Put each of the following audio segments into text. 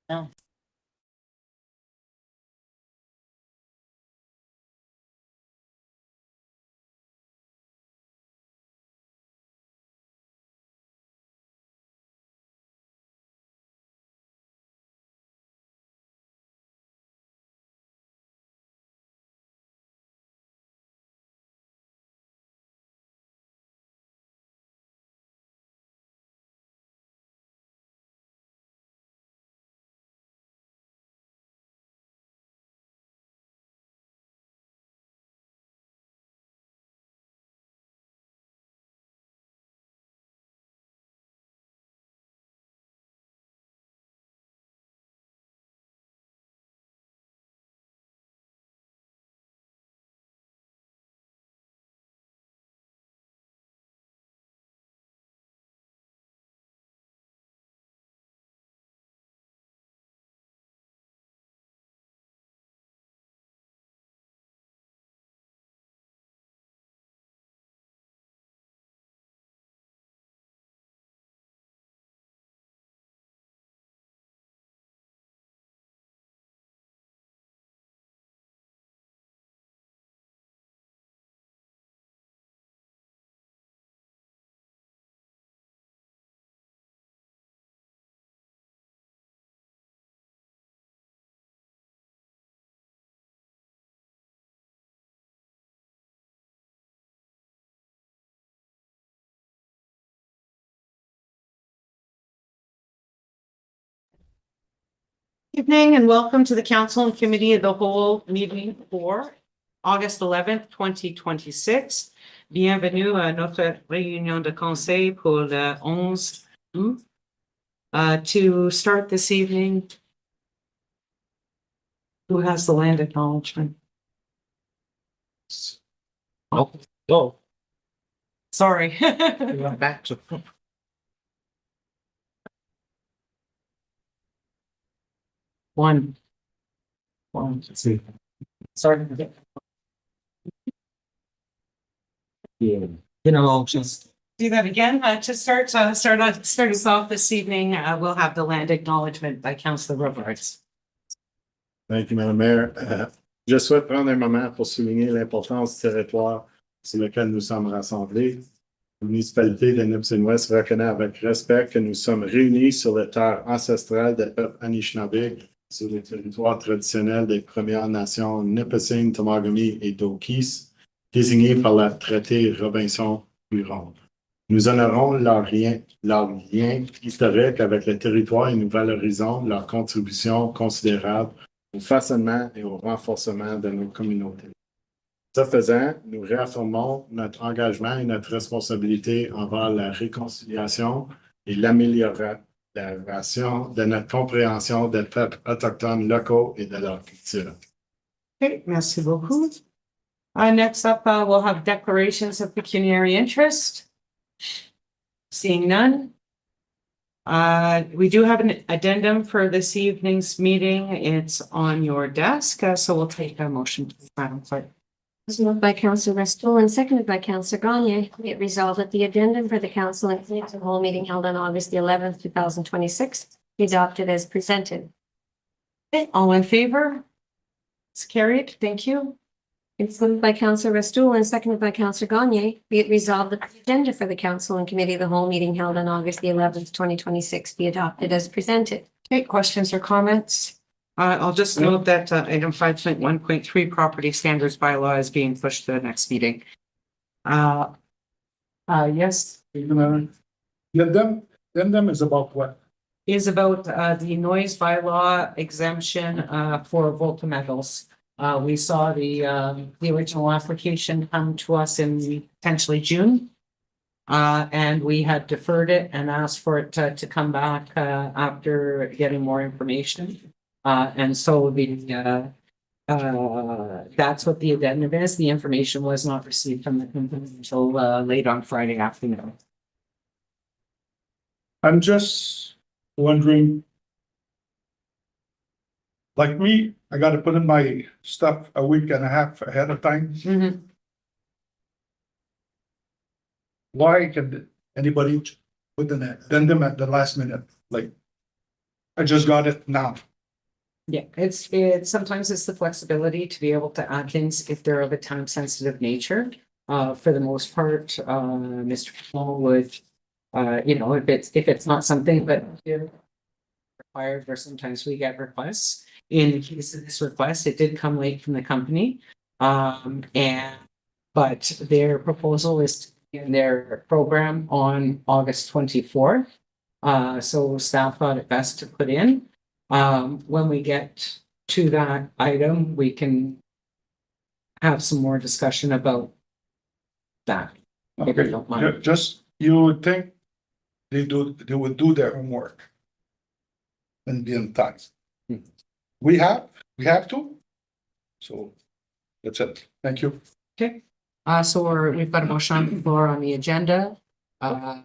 No. Evening and welcome to the Council and Committee of the Whole meeting for August 11th, 2026. Bienvenue à notre réunion de conseil pour le 11 août. To start this evening, who has the land acknowledgement? Oh, Sorry. back to. One. Sorry. Just Do that again. To start us off this evening, we'll have the land acknowledgement by Councillor Robarts. Thank you, Madame Mayor. Je souhaite prendre un moment pour souligner l'importance du territoire sur lequel nous sommes rassemblés. La municipalité de Nipissing-Ouest reconnaît avec respect que nous sommes réunis sur les terres ancestrales des peuples Anishinaabe, sur les territoires traditionnels des Premières Nations Nipissing, Temagami et Dokis, désignés par le traité Robinson-Huron. Nous honorons leur lien historique avec le territoire et nous valorisons leur contribution considérable au façonnement et au renforcement de nos communautés. Ce faisant, nous réaffirmons notre engagement et notre responsabilité envers la réconciliation et l'amélioration de notre compréhension des peuples autochtones locaux et de leur culture. Okay, merci beaucoup. Next up, we'll have declarations of pecuniary interest. Seeing none. We do have an addendum for this evening's meeting. It's on your desk, so we'll take a motion. Madam Clerk. Was moved by Councillor Restoule and seconded by Councillor Gagne. Be it resolved that the addendum for the council and committee of the whole meeting held on August the 11th, 2026 be adopted as presented. Okay, all in favor? It's carried. Thank you. It's moved by Councillor Restoule and seconded by Councillor Gagne. Be it resolved that the agenda for the council and committee of the whole meeting held on August the 11th, 2026 be adopted as presented. Okay, questions or comments? I'll just note that item 5.1.3 property standards bylaw is being pushed to the next meeting. Yes. Addendum is about what? Is about the noise bylaw exemption for Volta Metals. We saw the original application come to us in potentially June. And we had deferred it and asked for it to come back after getting more information. And so that's what the addendum is. The information was not received from the company until late on Friday afternoon. I'm just wondering. Like me, I got to put in my stuff a week and a half ahead of time. Mm-hmm. Why can anybody put an addendum at the last minute? Like, I just got it now. Yeah, sometimes it's the flexibility to be able to add things if they're of a time sensitive nature. For the most part, Mr. Paul would, if it's not something that required, or sometimes we get requests. In the case of this request, it did come late from the company. But their proposal is in their program on August 24th. So staff thought it best to put in. When we get to that item, we can have some more discussion about that. If you don't mind. Just, you would think they would do their homework. And be on time. We have to. So that's it. Thank you. Okay, so we've got a motion on the floor on the agenda. A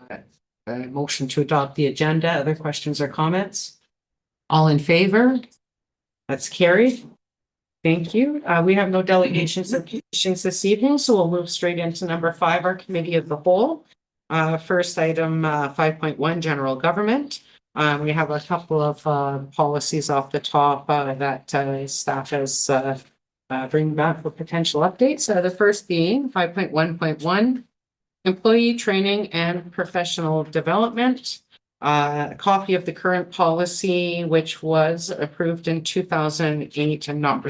motion to adopt the agenda. Other questions or comments? All in favor? That's carried. Thank you. We have no delegations or petitions this evening, so we'll move straight into number 5, our committee of the whole. First item, 5.1, general government. We have a couple of policies off the top that staff has bring back for potential updates. The first being 5.1.1, employee training and professional development. A copy of the current policy, which was approved in 2008 and not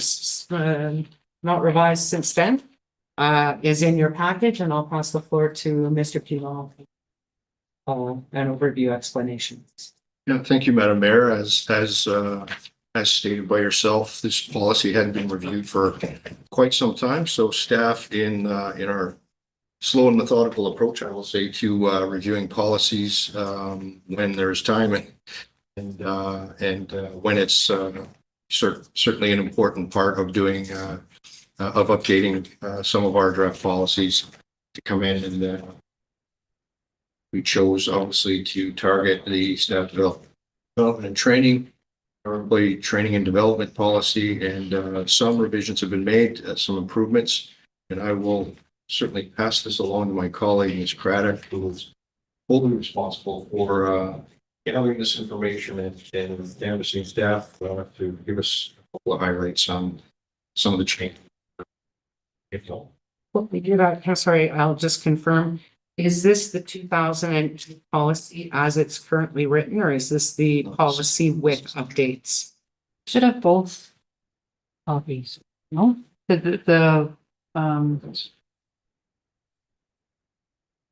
revised since then, is in your package, and I'll pass the floor to Mr. Pilon. An overview explanation. Yeah, thank you, Madam Mayor. As stated by yourself, this policy hadn't been reviewed for quite some time. So staff in our slow and methodical approach, I will say, to reviewing policies when there's time and when it's certainly an important part of doing of updating some of our draft policies to come in, and we chose obviously to target the staff development and training, our employee training and development policy, and some revisions have been made, some improvements, and I will certainly pass this along to my colleague, Ms. Craddock, who is fully responsible for gathering this information and canvassing staff to give us a couple of highlights on some of the changes. Well, we do that. Sorry, I'll just confirm. Is this the 2002 policy as it's currently written, or is this the policy with updates? Should have both copies. No,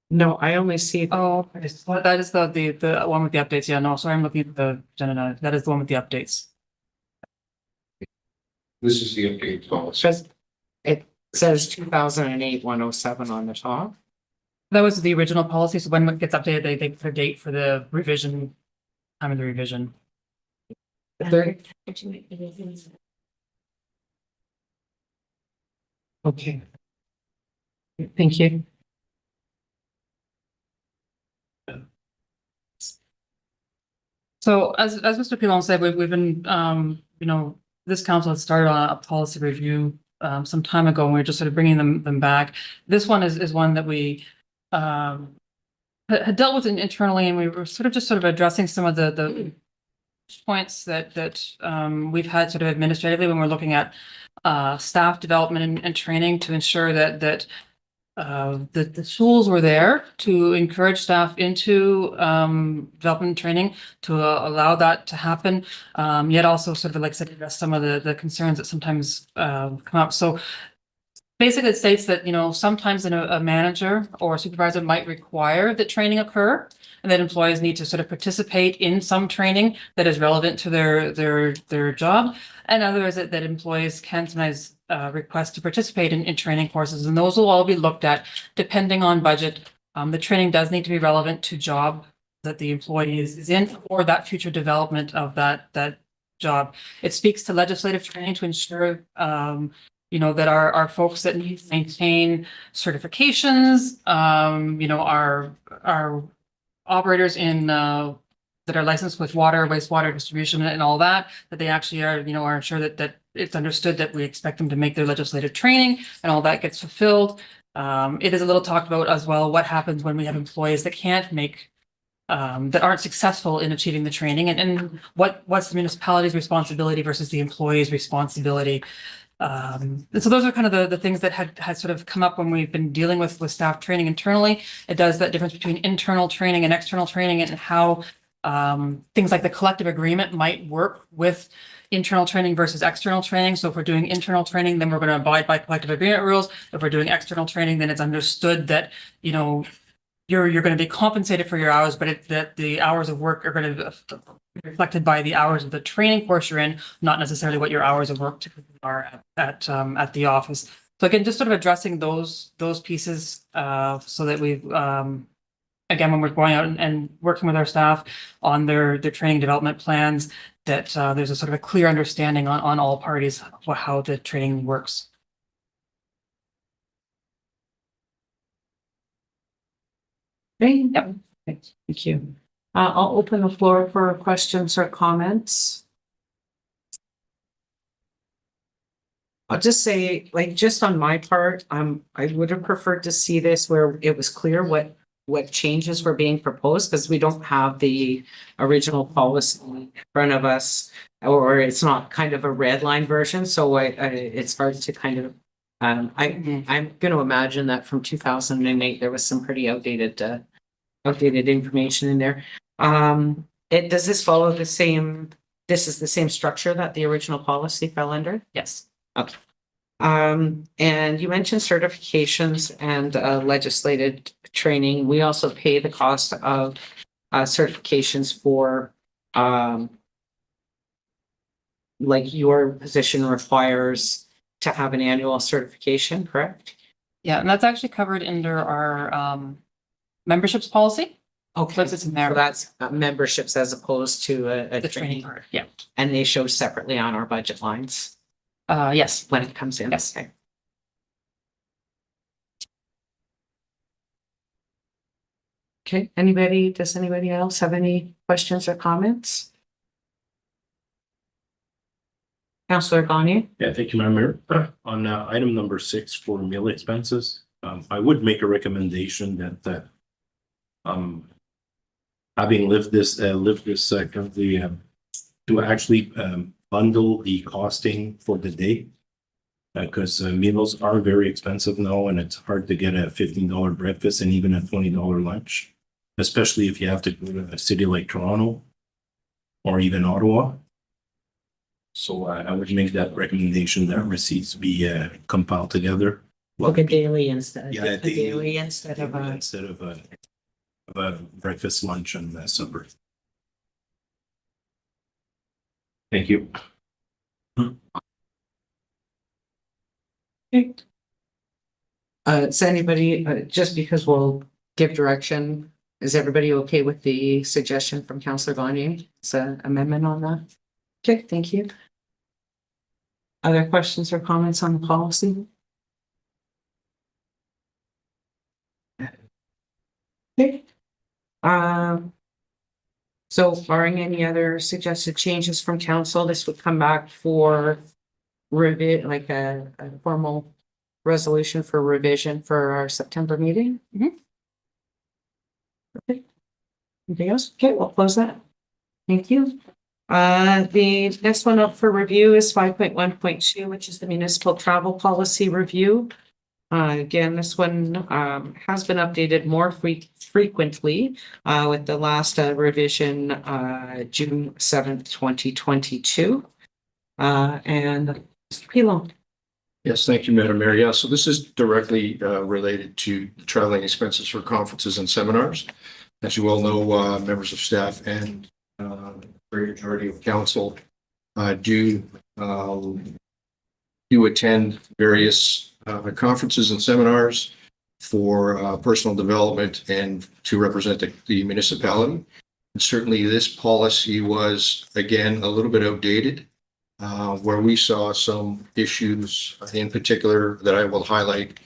No, I only see. oh, that is the one with the updates. Yeah, no, sorry, I'm looking at the agenda now. That is the one with the updates. This is the update policy. It says 2008-107 on the top. That was the original policy. So when it gets updated, they put a date for the revision, time of the revision. The third. Okay. Thank you. So as Mr. Pilon said, we've been, this council had started on a policy review some time ago, and we're just sort of bringing them back. This one is one that we had dealt with internally, and we were sort of addressing some of the points that we've had sort of administratively when we're looking at staff development and training to ensure that the tools were there to encourage staff into development and training to allow that to happen, yet also sort of, like I said, address some of the concerns that sometimes come up. So basically it states that, sometimes a manager or a supervisor might require that training occur, and that employees need to sort of participate in some training that is relevant to their job. And others that employees can sometimes request to participate in training courses, and those will all be looked at depending on budget. The training does need to be relevant to job that the employee is in, or that future development of that job. It speaks to legislative training to ensure that our folks that need to maintain certifications, our operators in that are licensed with water, wastewater distribution and all that they actually are ensured that it's understood that we expect them to make their legislative training and all that gets fulfilled. It is a little talked about as well, what happens when we have employees that can't make that aren't successful in achieving the training, and what's the municipality's responsibility versus the employee's responsibility. And so those are kind of the things that had sort of come up when we've been dealing with staff training internally. It does that difference between internal training and external training, and how things like the collective agreement might work with internal training versus external training. So if we're doing internal training, then we're going to abide by collective agreement rules. If we're doing external training, then it's understood that, you know, you're going to be compensated for your hours, but that the hours of work are going to be reflected by the hours of the training course you're in, not necessarily what your hours of work typically are at the office. So again, just sort of addressing those pieces so that we've again, when we're going out and working with our staff on their training development plans, that there's a sort of a clear understanding on all parties how the training works. Great. Yep. Thank you. I'll open the floor for questions or comments. I'll just say, like, just on my part, I would have preferred to see this where it was clear what changes were being proposed, because we don't have the original policy in front of us, or it's not kind of a red line version. So it's hard to kind of, I'm going to imagine that from 2008, there was some pretty outdated information in there. Does this follow the same, this is the same structure that the original policy fell under? Yes. Okay. And you mentioned certifications and legislated training. We also pay the cost of certifications for like your position requires to have an annual certification, correct? Yeah, and that's actually covered under our memberships policy. Okay, It's in there. so that's memberships as opposed to a The training training, part. Yeah. and they show separately on our budget lines Yes. when it comes in. Yes. Okay. Okay, does anybody else have any questions or comments? Councillor Gagne? Yeah, thank you, Madam Mayor. On item number 6 for meal expenses, I would make a recommendation that having lived this currently, to actually bundle the costing for the day. Because meals are very expensive now, and it's hard to get a $15 breakfast and even a $20 lunch, especially if you have to go to a city like Toronto or even Ottawa. So I would make that recommendation that receipts be compiled together. Like a daily instead. Yeah, A daily instead of a. Instead of a breakfast, lunch, and supper. Thank you. Okay. Is anybody, just because we'll give direction, is everybody okay with the suggestion from Councillor Gagne? It's an amendment on that? Okay, thank you. Other questions or comments on the policy? Okay. So barring any other suggested changes from council, this would come back for like a formal resolution for revision for our September meeting. Okay. Anything else? Okay, we'll close that. Thank you. The next one up for review is 5.1.2, which is the municipal travel policy review. Again, this one has been updated more frequently with the last revision June 7th, 2022. And Mr. Pilon. Yes, thank you, Madam Mayor. Yeah, so this is directly related to traveling expenses for conferences and seminars. As you all know, members of staff and great majority of council do attend various conferences and seminars for personal development and to represent the municipality. And certainly this policy was, again, a little bit outdated. Where we saw some issues in particular that I will highlight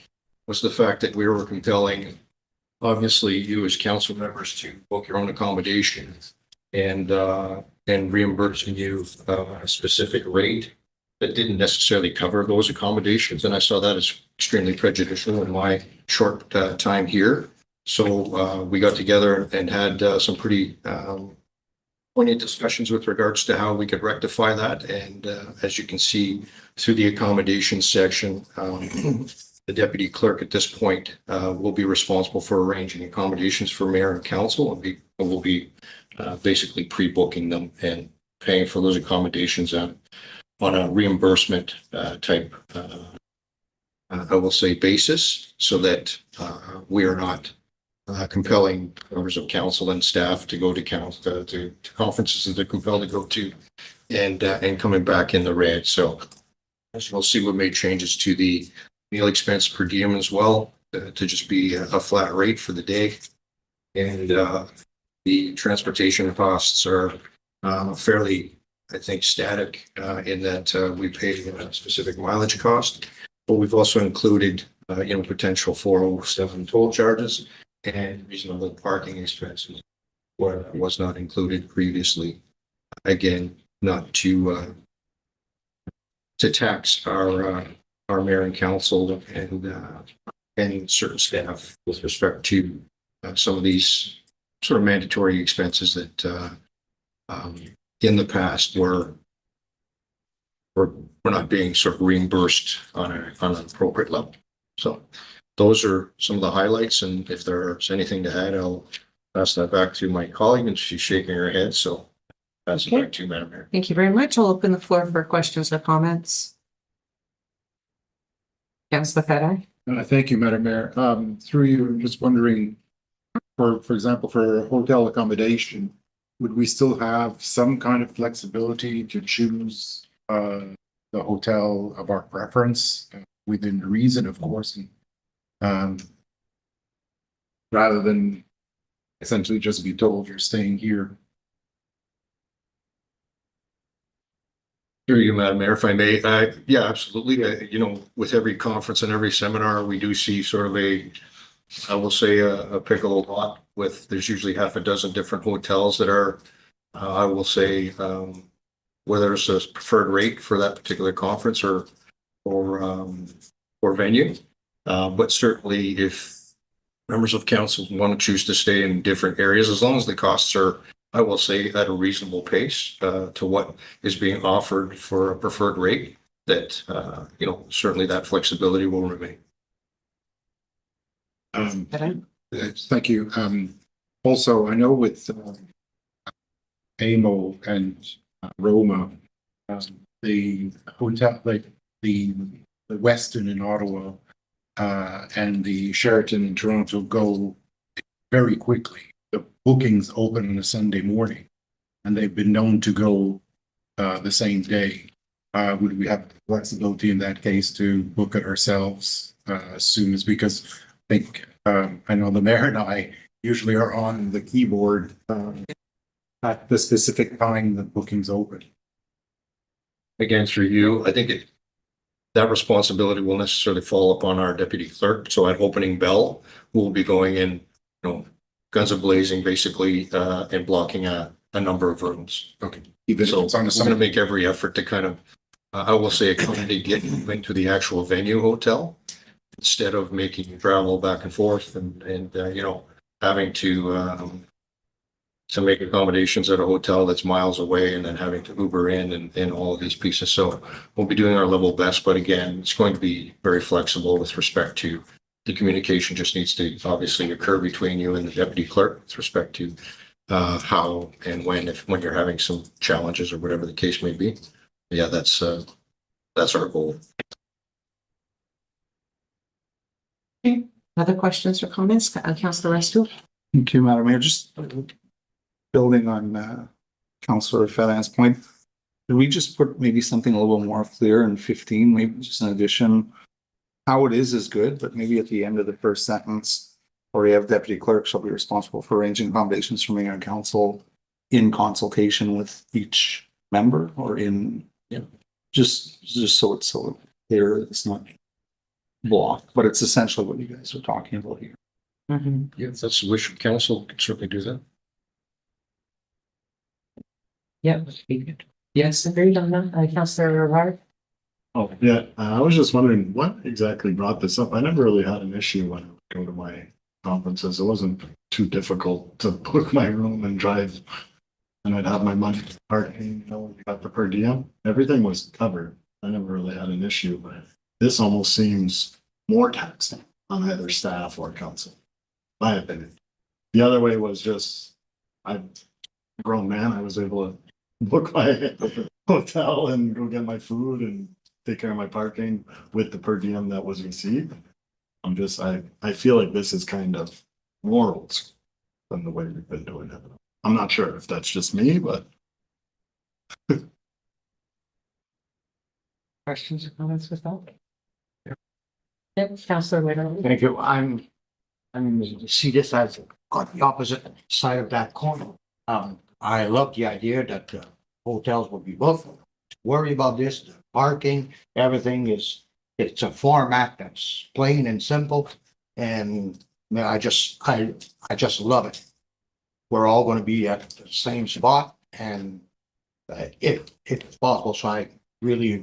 was the fact that we were compelling, obviously, you as council members to book your own accommodation and reimbursing you a specific rate that didn't necessarily cover those accommodations. And I saw that as extremely prejudicial in my short time here. So we got together and had some pretty poignant discussions with regards to how we could rectify that. And as you can see through the accommodations section, the deputy clerk at this point will be responsible for arranging accommodations for mayor and council, and will be basically pre-booking them and paying for those accommodations on a reimbursement type, I will say, basis, so that we are not compelling members of council and staff to go to conferences that they're compelled to go to, and coming back in the red. So as you'll see, we made changes to the meal expense per diem as well, to just be a flat rate for the day. And the transportation costs are fairly, I think, static in that we pay a specific mileage cost, but we've also included potential 407 toll charges and reasonable parking expenses where it was not included previously. Again, not to tax our mayor and council and certain staff with respect to some of these sort of mandatory expenses that in the past were not being sort of reimbursed on an appropriate level. So those are some of the highlights, and if there's anything to add, I'll pass that back to my colleague, and she's shaking her head, so pass it back to you, Madam Mayor. Thank you very much. I'll open the floor for questions or comments. Councillor Fedai. Thank you, Madam Mayor. Through you, I'm just wondering, for example, for hotel accommodation, would we still have some kind of flexibility to choose the hotel of our preference within reason, of course, and rather than essentially just be told you're staying here? Through you, Madam Mayor, if I may, yeah, absolutely. With every conference and every seminar, we do see sort of I will say a pickle lot with, there's usually half a dozen different hotels that are, I will say, whether it's a preferred rate for that particular conference or venue. But certainly if members of council want to choose to stay in different areas, as long as the costs are, I will say, at a reasonable pace to what is being offered for a preferred rate, that, certainly that flexibility will remain. Thank you. Also, I know with AMO and Roma, the hotel, like the Westin in Ottawa and the Sheraton in Toronto go very quickly. The bookings open on a Sunday morning, and they've been known to go the same day. Would we have flexibility in that case to book it ourselves as soon as, because I think I know the mayor and I usually are on the keyboard at the specific time the bookings open. Again, through you, I think that responsibility will necessarily fall upon our deputy clerk. So at opening bell, we'll be going in, guns a-blazing, basically, and blocking a number of rooms. Okay. Even if So it's on a we're going to Sunday. make every effort to kind of, I will say, accommodate getting into the actual venue hotel instead of making you travel back and forth and having to make accommodations at a hotel that's miles away and then having to Uber in and all of these pieces. So we'll be doing our level best, but again, it's going to be very flexible with respect to the communication. Just needs to obviously occur between you and the deputy clerk with respect to how and when you're having some challenges or whatever the case may be. Yeah, that's our goal. Other questions or comments? Councillor Restu. Thank you, Madam Mayor. Just building on Councillor Fedai's point, did we just put maybe something a little more clear in 15, maybe just an addition? How it is good, but maybe at the end of the first sentence, or you have deputy clerk shall be responsible for arranging accommodations for mayor and council in consultation with each member, or in, just so it's so clear, it's not blocked, but it's essentially what you guys are talking about here. Yeah, if that's the wish of council, can certainly do that. Yeah, be good. Yes, agreed on that. Councillor Rivard. Oh, yeah, I was just wondering what exactly brought this up. I never really had an issue when I would go to my conferences. It wasn't too difficult to book my room and drive. And I'd have my money for parking, you know, got the per diem. Everything was covered. I never really had an issue, but this almost seems more taxing on either staff or council. My opinion. The other way was just, I'm a grown man. I was able to book my hotel and go get my food and take care of my parking with the per diem that was received. I feel like this is kind of morals than the way we've been doing it. I'm not sure if that's just me, but Questions or comments with that? Yep, Councillor Witter. Thank you. See this as on the opposite side of that coin. I love the idea that hotels will be booked. Worry about this, the parking, everything it's a format that's plain and simple. And man, I just love it. We're all gonna be at the same spot and if it's possible, so I really,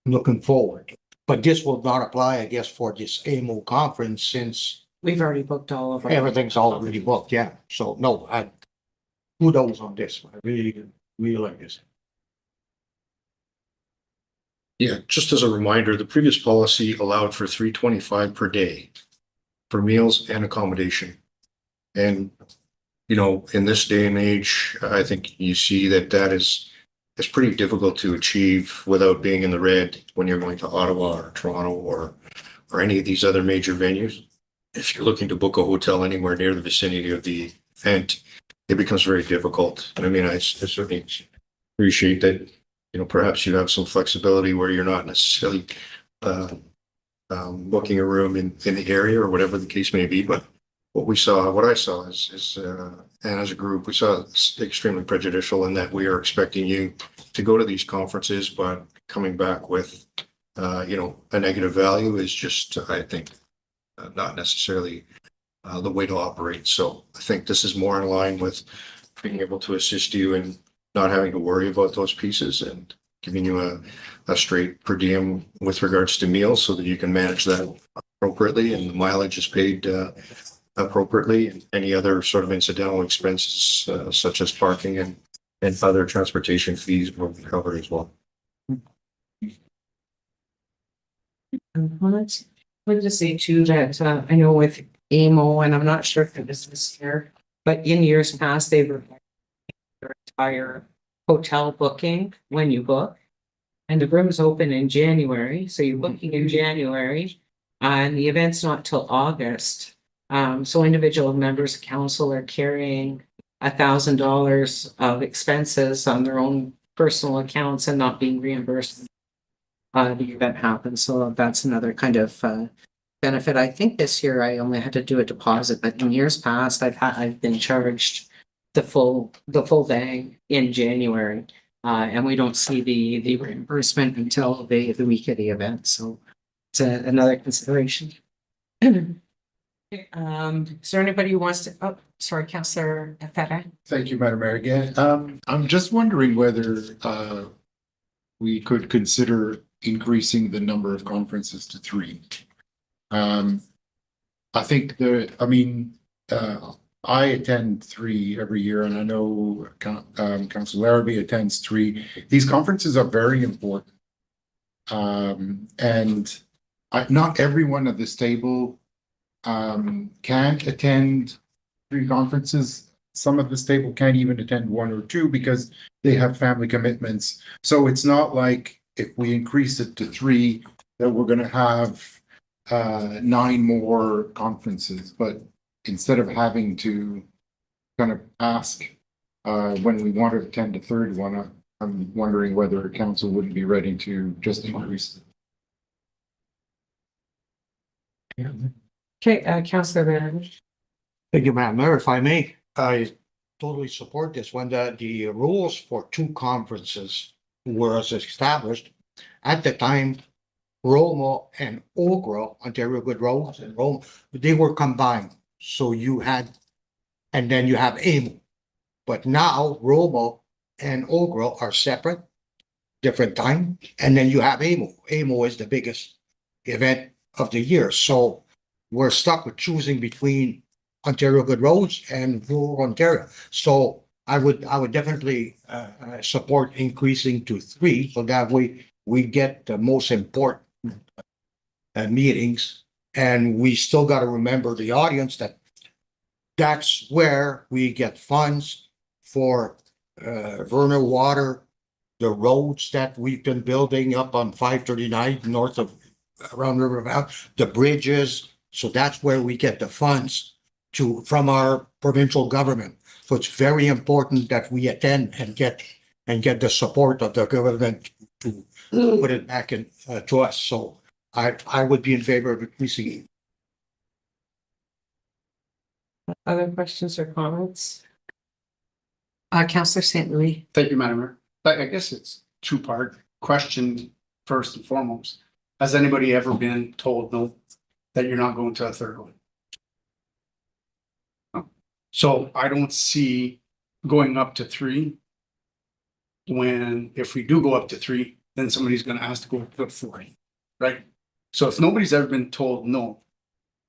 looking forward. But this will not apply, I guess, for this AMO conference since We've already booked all of our. everything's already booked, yeah. So no, kudos on this. I really like this. Yeah, just as a reminder, the previous policy allowed for $325 per day for meals and accommodation. And, you know, in this day and age, I think you see that it's pretty difficult to achieve without being in the red when you're going to Ottawa or Toronto or any of these other major venues. If you're looking to book a hotel anywhere near the vicinity of the event, it becomes very difficult. I mean, I certainly appreciate that, you know, perhaps you have some flexibility where you're not necessarily booking a room in the area or whatever the case may be. But what I saw is and as a group, we saw it's extremely prejudicial in that we are expecting you to go to these conferences, but coming back with, you know, a negative value is just, I think, not necessarily the way to operate. So I think this is more in line with being able to assist you in not having to worry about those pieces and giving you a straight per diem with regards to meals so that you can manage that appropriately and the mileage is paid appropriately, and any other sort of incidental expenses such as parking and other transportation fees will be covered as well. Let's just say too that I know with AMO, and I'm not sure if it was this year, but in years past, they were their entire hotel booking when you book. And the rooms open in January, so you're booking in January, and the event's not till August. So individual members of council are carrying $1,000 of expenses on their own personal accounts and not being reimbursed. The event happens, so that's another kind of benefit. I think this year I only had to do a deposit, but in years past, I've been charged the full bang in January. And we don't see the reimbursement until the week of the event, so it's another consideration. Is there anybody who wants to, oh, sorry, Councillor Feta? Thank you, Madam Mayor, again. I'm just wondering whether we could consider increasing the number of conferences to 3. I think I attend 3 every year, and I know Councillor Larrabee attends 3. These conferences are very important. And not everyone at this table can attend 3 conferences. Some of this table can't even attend 1 or 2 because they have family commitments. So it's not like if we increase it to 3 that we're going to have 9 more conferences. But instead of having to kind of ask when we want to attend a 3rd one, I'm wondering whether council wouldn't be ready to just increase it. Okay, Councillor Baird. Thank you, Madam Mayor. If I may, I totally support this. When the rules for 2 conferences were established, at the time, Roma and Ogra, Ontario Good Roads and Roma, they were combined. So you had, and then you have AMO. But now Roma and Ogra are separate, different time, and then you have AMO. AMO is the biggest event of the year. So we're stuck with choosing between Ontario Good Roads and rural Ontario. So I would definitely support increasing to 3, so that way we get the most important meetings. And we still got to remember the audience that that's where we get funds for Vernon Water, the roads that we've been building up on 539 north of around River Valley, the bridges. So that's where we get the funds from our provincial government. So it's very important that we attend and get the support of the government to put it back in to us. So I would be in favor of increasing it. Other questions or comments? Counselor St. Louis. Thank you, Madam Mayor. I guess it's two-part question first and foremost. Has anybody ever been told no, that you're not going to a third one? No. So I don't see going up to 3. When, if we do go up to 3, then somebody's gonna ask to go up to 4, right? So if nobody's ever been told no,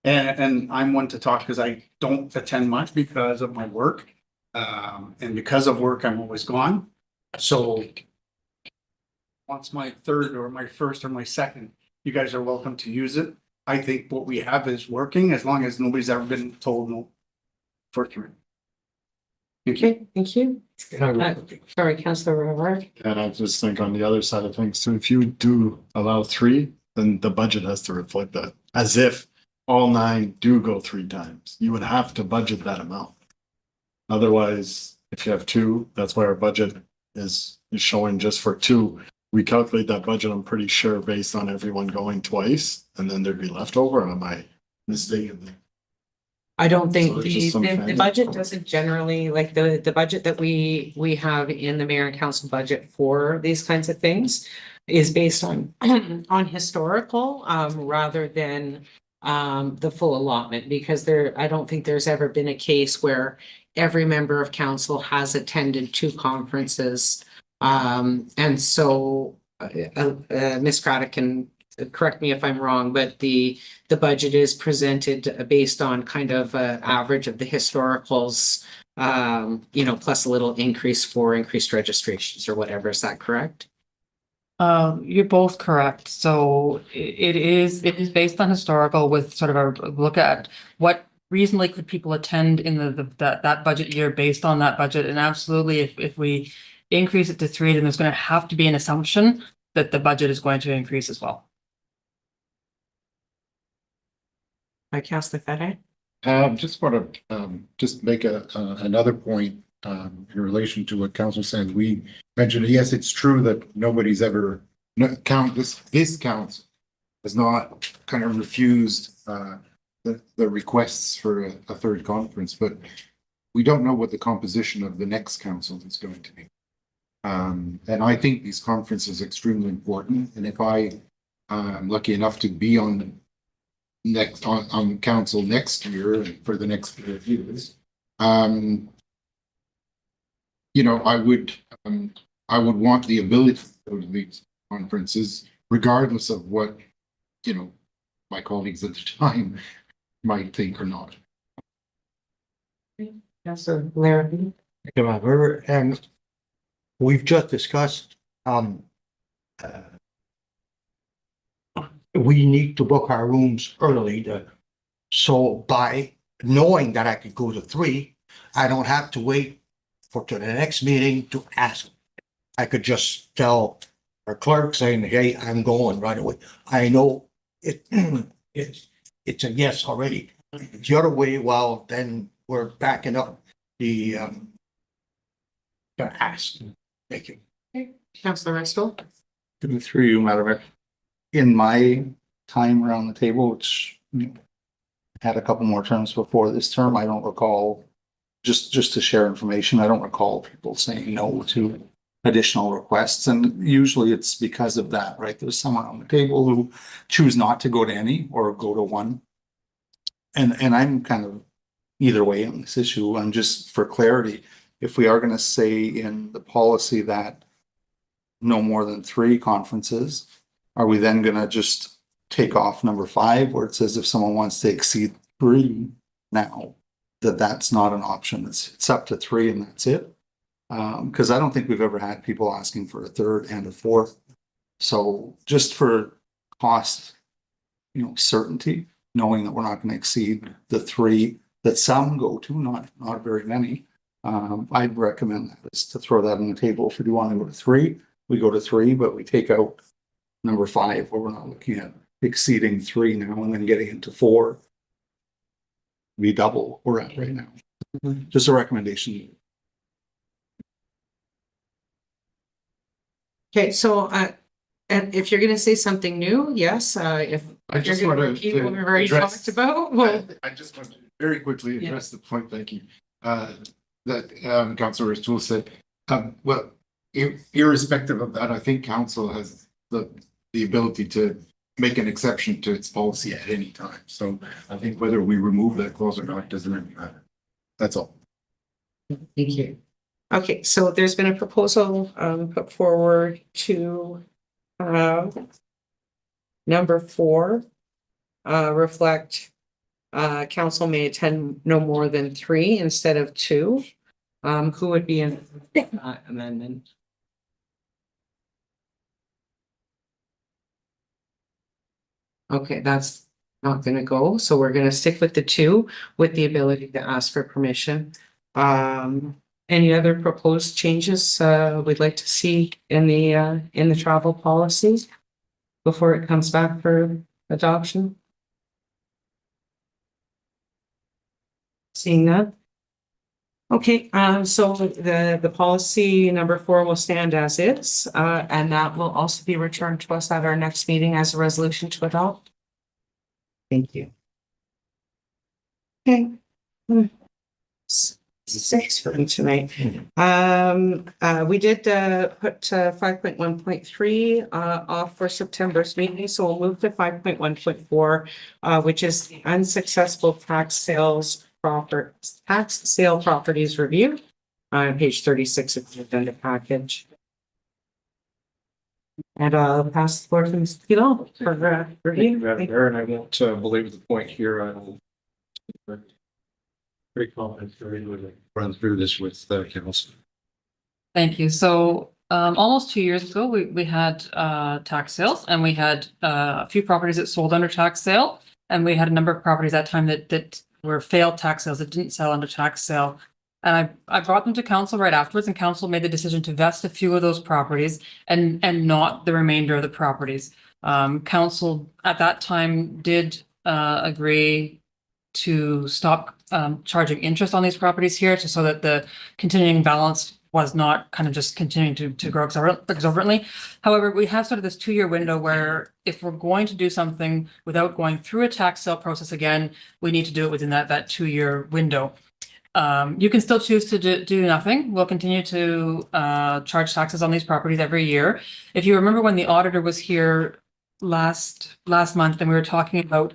and I'm one to talk because I don't attend much because of my work. And because of work, I'm always gone. So once my third or my first or my second, you guys are welcome to use it. I think what we have is working as long as nobody's ever been told no for 3. Thank you. Okay, thank you. Sorry, Counselor Rivard. And I just think on the other side of things, so if you do allow 3, then the budget has to reflect that. As if all 9 do go 3 times, you would have to budget that amount. Otherwise, if you have 2, that's why our budget is showing just for 2. We calculate that budget, I'm pretty sure, based on everyone going twice, and then there'd be leftover. Am I mistaken? I don't So think there's the, just some the kind- budget doesn't generally, like the budget that we have in the mayor and council budget for these kinds of things is based on, on historical, rather than the full allotment, because I don't think there's ever been a case where every member of council has attended 2 conferences. And so, Ms. Craddock can correct me if I'm wrong, but the budget is presented based on kind of average of the historicals, plus a little increase for increased registrations or whatever. Is that correct? You're both correct. So it is based on historical with sort of a look at what reasonably could people attend in that budget year based on that budget. And absolutely, if we increase it to 3, then there's going to have to be an assumption that the budget is going to increase as well. Counselor Fede? Just want to just make another point in relation to what Councilor St. Louis mentioned. Yes, it's true that nobody's ever this council has not kind of refused the requests for a third conference, but we don't know what the composition of the next council is going to be. And I think these conferences are extremely important. And if I am lucky enough to be on council next year for the next 4 years, I would want the ability to go to these conferences, regardless of what, my colleagues at the time might think or not. Counselor Larrabee? And we've just discussed, we need to book our rooms early. So by knowing that I could go to 3, I don't have to wait to the next meeting to ask. I could just tell our clerk saying, hey, I'm going right away. I know it's a yes already. The other way, well, then we're backing up the ask. Thank you. Counselor Restal? Through you, Madam Mayor. In my time around the table, which had a couple more terms before this term, I don't recall, just to share information, I don't recall people saying no to additional requests. And usually it's because of that, right? There's someone on the table who choose not to go to any or go to one. And I'm kind of either way on this issue. I'm just for clarity, if we are going to say in the policy that no more than 3 conferences, are we then going to just take off number 5, where it says if someone wants to exceed 3 now, that's not an option. It's up to 3 and that's it. Because I don't think we've ever had people asking for a 3rd and a 4th. So just for cost, certainty, knowing that we're not going to exceed the 3 that some go to, not very many. I'd recommend that is to throw that on the table. If we do want to go to 3, we go to 3, but we take out number 5 where we're not looking at exceeding 3 now and then getting into 4. We double what we're at right now. Just a recommendation. Okay, so, and if you're gonna say something new, yes, if I you're just gonna want repeat to what we've already address- talked about, well, I just want to very quickly Yeah. address the point, thank you, that Councilor Tool said. Well, irrespective of that, I think council has the ability to make an exception to its policy at any time. So I think whether we remove that clause or not doesn't really matter. That's all. thank you. Okay, so there's been a proposal put forward to number 4 reflect council may attend no more than 3 instead of 2. Who would be in amendment? Okay, that's not gonna go, so we're gonna stick with the 2 with the ability to ask for permission. Any other proposed changes we'd like to see in the travel policy before it comes back for adoption? Seeing that? Okay, so the policy number 4 will stand as is, and that will also be returned to us at our next meeting as a resolution to adopt. Thank you. Okay. 6 for tonight. We did put 5.1.3 off for September's meeting, so we'll move to 5.1.4, which is the unsuccessful tax sale properties review on page 36 of the agenda package. And I'll pass the floor to Mr. Pilon for review. Thank you. And I won't belabor the point here. I will very confident run through this with council. Thank you. So almost 2 years ago, we had tax sales and we had a few properties that sold under tax sale. And we had a number of properties at that time that were failed tax sales that didn't sell under tax sale. And I brought them to council right afterwards, and council made the decision to vest a few of those properties and not the remainder of the properties. Council at that time did agree to stop charging interest on these properties here, so that the continuing balance was not kind of just continuing to grow exorbitantly. However, we have sort of this 2-year window where if we're going to do something without going through a tax sale process again, we need to do it within that 2-year window. You can still choose to do nothing. We'll continue to charge taxes on these properties every year. If you remember when the auditor was here last month and we were talking about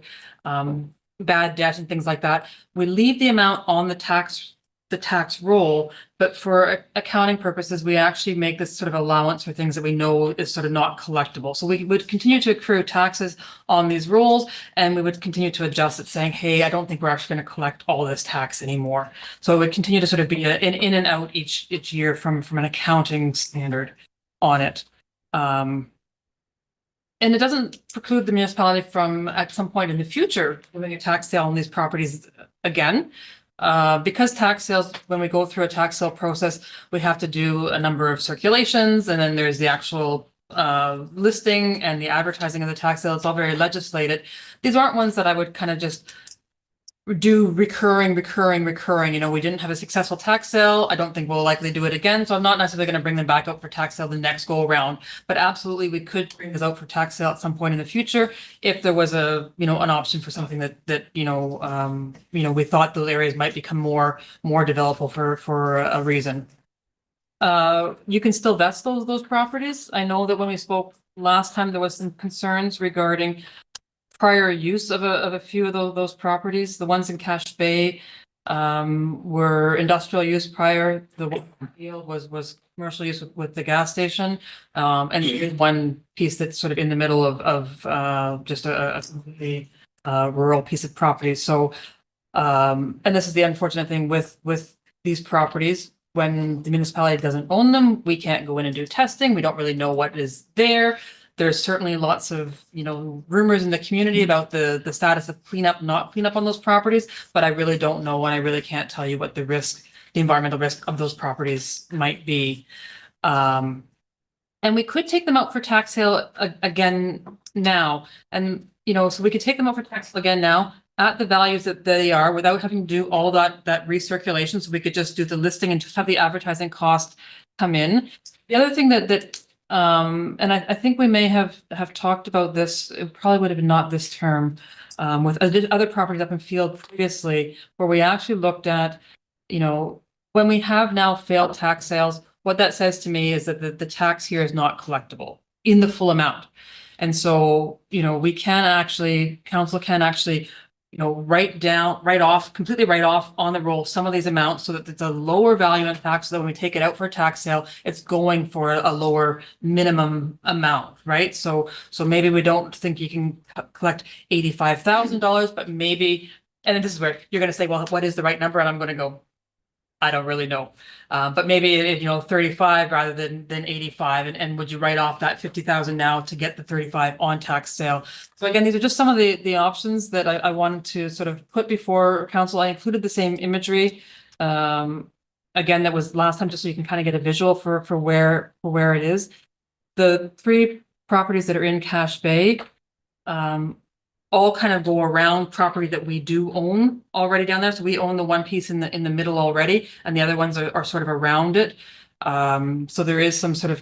bad debt and things like that, we leave the amount on the tax roll, but for accounting purposes, we actually make this sort of allowance for things that we know is sort of not collectible. So we would continue to accrue taxes on these rolls, and we would continue to adjust it, saying, hey, I don't think we're actually going to collect all this tax anymore. So it would continue to sort of be an in and out each year from an accounting standard on it. And it doesn't preclude the municipality from, at some point in the future, doing a tax sale on these properties again. Because tax sales, when we go through a tax sale process, we have to do a number of circulations, and then there's the actual listing and the advertising of the tax sale. It's all very legislated. These aren't ones that I would kind of just do recurring. You know, we didn't have a successful tax sale. I don't think we'll likely do it again. So I'm not necessarily going to bring them back out for tax sale the next go around, but absolutely we could bring this out for tax sale at some point in the future if there was an option for something that we thought those areas might become more developable for a reason. You can still vest those properties. I know that when we spoke last time, there was some concerns regarding prior use of a few of those properties. The ones in Cache Bay were industrial use prior. The one in Peel was commercial use with the gas station. And there is one piece that's sort of in the middle of just a completely rural piece of property. So, and this is the unfortunate thing with these properties. When the municipality doesn't own them, we can't go in and do testing. We don't really know what is there. There's certainly lots of, rumors in the community about the status of cleanup, not cleanup on those properties, but I really don't know, and I really can't tell you what the environmental risk of those properties might be. And we could take them out for tax sale again now, and, so we could take them out for tax sale again now at the values that they are without having to do all that recirculation. So we could just do the listing and just have the advertising cost come in. The other thing that and I think we may have talked about this, it probably would have been not this term, with other properties up in Field previously, where we actually looked at, when we have now failed tax sales, what that says to me is that the tax here is not collectible in the full amount. And so, council can actually, completely write off on the roll some of these amounts so that it's a lower value in tax. So that when we take it out for a tax sale, it's going for a lower minimum amount, right? So maybe we don't think you can collect $85,000, but maybe, and then this is where you're going to say, well, what is the right number? And I'm going to go, I don't really know. But maybe, 35 rather than 85. And would you write off that 50,000 now to get the 35 on tax sale? So again, these are just some of the options that I wanted to sort of put before council. I included the same imagery. Again, that was last time, just so you can kind of get a visual for where it is. The 3 properties that are in Cache Bay, all kind of go around property that we do own already down there. So we own the one piece in the middle already, and the other ones are sort of around it. So there is some sort of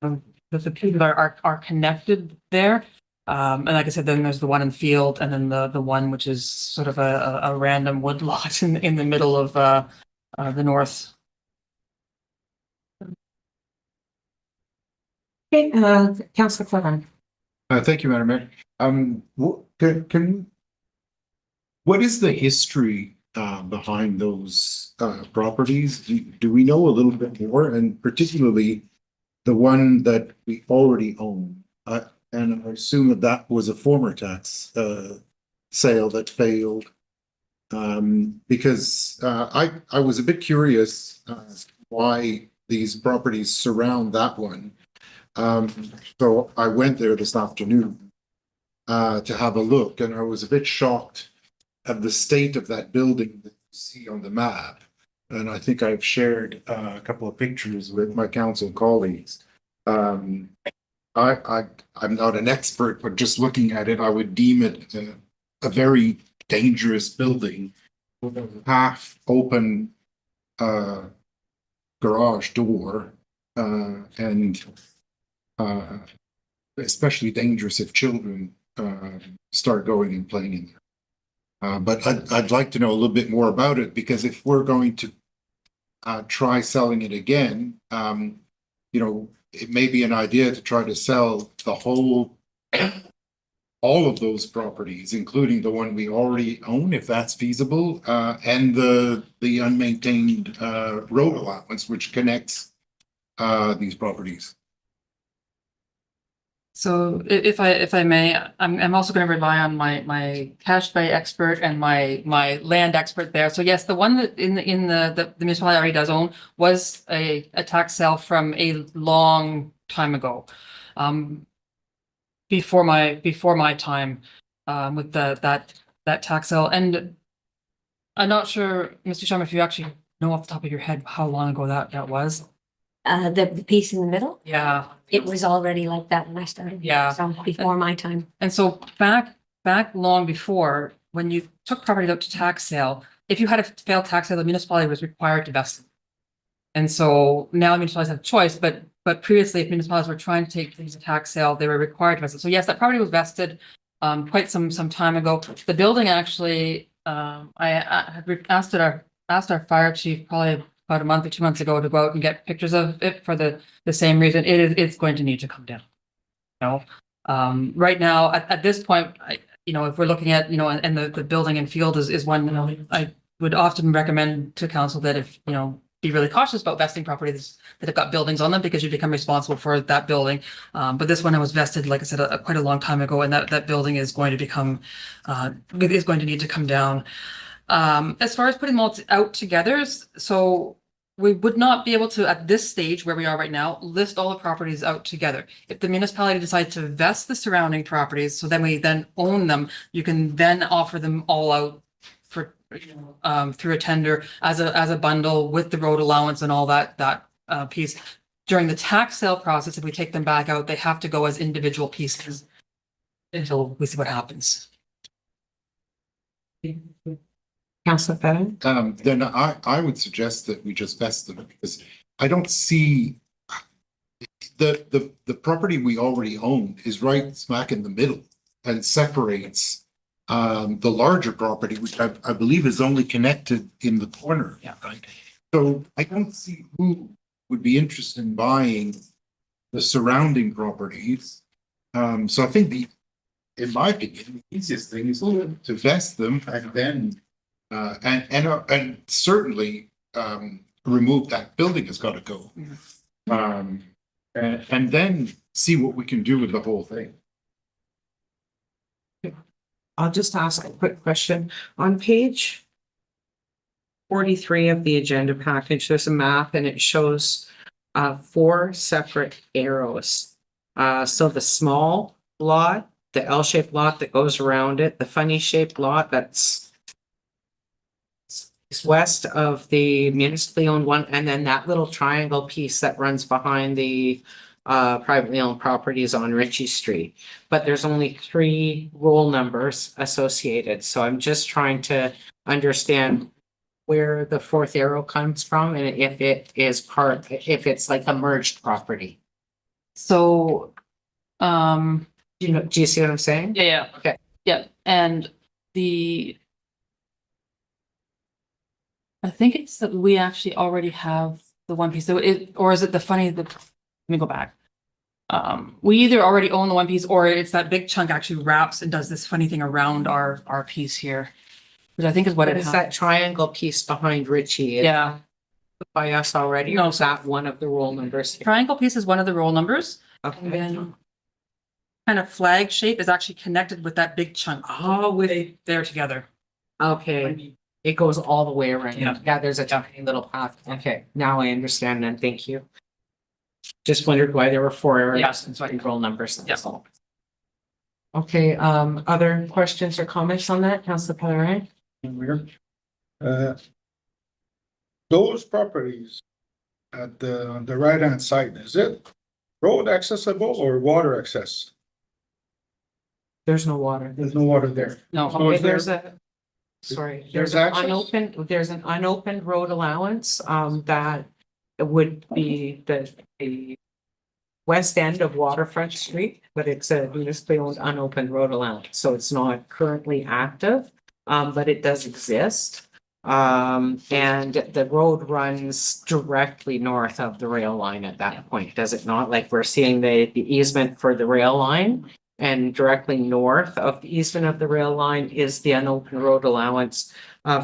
the people are connected there. And like I said, then there's the one in Field, and then the one which is sort of a random wood lot in the middle of the north. Okay, Councillor Clement. Thank you, Madam Mayor. What is the history behind those properties? Do we know a little bit more, and particularly the one that we already own? And I assume that was a former tax sale that failed. Because I was a bit curious why these properties surround that one. So I went there this afternoon to have a look, and I was a bit shocked at the state of that building that you see on the map. And I think I've shared a couple of pictures with my council colleagues. I'm not an expert, but just looking at it, I would deem it a very dangerous building with a half open garage door, and especially dangerous if children start going and playing in there. But I'd like to know a little bit more about it, because if we're going to try selling it again, it may be an idea to try to sell the whole, all of those properties, including the one we already own, if that's feasible, and the unmaintained road allowance, which connects these properties. So if I may, I'm also going to rely on my Cache Bay expert and my land expert there. So yes, the one that in the municipality already does own was a tax sale from a long time ago, before my time with that tax sale. And I'm not sure, Mr. Sharma, if you actually know off the top of your head how long ago that was. The piece in the middle, Yeah. it was already like that when I started. Yeah. So before my time. And so back long before, when you took property out to tax sale, if you had a failed tax sale, the municipality was required to vest it. And so now municipalities have a choice, but previously, if municipalities were trying to take things to tax sale, they were required to vest it. So yes, that property was vested quite some time ago. The building actually, I had asked our fire chief probably about a month or 2 months ago to go out and get pictures of it for the same reason. It's going to need to come down. Right now, at this point, if we're looking at, and the building and Field is one, I would often recommend to council that if, be really cautious about vesting properties that have got buildings on them because you become responsible for that building. But this one was vested, like I said, quite a long time ago, and that building is going to become, is going to need to come down. As far as putting them all out together, so we would not be able to, at this stage where we are right now, list all the properties out together. If the municipality decides to vest the surrounding properties, so then we then own them, you can then offer them all out for, through a tender as a bundle with the road allowance and all that piece. During the tax sale process, if we take them back out, they have to go as individual pieces until we see what happens. Councillor Fennell? Then I would suggest that we just vest them because I don't see the property we already own is right smack in the middle and separates the larger property, which I believe is only connected in the corner. Yeah. Right. So I don't see who would be interested in buying the surrounding properties. So I think in my opinion, the easiest thing is to vest them and then and certainly remove that building has got to go. And then see what we can do with the whole thing. I'll just ask a quick question. On page 43 of the agenda package, there's a map and it shows 4 separate arrows. So the small lot, the L-shaped lot that goes around it, the funny shaped lot that's west of the municipally owned one, and then that little triangle piece that runs behind the privately owned properties on Ritchie Street. But there's only 3 roll numbers associated. So I'm just trying to understand where the 4th arrow comes from and if it is if it's like a merged property. So, Do you see what I'm saying? yeah. Okay. Yeah, and I think it's that we actually already have the one piece, so or is it the funny, let me go back. We either already own the one piece or it's that big chunk actually wraps and does this funny thing around our piece here. Which I think is what What it is is. that triangle piece behind Ritchie? Is Yeah, that by us already, No. or is that one of the roll numbers? triangle piece is one of the roll numbers, and Okay. then kind of flag shape is actually connected with that big chunk. Oh, They're together. okay. It goes all the way around. Yeah. Yeah, there's a tiny little path. Okay, now I understand and thank you. Just wondered why there were 4 areas Yes, and so I can roll numbers. That's Yeah. all. Okay, other questions or comments on that, Councillor Pellerin? Those properties at on the right hand side, is it road accessible or water access? There's no water. There's no water there. No, So Okay, is there- there's There's access? there's an unopened road allowance, that would be the west end of Waterfront Street, but it's a municipally owned unopened road allowance, so it's not currently active, but it does exist. And the road runs directly north of the rail line at that point, does it not? Like we're seeing the easement for the rail line. And directly north of the easement of the rail line is the unopened road allowance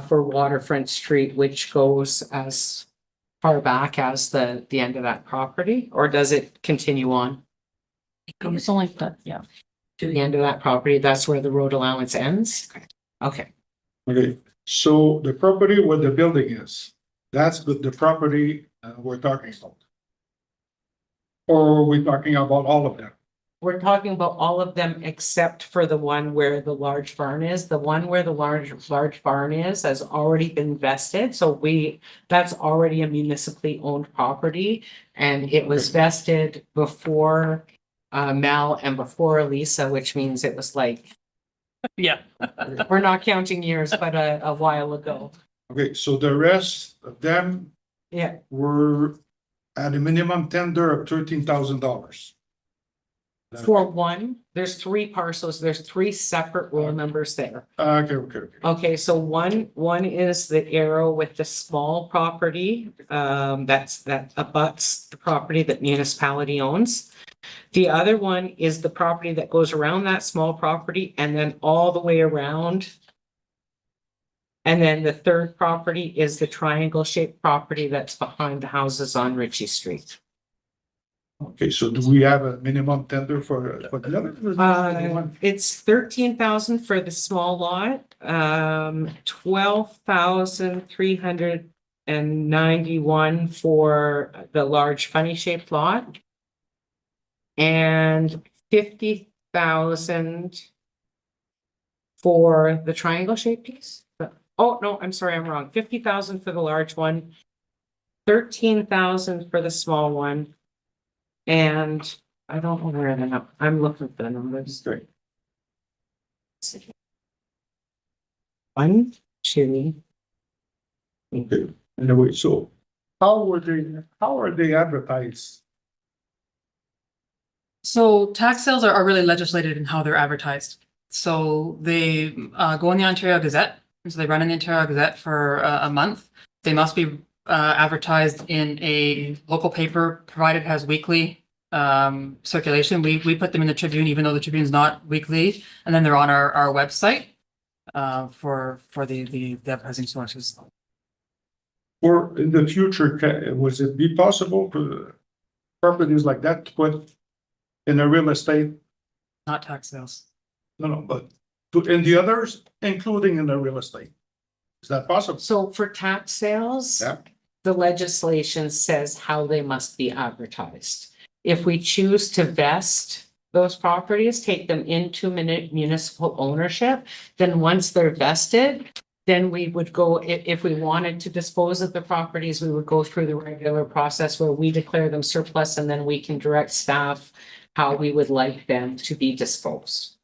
for Waterfront Street, which goes as far back as the end of that property, or does it continue on it's only that, yeah. to the end of that property? That's where the road allowance ends? Okay, Okay, so the property where the building is, that's the property we're talking about. Or are we talking about all of them? we're talking about all of them except for the one where the large barn is. The one where the large barn is has already been vested, so that's already a municipally owned property. And it was vested before Mel and before Elisa, which means it was like, Yeah. we're not counting years, but a while ago. Okay, so the rest of them Yeah, were at a minimum tender of $13,000. for one, there's 3 parcels, there's 3 separate roll numbers there. Okay. Okay, so one is the arrow with the small property, that abuts the property that municipality owns. The other one is the property that goes around that small property and then all the way around And then the third property is the triangle shaped property that's behind the houses on Ritchie Street. Okay, so do we have a minimum tender for the other? It's 13,000 for the small lot, 12,391 for the large funny shaped lot. And 50,000 for the triangle shaped piece. Oh, no, I'm sorry, I'm wrong. 50,000 for the large one. 13,000 for the small one. And I don't know where the I'm looking for the numbers. Okay. 1, 2. Okay, anyway, so how are they advertised? So tax sales are really legislated in how they're advertised. So they go in the Ontario Gazette. And so they run in the Ontario Gazette for a month. They must be advertised in a local paper, provided it has weekly circulation. We put them in the Tribune, even though the Tribune's not weekly, and then they're on our website for the advertising sources. Or in the future, was it be possible for properties like that to put in a real estate? Not tax sales. No, but in the others, including in the real estate. Is that possible? So for tax sales, Yeah. the legislation says how they must be advertised. If we choose to vest those properties, take them into municipal ownership, then once they're vested, then we would go, if we wanted to dispose of the properties, we would go through the regular process where we declare them surplus and then we can direct staff how we would like them to be disposed.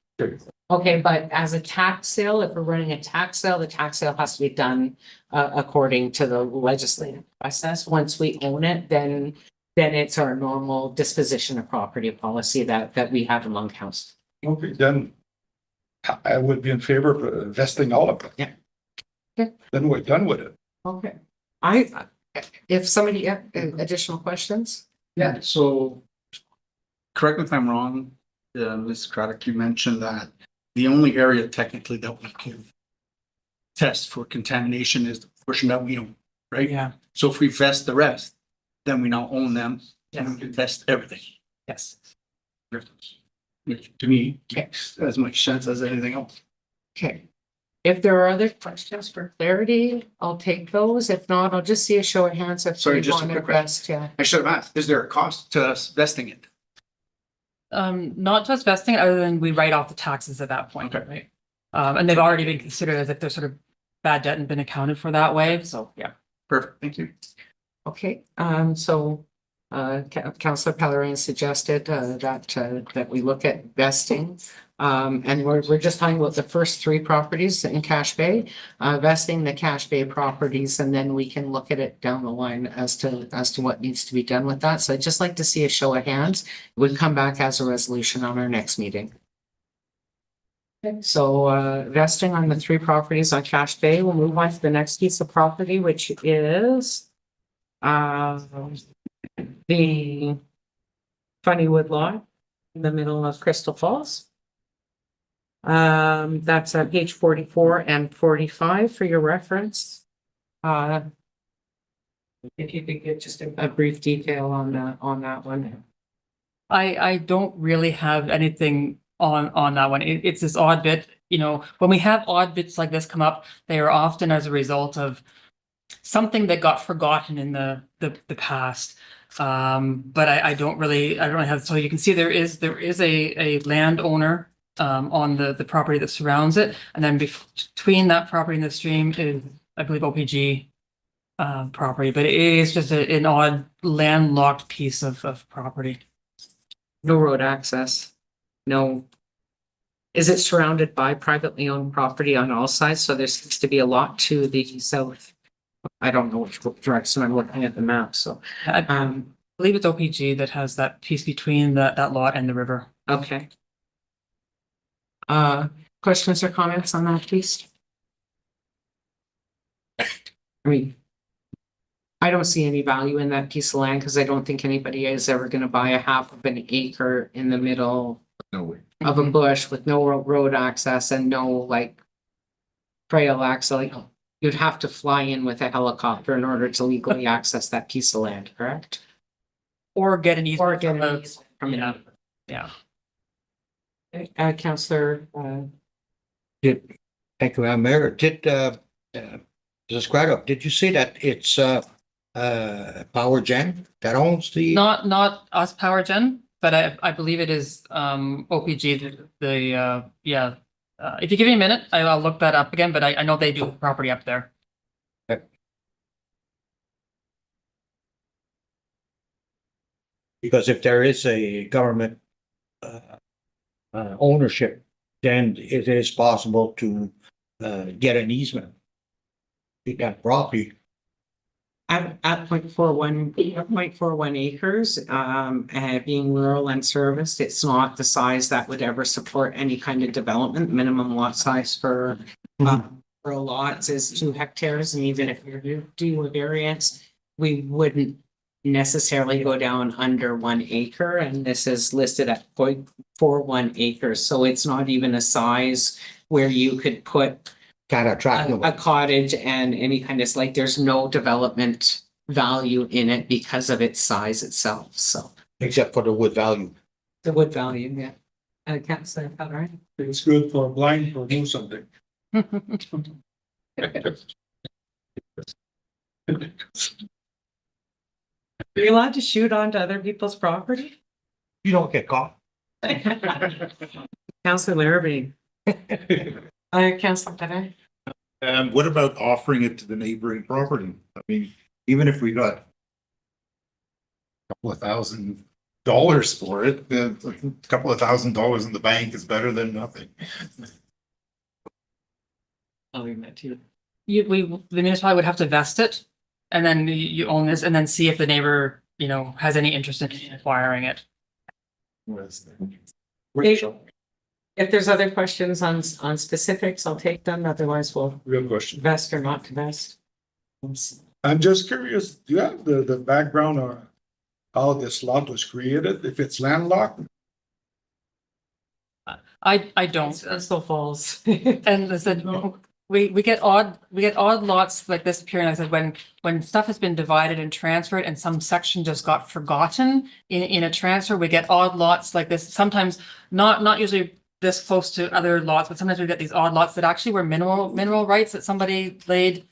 Okay, but as a tax sale, if we're running a tax sale, the tax sale has to be done according to the legislative process. Once we own it, then it's our normal disposition of property policy that we have among council. Okay, then I would be in favor of vesting all of it. Yeah. Okay. Then we're done with it. Okay. If somebody, additional questions? Yeah, so correct me if I'm wrong, Ms. Craddock, you mentioned that the only area technically that we can test for contamination is the portion that we own, right? Yeah. So if we vest the rest, then we now own them and we can test everything. Yes. Which to me makes as much sense as anything else. Okay. If there are other questions for clarity, I'll take those. If not, I'll just see a show of hands if Sorry, we just a want to quick question. rest, yeah. I should have asked, is there a cost to us vesting it? Not just vesting, other than we write off the taxes at that point, Okay. right? And they've already been considered as if they're sort of bad debt and been accounted for that way, so, yeah. Perfect, thank you. Okay, so Councillor Pellerin suggested that we look at vesting. And we're just talking about the first 3 properties in Cache Bay, vesting the Cache Bay properties, and then we can look at it down the line as to what needs to be done with that. So I'd just like to see a show of hands. It would come back as a resolution on our next meeting. Okay, so vesting on the 3 properties on Cache Bay, we'll move on to the next piece of property, which is the Funnywood lot in the middle of Crystal Falls. That's on page 44 and 45 for your reference. If you could get just a brief detail on that one. I don't really have anything on that one. It's this odd bit, when we have odd bits like this come up, they are often as a result of something that got forgotten in the past. But I don't really have, so you can see there is a landowner on the property that surrounds it, and then between that property and the stream is, I believe, OPG property, but it is just an odd landlocked piece of property. No road access. No. Is it surrounded by privately owned property on all sides? So there seems to be a lot to the south. I don't know which direction I'm looking at the map, so. I believe it's OPG that has that piece between that lot and the river. Okay. Questions or comments on that, please? I mean, I don't see any value in that piece of land because I don't think anybody is ever going to buy a half of an acre in the middle No way. of a bush with no road access and no like trail access. Like, you'd have to fly in with a helicopter in order to legally access that piece of land, correct? Or get an Or easement get from an a, easement from yeah, an. yeah. Counselor, Thank you, Madam Mayor. Mrs. Craddock, did you say that it's, Power Gen that owns the? Not us Power Gen, but I believe it is, OPG, yeah. If you give me a minute, I'll look that up again, but I know they do property up there. Because if there is a government ownership, then it is possible to get an easement. Get that property. at 0.41 acres, and being rural and serviced, it's not the size that would ever support any kind of development. Minimum lot size for rural lots is 2 hectares, and even if you do a variance, we wouldn't necessarily go down under 1 acre, and this is listed at 0.41 acres, so it's not even a size where you could put Kind of attractive, a cottage and any kind of, like, there's no development value in it because of its size itself, so except for the wood value. the wood value, yeah. I can't say that, right? It's good for a blind to do something. Are you allowed to shoot onto other people's property? You don't get caught. Councillor Larrabee. Councillor Tennant. What about offering it to the neighboring property? I mean, even if we got a couple of $1,000 for it, then a couple of $1,000 in the bank is better than nothing. I'll leave that to you. The municipality would have to vest it, and then you own this, and then see if the neighbor, has any interest in acquiring it. If there's other questions on specifics, I'll take them, otherwise we'll Real question. vest or not to vest. I'm just curious, do you have the background on how this lot was created, if it's landlocked? I don't. It still falls. And I said, we get odd lots like this appearing. I said, when stuff has been divided and transferred and some section just got forgotten in a transfer, we get odd lots like this. Sometimes not usually this close to other lots, but sometimes we get these odd lots that actually were mineral rights that somebody laid,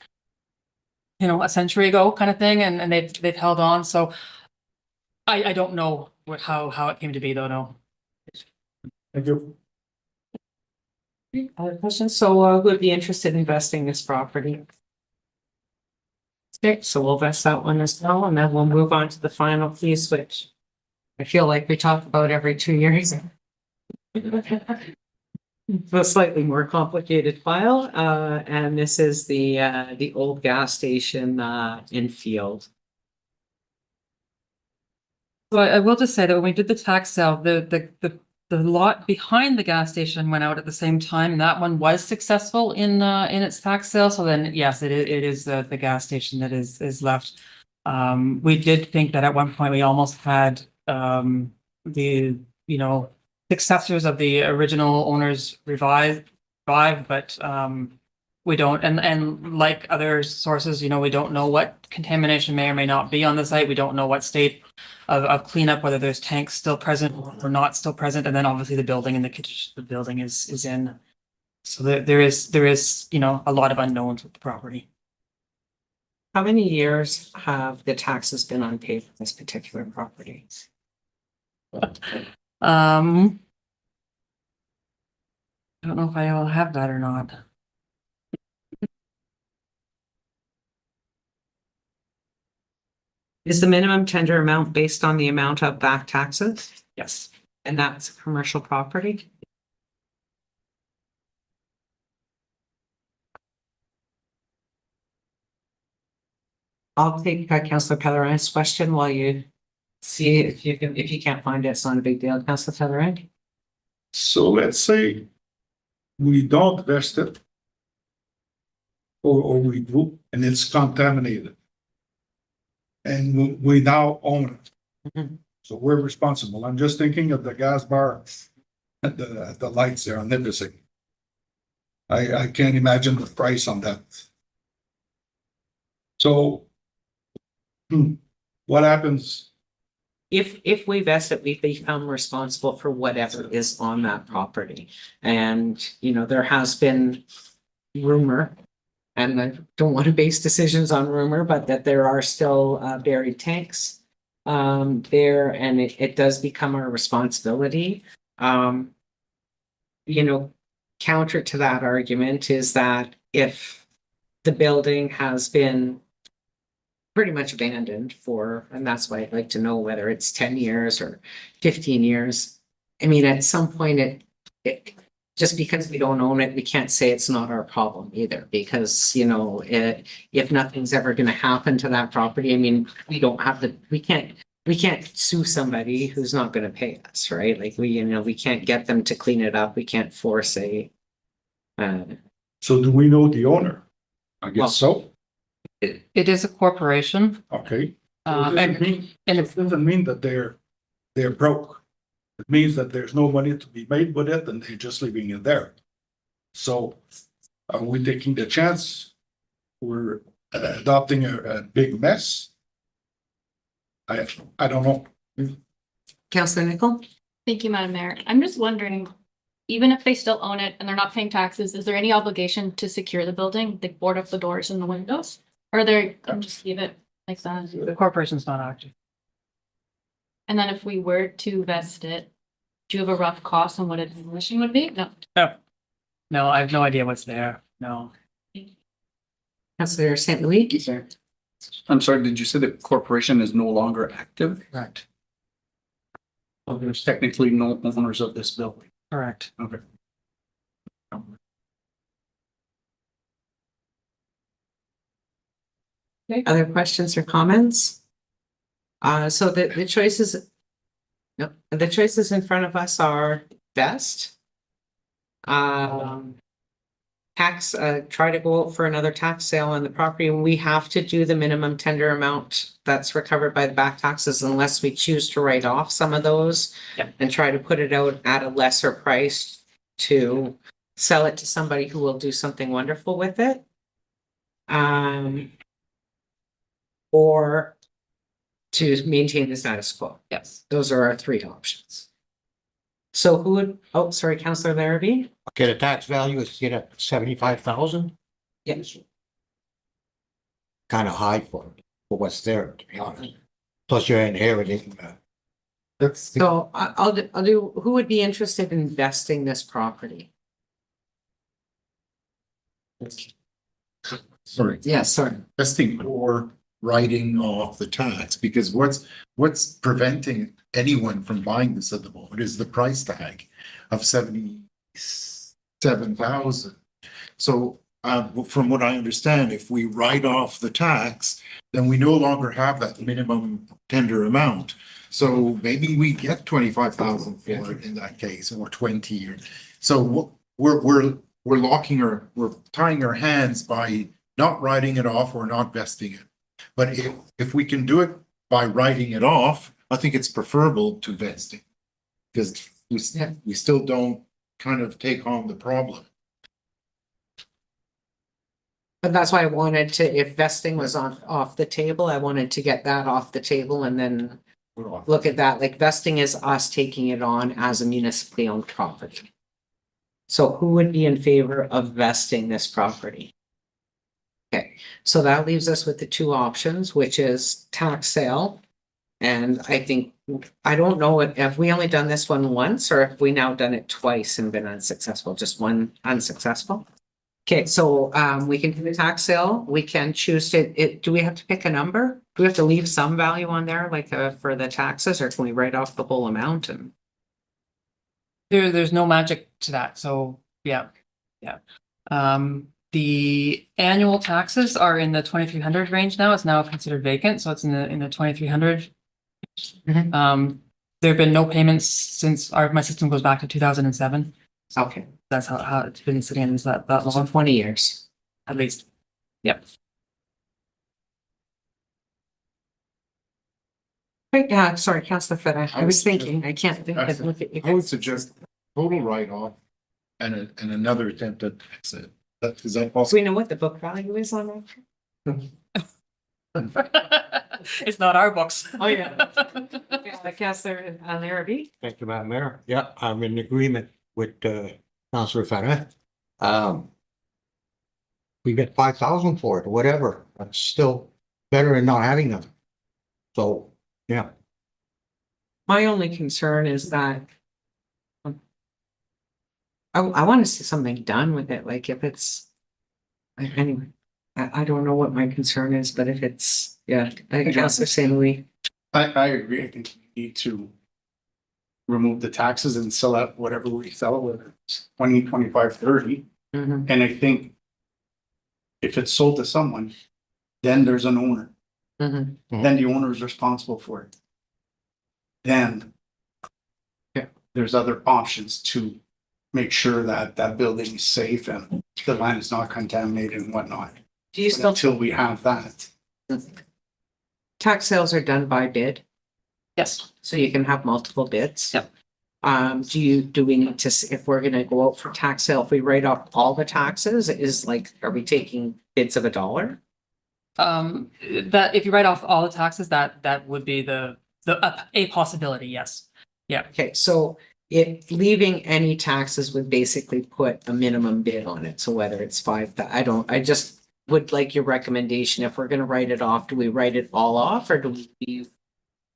a century ago kind of thing, and they've held on. So I don't know how it came to be though, no. Thank you. Other questions? So who would be interested in investing this property? Okay, so we'll vest that one as well, and then we'll move on to the final piece, which I feel like we talk about every 2 years. A slightly more complicated file, and this is the old gas station in Field. So I will just say that when we did the tax sale, the lot behind the gas station went out at the same time, and that one was successful in its tax sale. So then, yes, it is the gas station that is left. We did think that at one point we almost had the successors of the original owners revive, but we don't. And like other sources, we don't know what contamination may or may not be on the site. We don't know what state of cleanup, whether there's tanks still present or not still present, and then obviously the building and the kitchen, the building is in. So there is a lot of unknowns with the property. How many years have the taxes been unpaid for this particular property? I don't know if I will have that or not. Is the minimum tender amount based on the amount of back taxes? Yes. And that's a commercial property? I'll take Councillor Pellerin's question while you see if you can't find it, it's not a big deal. Councillor Pellerin? So let's say we don't vest it, or we do, and it's contaminated. And we now own it. Mhm. So we're responsible. I'm just thinking of the gas bar at the lights there on Nipissing. I can't imagine the price on that. So what happens? If we vest it, we become responsible for whatever is on that property. And, you know, there has been rumor, and I don't want to base decisions on rumor, but that there are still buried tanks there, and it does become our responsibility. You know, counter to that argument is that if the building has been pretty much abandoned for, and that's why I'd like to know whether it's 10 years or 15 years. I mean, at some point it just because we don't own it, we can't say it's not our problem either, because, you know, if nothing's ever going to happen to that property, I mean, we can't sue somebody who's not going to pay us, right? Like we can't get them to clean it up. We can't force So do we know the owner? I Well- guess so. It is a corporation. Okay. And It doesn't mean that they're broke. It means that there's no money to be made with it and they're just leaving it there. So are we taking the chance? We're adopting a big mess? I don't know. Councillor Nicol? Thank you, Madam Mayor. I'm just wondering, even if they still own it and they're not paying taxes, is there any obligation to secure the building, like board up the doors and the windows? Or they're, just leave it like that? the corporation's not active. And then if we were to vest it, do you have a rough cost on what a demolition would be? No. No, I have no idea what's there. No. Councillor St. Louis? I'm sorry, did you say the corporation is no longer active? Correct. Well, there's technically no owners of this building. Correct. Okay. Okay, other questions or comments? So the choices. No, the choices in front of us are best. Try to go out for another tax sale on the property, and we have to do the minimum tender amount that's recovered by the back taxes unless we choose to write off some of those. Yep. And try to put it out at a lesser price to sell it to somebody who will do something wonderful with it. Or to maintain the status quo. Yes. Those are our three options. So who would, oh, sorry, Councillor Larrabee? Okay, the tax value is get at 75,000, Yes. kind of high for what's there, to be honest. Plus you're inheriting, So I'll do, who would be interested in investing this property? Sorry, Yes, sorry. testing or writing off the tax, because what's preventing anyone from buying this at the moment is the price tag of 77,000. So from what I understand, if we write off the tax, then we no longer have that minimum tender amount. So maybe we get 25,000 for it in that case, or 20. Or so we're we're tying our hands by not writing it off or not vesting it. But if we can do it by writing it off, I think it's preferable to vesting. Because we still don't kind of take on the problem. But that's why I wanted to, if vesting was off the table, I wanted to get that off the table and then look at that, like vesting is us taking it on as a municipally owned property. So who would be in favor of vesting this property? Okay, so that leaves us with the two options, which is tax sale. And I think, I don't know if we only done this one once or if we now done it twice and been unsuccessful, just one unsuccessful. Okay, so we can do the tax sale. We can choose to, do we have to pick a number? Do we have to leave some value on there, like for the taxes, or can we write off the whole amount? And There's no magic to that, so yeah. The annual taxes are in the 2,300 range now. It's now considered vacant, so it's in the 2,300. Mhm. There have been no payments since my system goes back to 2007. okay, That's how it's been sitting in that so long, 20 years. at least. Yep. Wait, sorry, Councillor Feta, I was thinking, I can't think of, look at you. I would suggest total write-off and another attempt at exit. Is that Do possible? we know what the book value is on that? It's not our books. Oh, yeah. Councillor Larrabee? Thank you, Madam Mayor. Yeah, I'm in agreement with Councillor Fennec. We get 5,000 for it, whatever. That's still better than not having them. So, yeah. My only concern is that I want to see something done with it, like if it's, anyway, I don't know what my concern is, but if it's, yeah, I think Councillor St. Louis. I agree. I think we need to remove the taxes and sell out whatever we sell, whether it's 20, 25, 30. Mhm. And I think if it's sold to someone, then there's an owner. Mhm. Then the owner is responsible for it. Then there's other options to make sure that that building is safe and the land is not contaminated and whatnot. Do you But still, until we have that, tax sales are done by bid, Yes. so you can have multiple bids? Yep. Do we need to, if we're gonna go out for tax sale, if we write off all the taxes, is like, are we taking bids of $1? That if you write off all the taxes, that would be a possibility, yes. Okay, so leaving any taxes would basically put a minimum bid on it, so whether it's I just would like your recommendation, if we're gonna write it off, do we write it all off, or do we leave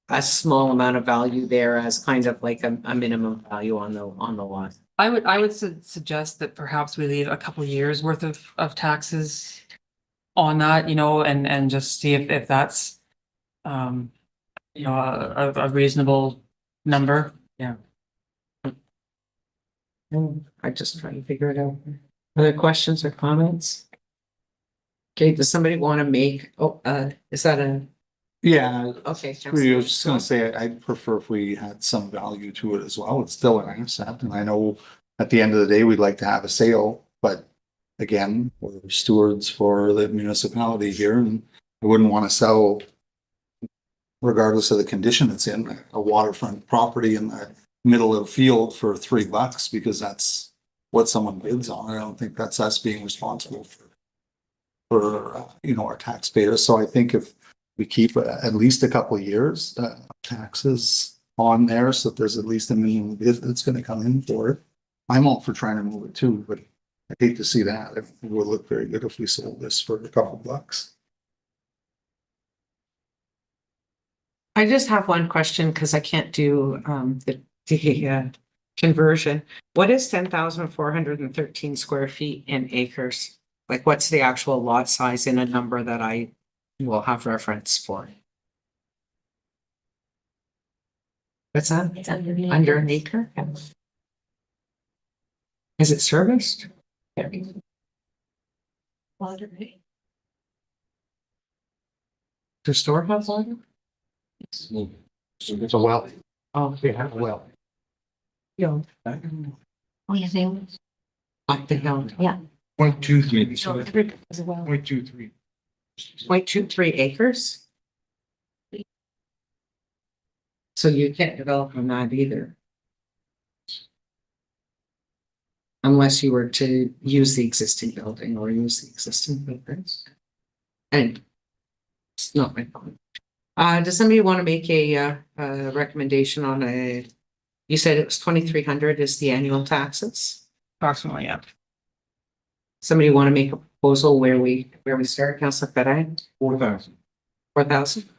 a small amount of value there as kind of like a minimum value on the lot? I would suggest that perhaps we leave a couple of years worth of taxes on that, and just see if that's a reasonable number. Yeah. I just trying to figure it out. Other questions or comments? Okay, does somebody want to make, is that Yeah, okay. I was just gonna say, I'd prefer if we had some value to it as well. It's still an asset, and I know at the end of the day, we'd like to have a sale, but again, we're stewards for the municipality here, and I wouldn't want to sell regardless of the condition it's in, a waterfront property in the middle of the field for $3 because that's what someone bids on. I don't think that's us being responsible for our taxpayers. So I think if we keep at least a couple of years taxes on there, so that there's at least a minimum bid that's going to come in for it. I'm all for trying to move it too, but I hate to see that. It would look very good if we sold this for a couple bucks. I just have one question because I can't do the conversion. What is 10,413 square feet in acres? Like, what's the actual lot size in a number that I will have reference for? What's that? It's underneath. Under an acre? Is it serviced? Water, right? The storehouse water? It's a well. Oh, We have a well. yeah. Oh, you think? Up the hill. Yeah. 0.23. As well. 0.23. 0.23 acres? So you can't develop on that either. Unless you were to use the existing building or use the existing buildings. And it's not my point. Does somebody want to make a recommendation on you said it was 2,300 is the annual taxes? Approximately, yeah. Somebody want to make a proposal where we start, Councilor Fedai? 4,000. 4,000?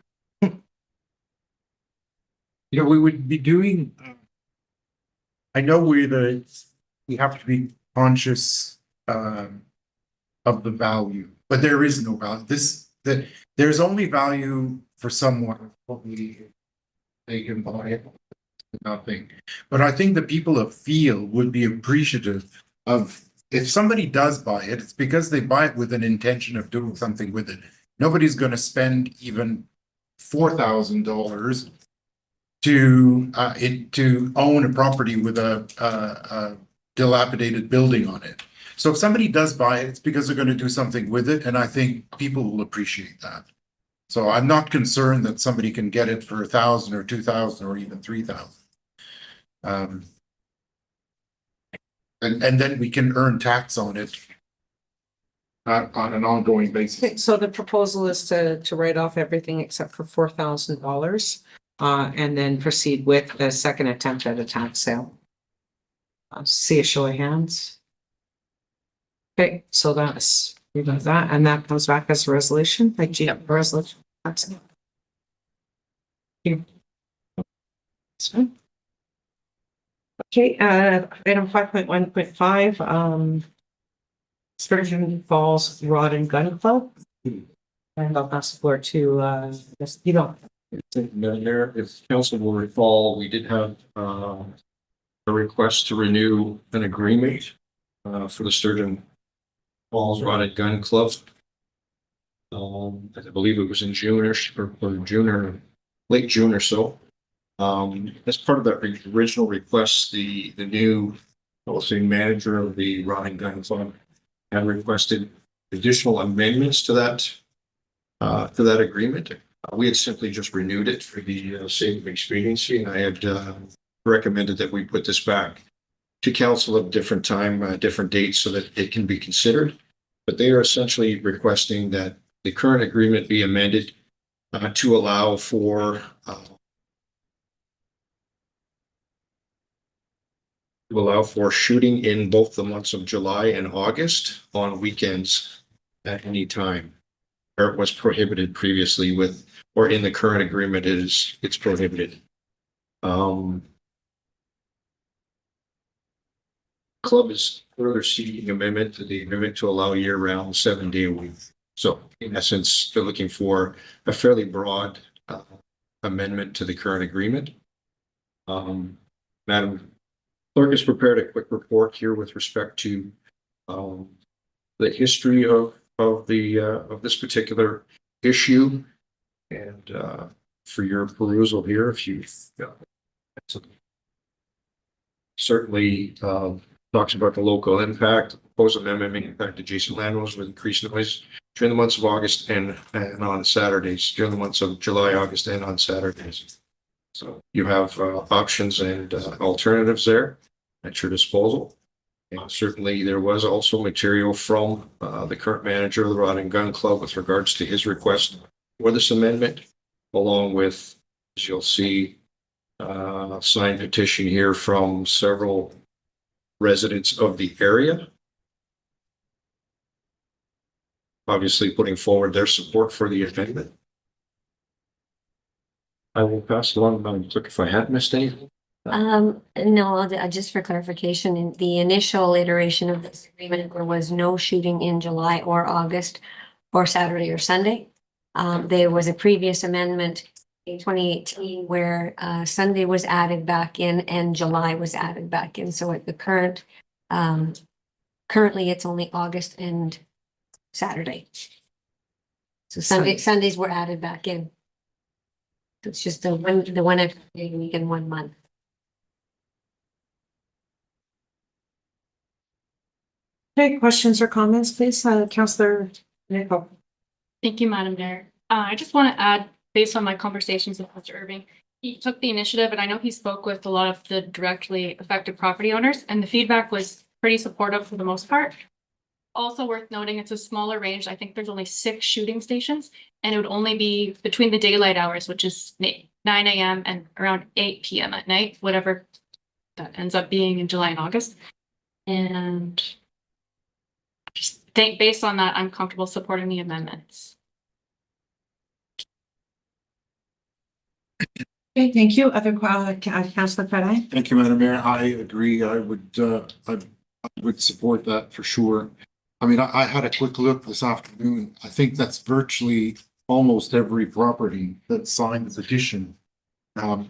We would be doing, I know we have to be conscious of the value, but there is no value. There's only value for someone, they can buy it, nothing. But I think the people of Field would be appreciative of, if somebody does buy it, it's because they buy it with an intention of doing something with it. Nobody's gonna spend even $4,000 to own a property with a dilapidated building on it. So if somebody does buy it, it's because they're going to do something with it, and I think people will appreciate that. So I'm not concerned that somebody can get it for 1,000 or 2,000 or even 3,000. And then we can earn tax on it on an ongoing basis. Okay, so the proposal is to write off everything except for $4,000, and then proceed with the second attempt at a tax sale. See a show of hands. Okay, so we got that, and that comes back as a resolution, like G, resolution. That's it. Here. That's fine. Okay, item 5.1.5, Sturgeon Falls Rod and Gun Club. And I'll pass the floor to, you don't. Madam Mayor, if council will recall, we did have a request to renew an agreement for the Sturgeon Falls Rod and Gun Club. I believe it was in June or June or late June or so. As part of that original request, the new, I'll say, manager of the Rod and Gun Club had requested additional amendments to that agreement. We had simply just renewed it for the sake of expediency, and I had recommended that we put this back to council at a different time, different dates, so that it can be considered. But they are essentially requesting that the current agreement be amended to allow for shooting in both the months of July and August on weekends at any time. Where it was prohibited previously with, or in the current agreement it's prohibited. Club is further seeking amendment to the agreement to allow year-round 7-day a week. So in essence, they're looking for a fairly broad amendment to the current agreement. Madam Clerk has prepared a quick report here with respect to the history of this particular issue, and for your perusal here, if you certainly talks about the local impact. The proposed amendment may impact adjacent landowners with increased noise during the months of August and on Saturdays, during the months of July, August, and on Saturdays. So you have options and alternatives there at your disposal. And certainly there was also material from the current manager of the Rod and Gun Club with regards to his request for this amendment, along with, as you'll see, signed petition here from several residents of the area. Obviously putting forward their support for the amendment. I will pass it along, Madam Clerk, if I had missed anything. No, just for clarification, in the initial iteration of this agreement, there was no shooting in July or August or Saturday or Sunday. There was a previous amendment in 2018 where Sunday was added back in and July was added back in. So at the currently it's only August and Saturday. So Sundays were added back in. So it's just the one extra day a week in 1 month. Okay, questions or comments, please? Councillor Nicole. Thank you, Madam Mayor. I just want to add, based on my conversations with Mr. Irving, he took the initiative, and I know he spoke with a lot of the directly affected property owners, and the feedback was pretty supportive for the most part. Also worth noting, it's a smaller range. I think there's only 6 shooting stations, and it would only be between the daylight hours, which is 9 a.m. and around 8 p.m. at night, whatever that ends up being in July and August. And just think, based on that, I'm comfortable supporting the amendments. Okay, thank you. Other Councillor Fredai? Thank you, Madam Mayor. I agree. I would support that for sure. I mean, I had a quick look this afternoon. I think that's virtually almost every property that signed the petition. I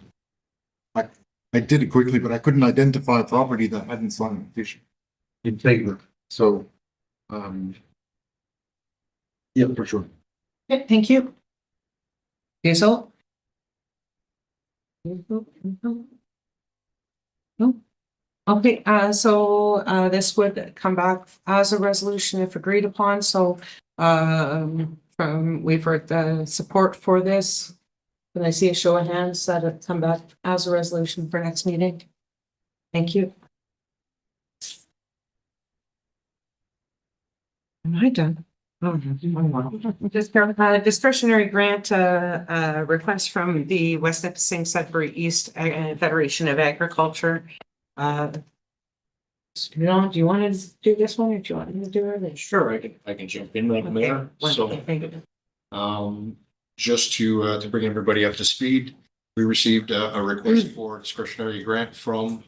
did it quickly, but I couldn't identify a property that hadn't signed the petition in favor. So, yeah, for sure. Okay, thank you. Hazel? No. Okay, so this would come back as a resolution if agreed upon. So we've heard the support for this. Can I see a show of hands that it come back as a resolution for next meeting? Thank you. Am I done? Oh, no. Discretionary grant, request from the West Nipissing Sudbury East Federation of Agriculture. You know, do you want to do this one or do you want me to do it? Sure, I can jump in, Madam Mayor. So, just to bring everybody up to speed, we received a request for discretionary grant from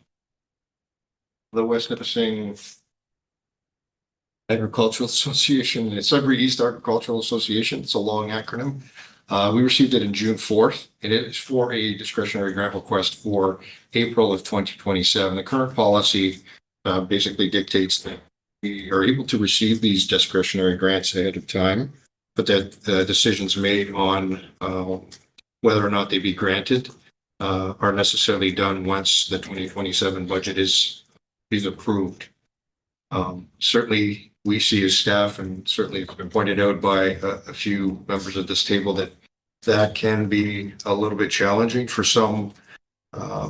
the West Nipissing Agricultural Association, the Sudbury East Agricultural Association. It's a long acronym. We received it in June 4th. It is for a discretionary grant request for April of 2027. The current policy basically dictates that we are able to receive these discretionary grants ahead of time, but that decisions made on whether or not they be granted are necessarily done once the 2027 budget is approved. Certainly, we see as staff, and certainly it's been pointed out by a few members at this table, that can be a little bit challenging for some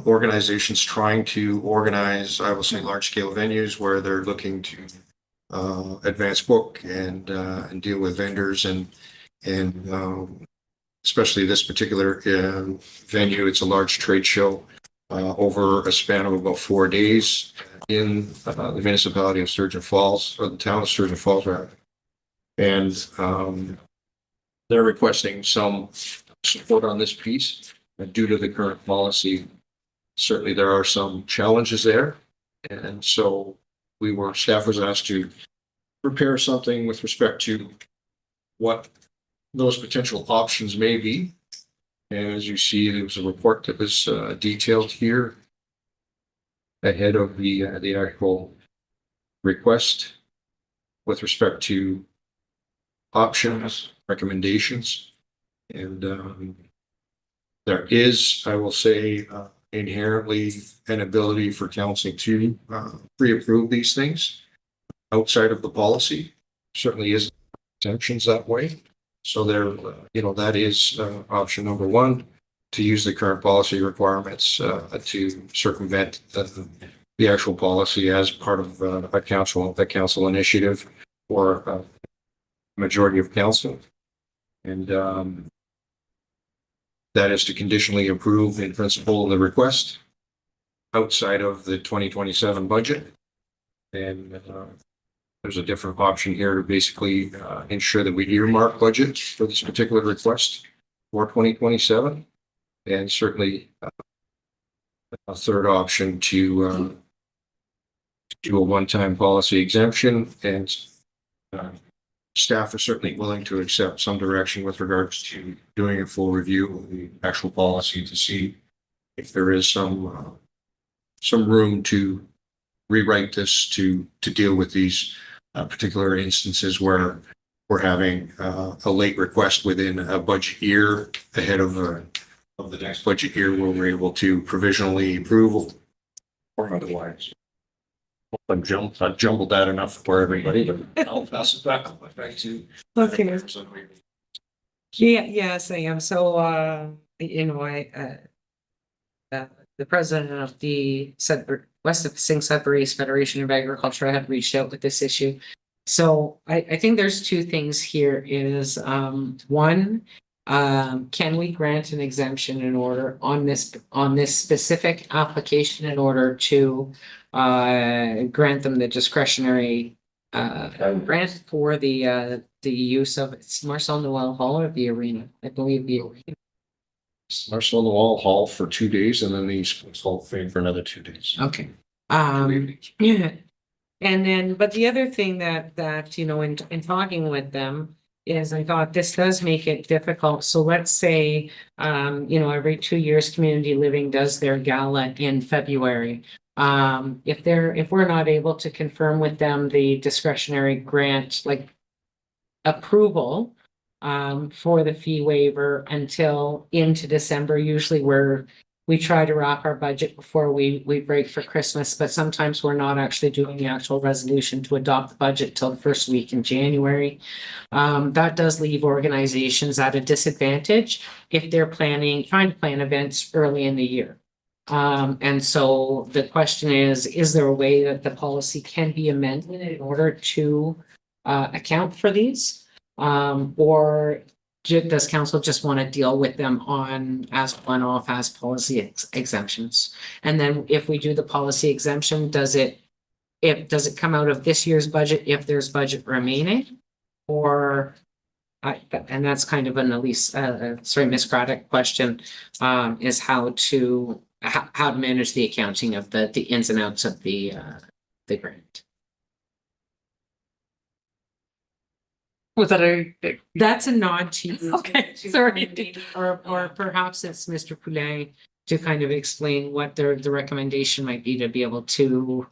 organizations trying to organize, I will say, large-scale venues where they're looking to advance book and deal with vendors and especially this particular venue. It's a large trade show over a span of about 4 days in the municipality of Sturgeon Falls, or the town of Sturgeon Falls, rather. And they're requesting some support on this piece due to the current policy. Certainly, there are some challenges there. And so staff was asked to prepare something with respect to what those potential options may be. And as you see, there was a report that was detailed here ahead of the actual request with respect to options, recommendations. And there is, I will say, inherently an ability for council to pre-approve these things outside of the policy. Certainly is exemptions that way. So there, that is option number one, to use the current policy requirements to circumvent the actual policy as part of the council initiative or majority of council. And that is to conditionally approve in principle the request outside of the 2027 budget. And there's a different option here to basically ensure that we earmark budget for this particular request for 2027. And certainly a third option to do a one-time policy exemption. And staff are certainly willing to accept some direction with regards to doing a full review of the actual policy to see if there is some room to rewrite this to deal with these particular instances where we're having a late request within a budget year ahead of the next budget year, where we're able to provisionally approve or otherwise. I jumbled that enough for everybody, but I'll pass it back to. Okay. Yeah, yes, I am. So, the president of the West Nipissing Sudbury East Federation of Agriculture had reached out with this issue. So I think there's two things here is, one, can we grant an exemption in order on this specific application in order to grant them the discretionary grant for the use of it's Marcel Noel Hall or the arena? I believe the arena. Marcel Noel Hall for 2 days, and then the Sports Hall of Fame for another 2 days. Okay. Yeah. And then, but the other thing that in talking with them is I thought this does make it difficult. So let's say, every 2 years, Community Living does their gala in February. If we're not able to confirm with them the discretionary grant, like approval, for the fee waiver until into December, usually we try to wrap our budget before we break for Christmas, but sometimes we're not actually doing the actual resolution to adopt the budget till the first week in January. That does leave organizations at a disadvantage if they're trying to plan events early in the year. And so the question is there a way that the policy can be amended in order to account for these? Or does council just want to deal with them on as one-off as policy exemptions? And then if we do the policy exemption, does it come out of this year's budget if there's budget remaining? Or and that's kind of an Elise, Ms. Craddock question, is how to manage the accounting of the ins and outs of the grant. Was that a, That's a nod to you. Okay, sorry. Or perhaps it's Mr. Poulet to kind of explain what the recommendation might be to be able to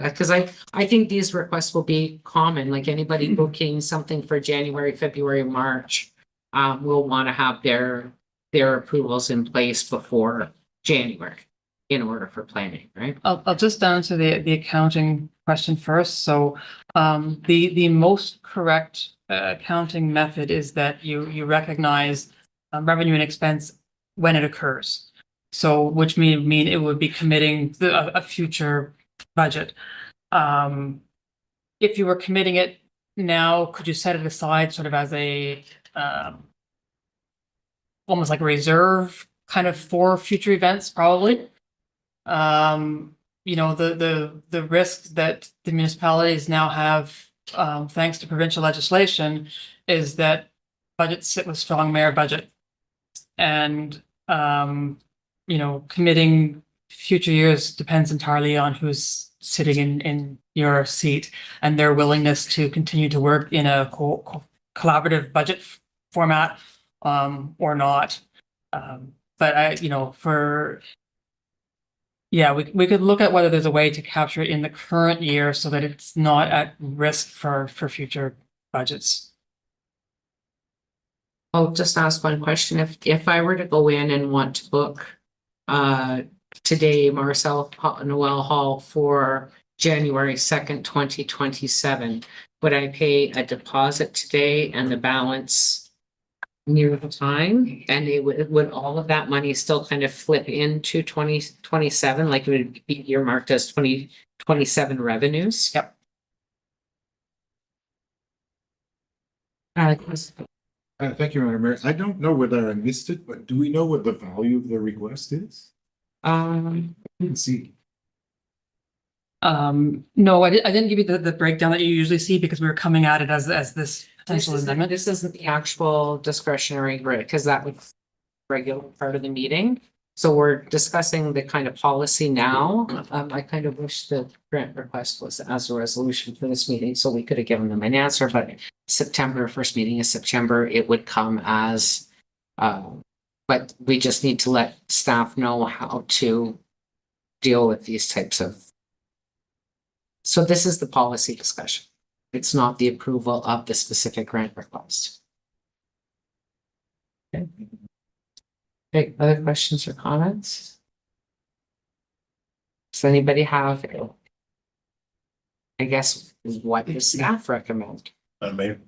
because I think these requests will be common, like anybody booking something for January, February, March, will want to have their approvals in place before January in order for planning, right? I'll just answer the accounting question first. So the most correct accounting method is that you recognize revenue and expense when it occurs. So which mean it would be committing a future budget. If you were committing it now, could you set it aside sort of as a almost like a reserve kind of for future events? Probably. You know, the risk that the municipalities now have, thanks to provincial legislation, is that budgets sit with strong mayor budget, and you know, committing future years depends entirely on who's sitting in your seat and their willingness to continue to work in a collaborative budget format, or not. But you know, we could look at whether there's a way to capture it in the current year so that it's not at risk for future budgets. I'll just ask one question. If I were to go in and want to book today Marcel Noel Hall for January 2nd, 2027, would I pay a deposit today and the balance near the time? And would all of that money still kind of flip into 2027, like it would be earmarked as 2027 revenues? Yep. Thank you, Madam Mayor. I don't know whether I missed it, but do we know what the value of the request is? I didn't see. No, I didn't give you the breakdown that you usually see because we were coming at it as this potential amendment. This isn't the actual discretionary grid, because that would regular part of the meeting. So we're discussing the kind of policy now. I kind of wish the grant request was as a resolution for this meeting, so we could have given them an answer, but September, first meeting is September, it would come as, but we just need to let staff know how to deal with these types of. So this is the policy discussion. It's not the approval of the specific grant request. Okay. Okay, other questions or comments? Does anybody have, I guess, what does staff recommend? Mayor?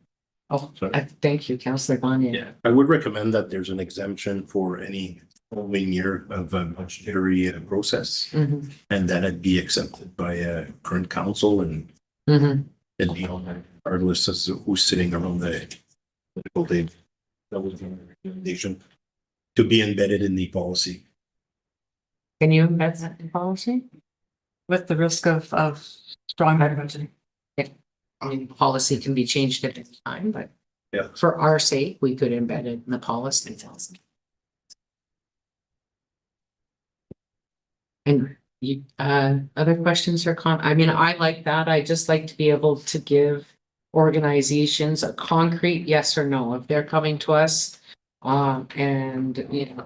Oh, Sorry. thank you, Councillor Bonnier. Yeah, I would recommend that there's an exemption for any following year of a budgetary process, Mhm, and that it be accepted by current council and mhm. it'd be on there regardless of who's sitting around the political table. That was my recommendation to be embedded in the policy. Can you embed that in policy? With the risk of strong budgeting. I mean, policy can be changed at any time, but Yeah. for our sake, we could embed it in the policy. And you, other questions or I mean, I like that. I just like to be able to give organizations a concrete yes or no if they're coming to us. And you know,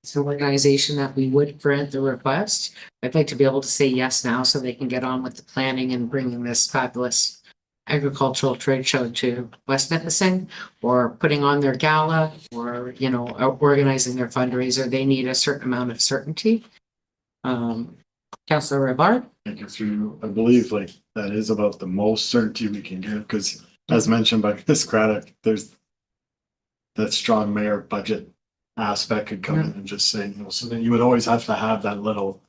it's an organization that we would grant the request. I'd like to be able to say yes now so they can get on with the planning and bringing this fabulous agricultural trade show to West Nipissing, or putting on their gala, or, you know, organizing their fundraiser. They need a certain amount of certainty. Councillor Rivard? Thank you through, I believe like that is about the most certainty we can give, because as mentioned by Ms. Craddock, there's that strong mayor budget aspect could come in and just say, you know, so then you would always have to have that little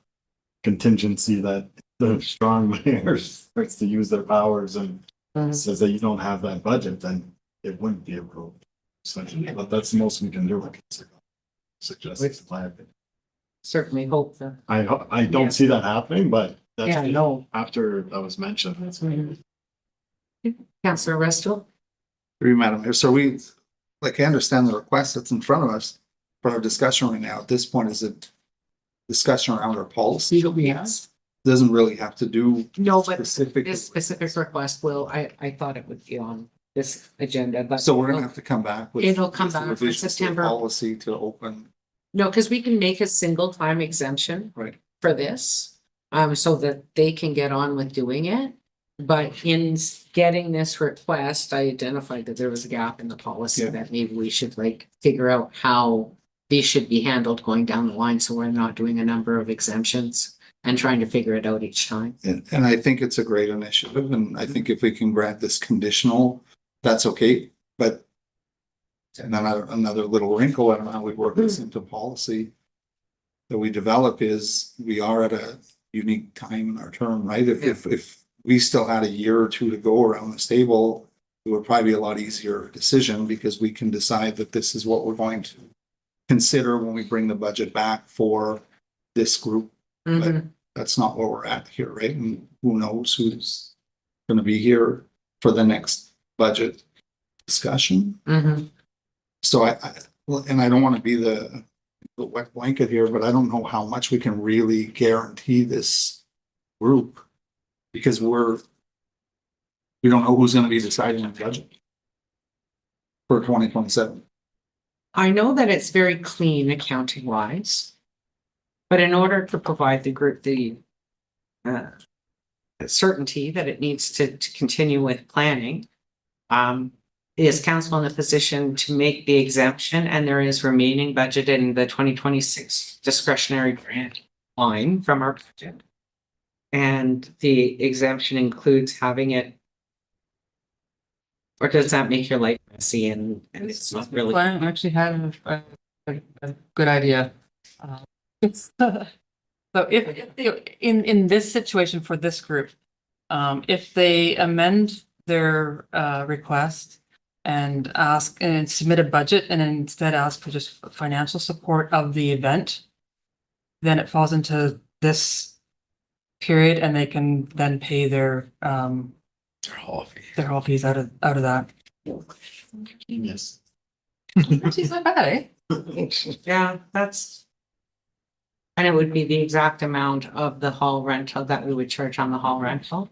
contingency that the strong mayor starts to use their powers and says that you don't have that budget, then it wouldn't be approved. Essentially, but that's the most we can do. Suggest it's my opinion. Certainly hope that. I Yeah. don't see that happening, but that's Yeah, no. after that was mentioned. Councillor Resto? Through you, Madam Mayor. So we, like, I understand the request that's in front of us for our discussion right now. At this point, is it discussion around our policy that we have? Yes. Doesn't really have to do No, but specific. this specific request will, I thought it would be on this agenda, but. So we're gonna have to come back with. It'll come back for revisions to the September. Policy to open. No, because we can make a single time exemption. Right. For this, so that they can get on with doing it. But in getting this request, I identified that there was a gap in the policy Yeah. that maybe we should like figure out how these should be handled going down the line, so we're not doing a number of exemptions and trying to figure it out each time. And I think it's a great initiative, and I think if we can grant this conditional, that's okay, but. And then another little wrinkle, I don't know how we work this into policy. That we develop is, we are at a unique time in our term, right? If we still had a year or two to go around this table. It would probably be a lot easier decision, because we can decide that this is what we're going to. Consider when we bring the budget back for this group. Mhm. That's not where we're at here, right? And who knows who's gonna be here for the next budget discussion. Mhm. So well, and I don't want to be the wet blanket here, but I don't know how much we can really guarantee this group. Because we don't know who's gonna be deciding the budget for 2027. I know that it's very clean accounting wise. But in order to provide the group the certainty that it needs to continue with planning. Is council in a position to make the exemption, and there is remaining budget in the 2026 discretionary grant line from our budget. And the exemption includes having it. Or does that make your life messy and it's not really? I actually had a good idea. So if in this situation for this group, if they amend their request and ask and submit a budget and instead ask for just financial support of the event, then it falls into this period and they can then pay their hall fees out of that. Genius. She's not bad, eh? Yeah, that's. And it would be the exact amount of the hall rental that we would charge on the hall rental.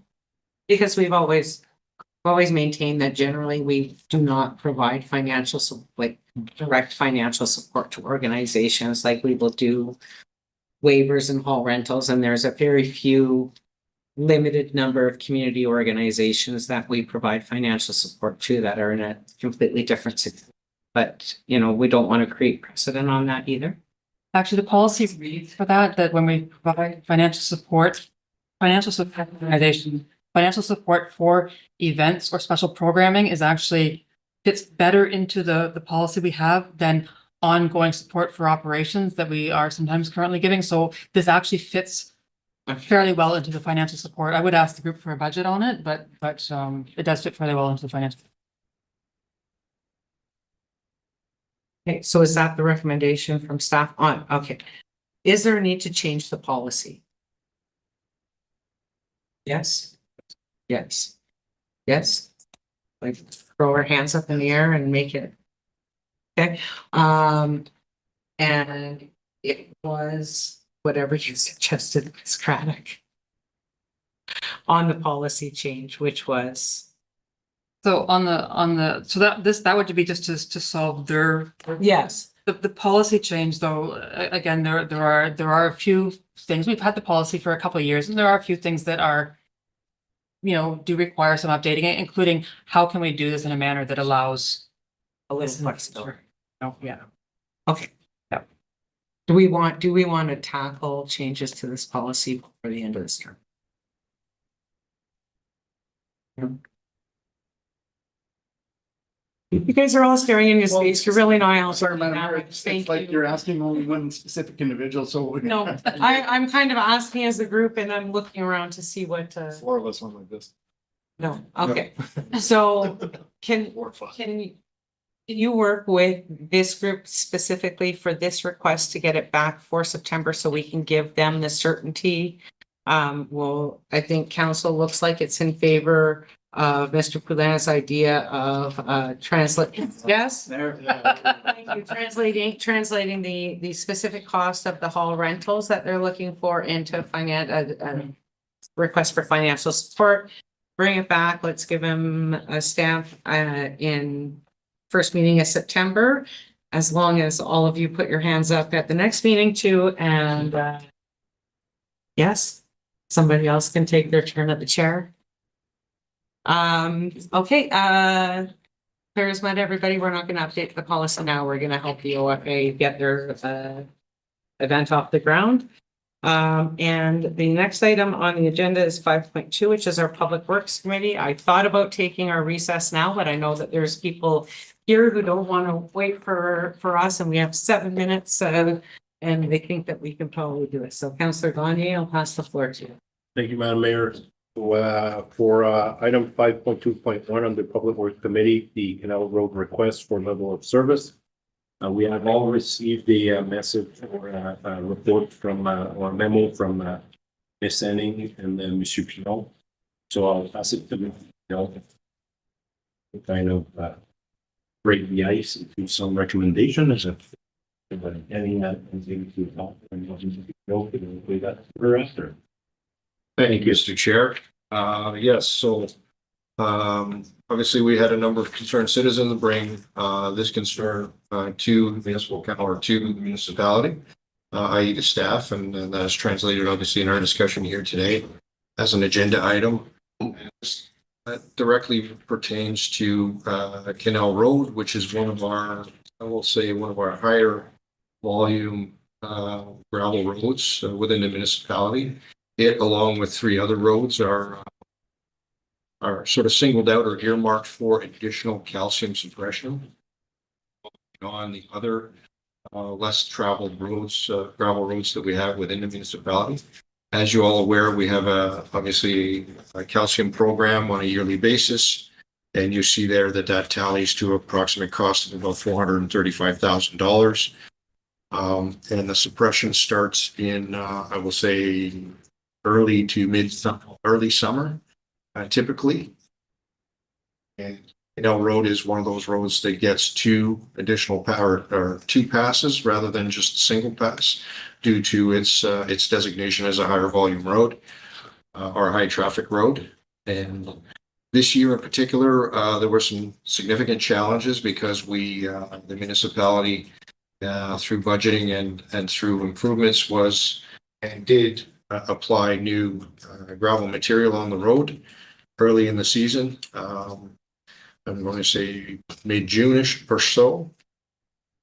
Because we've always maintained that generally we do not provide direct financial support to organizations, like we will do waivers and hall rentals, and there's a very few limited number of community organizations that we provide financial support to that are in a completely different situation. But, we don't want to create precedent on that either. Actually, the policy reads for that when we provide financial support organization, financial support for events or special programming is actually fits better into the policy we have than ongoing support for operations that we are sometimes currently giving. So this actually fits fairly well into the financial support. I would ask the group for a budget on it, but it does fit fairly well into the financial. Okay, so is that the recommendation from staff on? Okay. Is there a need to change the policy? Yes. Yes. Yes. Like throw our hands up in the air and make it. Okay, and it was whatever you suggested, Ms. Craddock. On the policy change, which was. So that would be just to solve their. Yes. The policy change though, again, there are a few things. We've had the policy for a couple of years and there are a few things that are, do require some updating, including how can we do this in a manner that allows. A little flexibility. Oh, yeah. Okay. Yep. Do we want to tackle changes to this policy before the end of this term? You guys are all staring in your face. You're really not. Sorry, Madam Mayor, it's like you're asking only one specific individual, so. No, I'm kind of asking as a group and I'm looking around to see what, Floorless one like this. No, okay. So can you work with this group specifically for this request to get it back for September so we can give them the certainty? Well, I think council looks like it's in favor of Mr. Poulin's idea of translate, yes? Thank you. Translating the specific cost of the hall rentals that they're looking for into a request for financial support. Bring it back. Let's give him a stamp in first meeting of September. As long as all of you put your hands up at the next meeting too, and yes, somebody else can take their turn at the chair. Okay, clear as mud, everybody. We're not gonna update the policy now. We're gonna help the OFA get their event off the ground. And the next item on the agenda is 5.2, which is our Public Works Committee. I thought about taking our recess now, but I know that there's people here who don't want to wait for us, and we have 7 minutes, and they think that we can probably do it. So Councillor Gagne, I'll pass the floor to you. Thank you, Madam Mayor. So, for item 5.2.1 under Public Works Committee, the Canal Road request for level of service. We have all received a message or a report from or a memo from Ms. Henning and Monsieur Pinot. So I'll pass it to Pinot to kind of break the ice and do some recommendation as if any anything to talk and we got her after. Thank you, Mr. Chair. Yes, so obviously we had a number of concerned citizens bring this concern to municipal council or to the municipality, i.e. the staff, and that is translated obviously in our discussion here today as an agenda item. That directly pertains to Canal Road, which is one of our, I will say, one of our higher volume gravel roads within the municipality. It, along with 3 other roads, are sort of singled out or earmarked for additional calcium suppression on the other less traveled roads, gravel roads that we have within the municipality. As you're all aware, we have obviously a calcium program on a yearly basis, and you see there that tallies to approximate cost of about $435,000. And the suppression starts in, I will say, early to early summer, typically. And Canal Road is one of those roads that gets 2 additional power or 2 passes rather than just a single pass due to its designation as a higher volume road or a high traffic road. And this year in particular, there were some significant challenges because the municipality through budgeting and through improvements did apply new gravel material on the road early in the season. I'm going to say mid-June-ish or so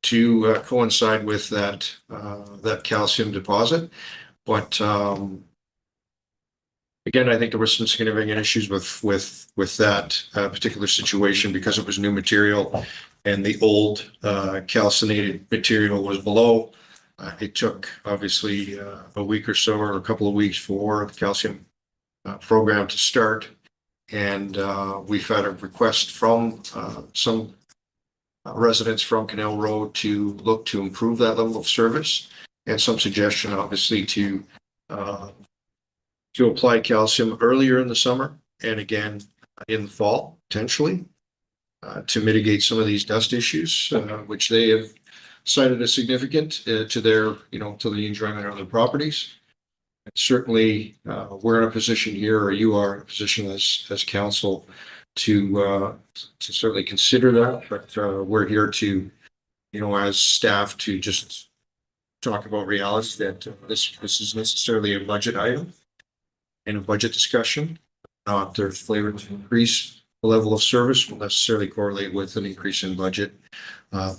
to coincide with that calcium deposit. But again, I think there were some significant issues with that particular situation because it was new material and the old calcinated material was below. It took obviously a week or so or a couple of weeks for the calcium program to start. And we've had a request from some residents from Canal Road to look to improve that level of service, and some suggestion obviously to apply calcium earlier in the summer and again in the fall potentially to mitigate some of these dust issues, which they have cited as significant to their, to the enjoyment of their properties. And certainly, we're in a position here, or you are in a position as council to certainly consider that. But we're here to, as staff, to just talk about realities that this is necessarily a budget item and a budget discussion. Not their flavor to increase the level of service will necessarily correlate with an increase in budget.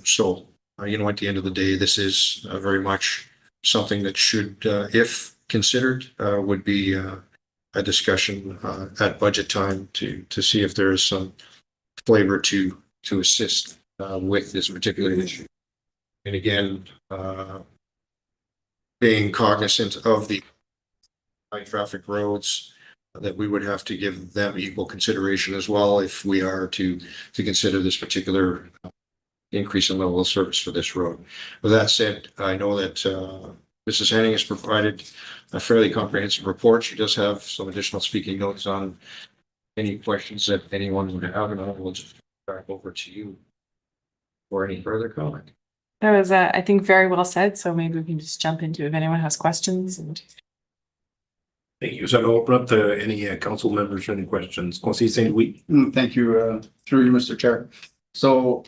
So, at the end of the day, this is very much something that should, if considered, would be a discussion at budget time to see if there is some flavor to assist with this particular issue. And again, being cognizant of the high traffic roads, that we would have to give them equal consideration as well if we are to consider this particular increase in level of service for this road. With that said, I know that Mrs. Henning has provided a fairly comprehensive report. She does have some additional speaking notes on any questions that anyone would have, and I will just back over to you for any further comment. That was, I think, very well said. So maybe we can just jump into if anyone has questions. And Thank you. So I'll open up to any council members, any questions. Conseil Saint-Louis. Thank you, through you, Mr. Chair. So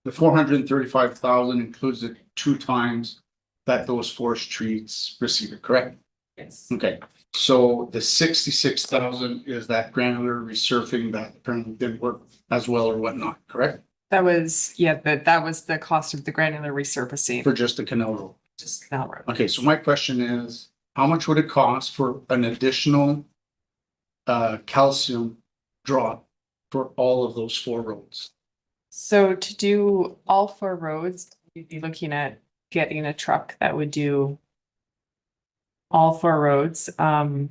the 435,000 includes the 2 times that those forest trees received, correct? Yes. Okay, so the 66,000 is that granular resurfacing that apparently didn't work as well or whatnot, correct? that was, yeah, that was the cost of the granular resurfacing. For just the canal road. Just Canal Road. Okay, so my question is, how much would it cost for an additional calcium drop for all of those 4 roads? So to do all 4 roads, you'd be looking at getting a truck that would do all 4 roads. And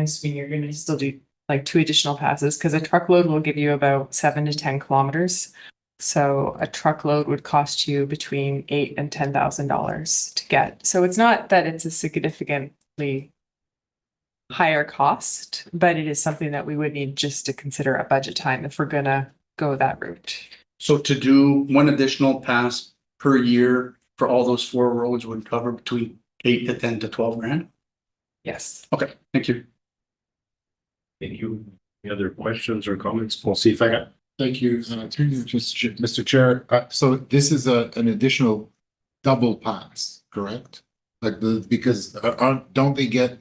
so you're gonna still do like 2 additional passes, because a truckload will give you about 7 to 10 kilometers. So a truckload would cost you between $8,000 and $10,000 to get. So it's not that it's a significantly higher cost, but it is something that we would need just to consider at budget time if we're gonna go that route. So to do 1 additional pass per year for all those 4 roads would cover between 8 to 10 to 12 grand? Yes. Okay, thank you. Thank you. Any other questions or comments? Conseil Farah. Thank you, through you, Mr. Chair. So this is an additional double pass, correct? Like because don't they get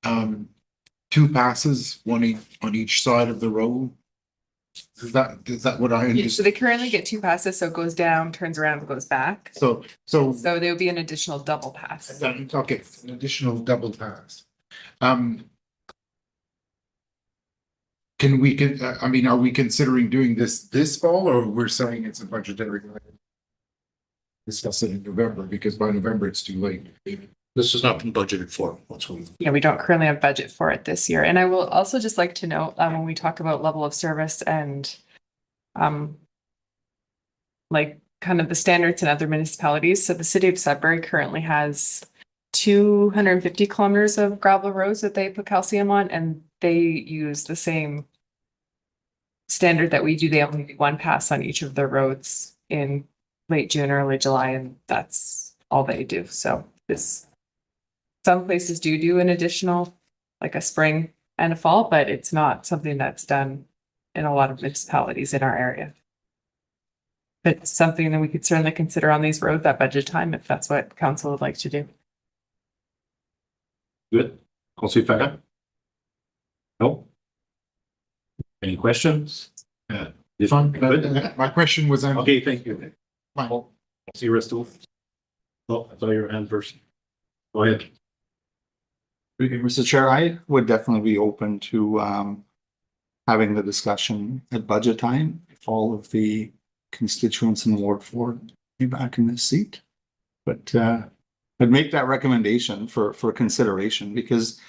2 passes, one on each side of the road? Is that what I Yeah, so understand? they currently get 2 passes, so it goes down, turns around, and goes back. So So there would be an additional double pass. okay, an additional double pass. Can we, I mean, are we considering doing this fall, or we're saying it's a budgetary? Discuss it in November, because by November it's too late. This has not been budgeted for. What's one? Yeah, we don't currently have budget for it this year. And I will also just like to note, when we talk about level of service and like kind of the standards in other municipalities. So the city of Sudbury currently has 250 kilometers of gravel roads that they put calcium on, and they use the same standard that we do. They only do 1 pass on each of their roads in late June, early July, and that's all they do. So some places do an additional, like a spring and a fall, but it's not something that's done in a lot of municipalities in our area. But it's something that we could certainly consider on these roads at budget time, if that's what council would like to do. Good. Conseil Farah. No? Any questions? This one? Good. My question was, Okay, thank you. Fine. Conseil Resto. Oh, I saw your hand first. Go ahead. Mr. Chair, I would definitely be open to having the discussion at budget time if all of the constituents in Ward 4 be back in this seat. But I'd make that recommendation for consideration, because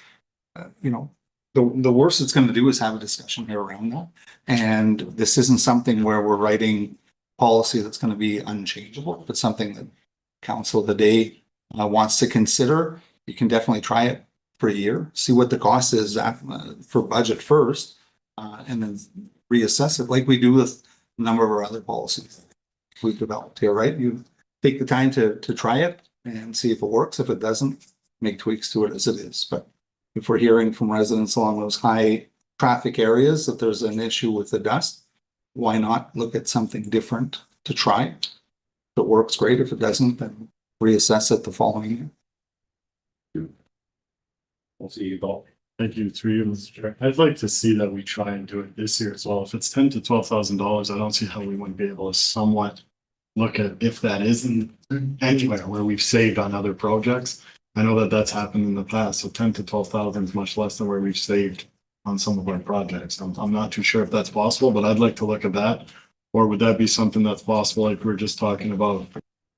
you know, the worst it's going to do is have a discussion here around that. And this isn't something where we're writing policy that's going to be unchangeable. If it's something that council of the day wants to consider, you can definitely try it for a year, see what the cost is for budget first, and then reassess it like we do with a number of our other policies we've developed here, right? You take the time to try it and see if it works. If it doesn't, make tweaks to it as it is. But if we're hearing from residents along those high traffic areas that there's an issue with the dust, why not look at something different to try? If it works, great. If it doesn't, then reassess it the following year. We'll see you, Paul. Thank you, through you, Mr. Chair. I'd like to see that we try and do it this year as well. If it's $10,000 to $12,000, I don't see how we wouldn't be able to somewhat look at if that isn't anywhere where we've saved on other projects. I know that that's happened in the past, so 10 to 12,000 is much less than where we've saved on some of our projects. I'm not too sure if that's possible, but I'd like to look at that. Or would that be something that's possible, like we were just talking about,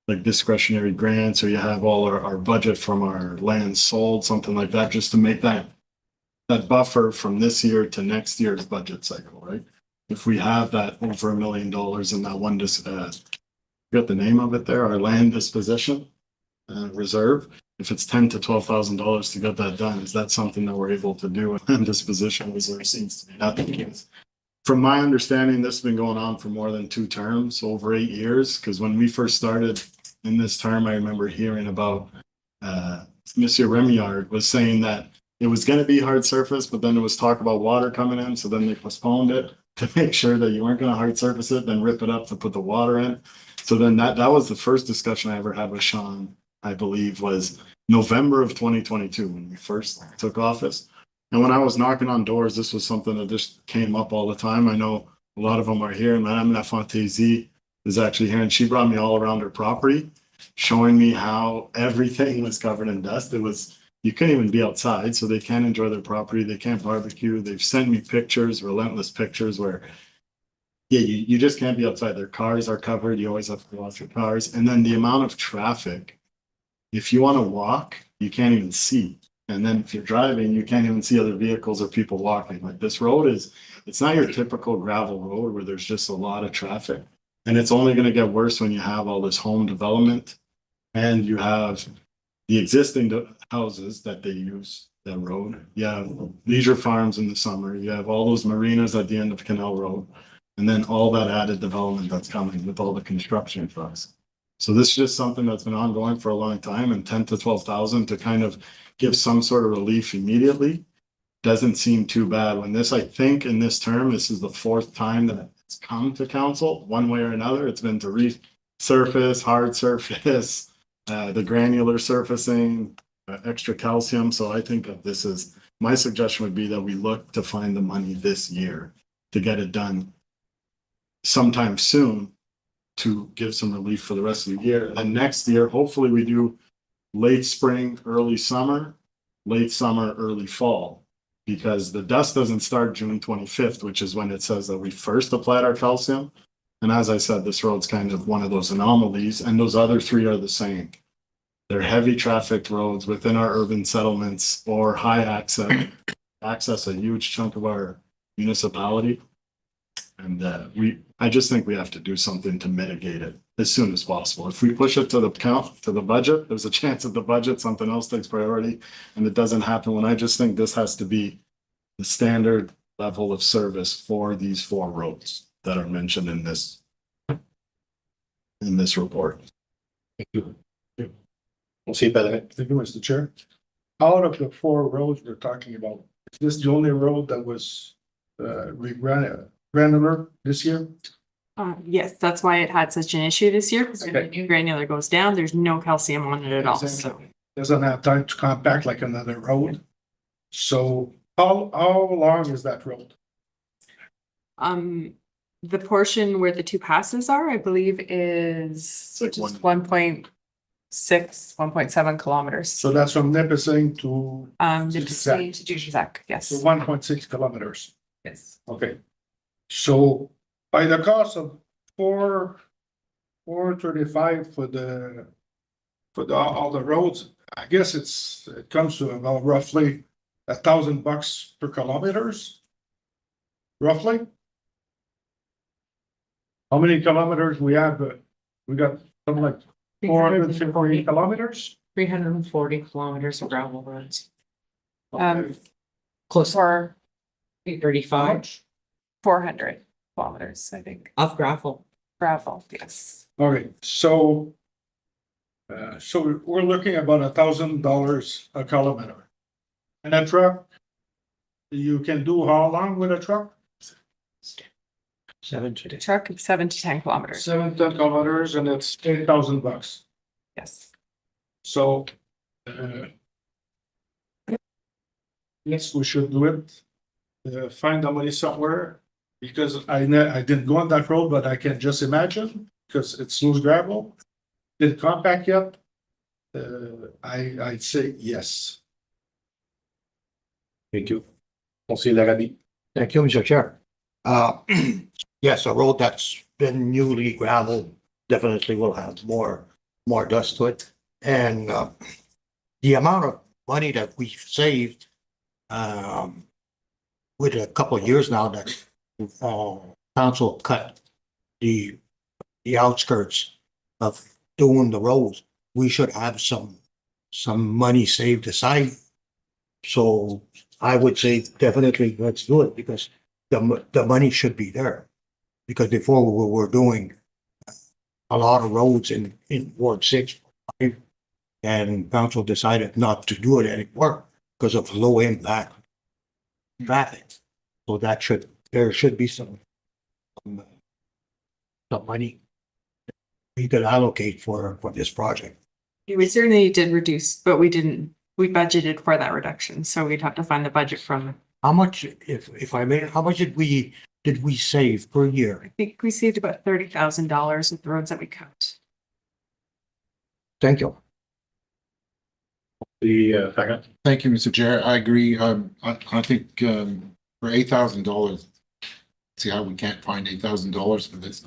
like discretionary grants, or you have all our budget from our land sold, something like that, just to make that that buffer from this year to next year's budget cycle, right? If we have that over $1 million in that one, got the name of it there, our land disposition reserve. If it's $10,000 to $12,000 to get that done, is that something that we're able to do? And disposition reserve seems to be not the case. From my understanding, this has been going on for more than 2 terms, over 8 years. Because when we first started in this term, I remember hearing about Monsieur Remillard was saying that it was going to be hard surface, but then there was talk about water coming in, so then they postponed it to make sure that you weren't going to hard surface it, then rip it up to put the water in. So then that was the first discussion I ever had with Sean, I believe, was November of 2022 when we first took office. And when I was knocking on doors, this was something that just came up all the time. I know a lot of them are here. Madame Lafontaise is actually here, and she brought me all around her property, showing me how everything was covered in dust. It was, you couldn't even be outside, so they can't enjoy their property. They can't barbecue. They've sent me pictures, relentless pictures where, yeah, you just can't be outside. Their cars are covered. You always have to watch your cars. And then the amount of traffic, if you want to walk, you can't even see. And then if you're driving, you can't even see other vehicles or people walking. Like this road it's not your typical gravel road where there's just a lot of traffic. And it's only going to get worse when you have all this home development and you have the existing houses that they use that road. You have leisure farms in the summer. You have all those marinas at the end of Canal Road. And then all that added development that's coming with all the construction trucks. So this is just something that's been ongoing for a long time, and 10 to 12,000 to kind of give some sort of relief immediately doesn't seem too bad. When this, I think in this term, this is the 4th time that it's come to council one way or another. It's been to resurface, hard surface, the granular surfacing, extra calcium. So I think that this is, my suggestion would be that we look to find the money this year to get it done sometime soon to give some relief for the rest of the year. And next year, hopefully we do late spring, early summer, early fall, because the dust doesn't start June 25th, which is when it says that we first applied our calcium. And as I said, this road's kind of one of those anomalies, and those other 3 are the same. They're heavy trafficked roads within our urban settlements or high access a huge chunk of our municipality. And I just think we have to do something to mitigate it as soon as possible. If we push it to the budget, there's a chance that the budget, something else takes priority, and it doesn't happen. When I just think this has to be the standard level of service for these 4 roads that are mentioned in this report. Thank you. We'll see better. Thank you, Mr. Chair. Out of the 4 roads we're talking about, is this the only road that was granular this year? Yes, that's why it had such an issue this year, because when the Okay. new granular goes down, there's no calcium on it at all, so. Exactly. Doesn't have time to compact like another road. So how long is that road? The portion where the 2 passes are, I believe, is like just 1.6, 1.7 kilometers. So that's from Nipissing to Nipissing to Duchessac, yes. 1.6 kilometers. Yes. Okay. So by the cost of $435 for all the roads, I guess it comes to about roughly $1,000 per kilometers. Roughly. How many kilometers we have? We got something like 450 kilometers. 340 kilometers of gravel roads. Close for 335 400 kilometers, I think. of gravel. Gravel, yes. Okay, so we're looking about $1,000 a kilometer. And a truck, you can do how long with a truck? 7 to 10. Truck 7 to 10 kilometers. 7 to 10 kilometers, and it's $8,000. Yes. So, yes, we should do it. Find the money somewhere, because I didn't go on that road, but I can just imagine, because it's loose gravel. Didn't compact yet. I'd say yes. Thank you. Conseiller Larrabee. Thank you, Mr. Chair. Yes, a road that's been newly gravelled definitely will have more dust to it. And the amount of money that we've saved with a couple of years now that, council cut the outskirts of doing the roads, we should have some money saved aside. So I would say definitely let's do it because the money should be there. Because before we were doing a lot of roads in Ward 6, and council decided not to do it anymore because of low impact traffic. So there should be some money we could allocate for this project. We certainly did reduce, but we budgeted for that reduction, so we'd have to find the budget from, How much, if I may, how much did we save per year? I think we saved about $30,000 with the roads that we cut. Thank you. The second. Thank you, Mr. Chair. I agree. I think for $8,000, see how we can't find $8,000 for this.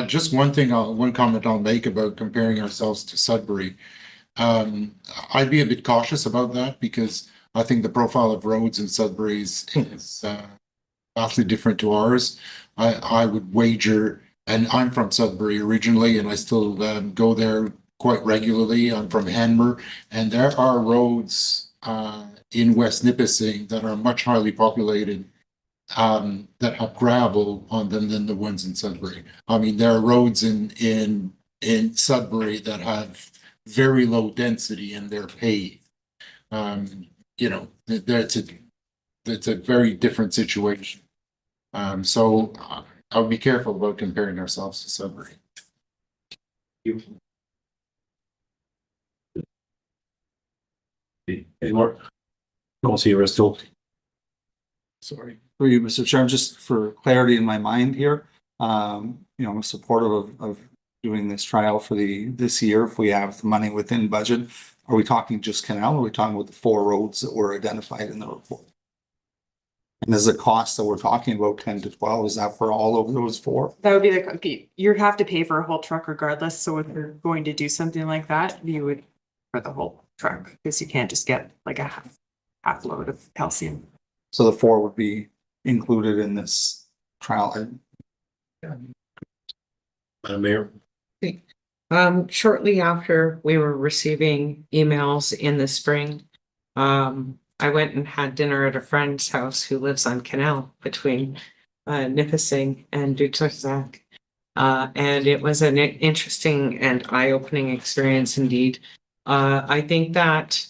Just one comment I'll make about comparing ourselves to Sudbury. I'd be a bit cautious about that because I think the profile of roads in Sudbury is vastly different to ours. I would wager, and I'm from Sudbury originally, and I still go there quite regularly. I'm from Hanmer, and there are roads in West Nipissing that are much highly populated that have gravel on them than the ones in Sudbury. I mean, there are roads in Sudbury that have very low density and they're paved. You know, it's a very different situation. So I'll be careful about comparing ourselves to Sudbury. Any more? Don't see Bristol. Sorry, for you, Mr. Chairman, just for clarity in my mind here, I'm supportive of doing this trial for this year. If we have the money within budget, are we talking just canal? Or are we talking about the 4 roads that were identified in the report? And is the cost that we're talking about 10 to 12, is that for all of those 4? That would be okay, you'd have to pay for a whole truck regardless, so if you're going to do something like that, you would for the whole truck, because you can't just get like a half load of calcium. So the 4 would be included in this trial. Madam Mayor. Shortly after we were receiving emails in the spring, I went and had dinner at a friend's house who lives on Canal between Nipissing and Duchessac. And it was an interesting and eye-opening experience indeed. I think that,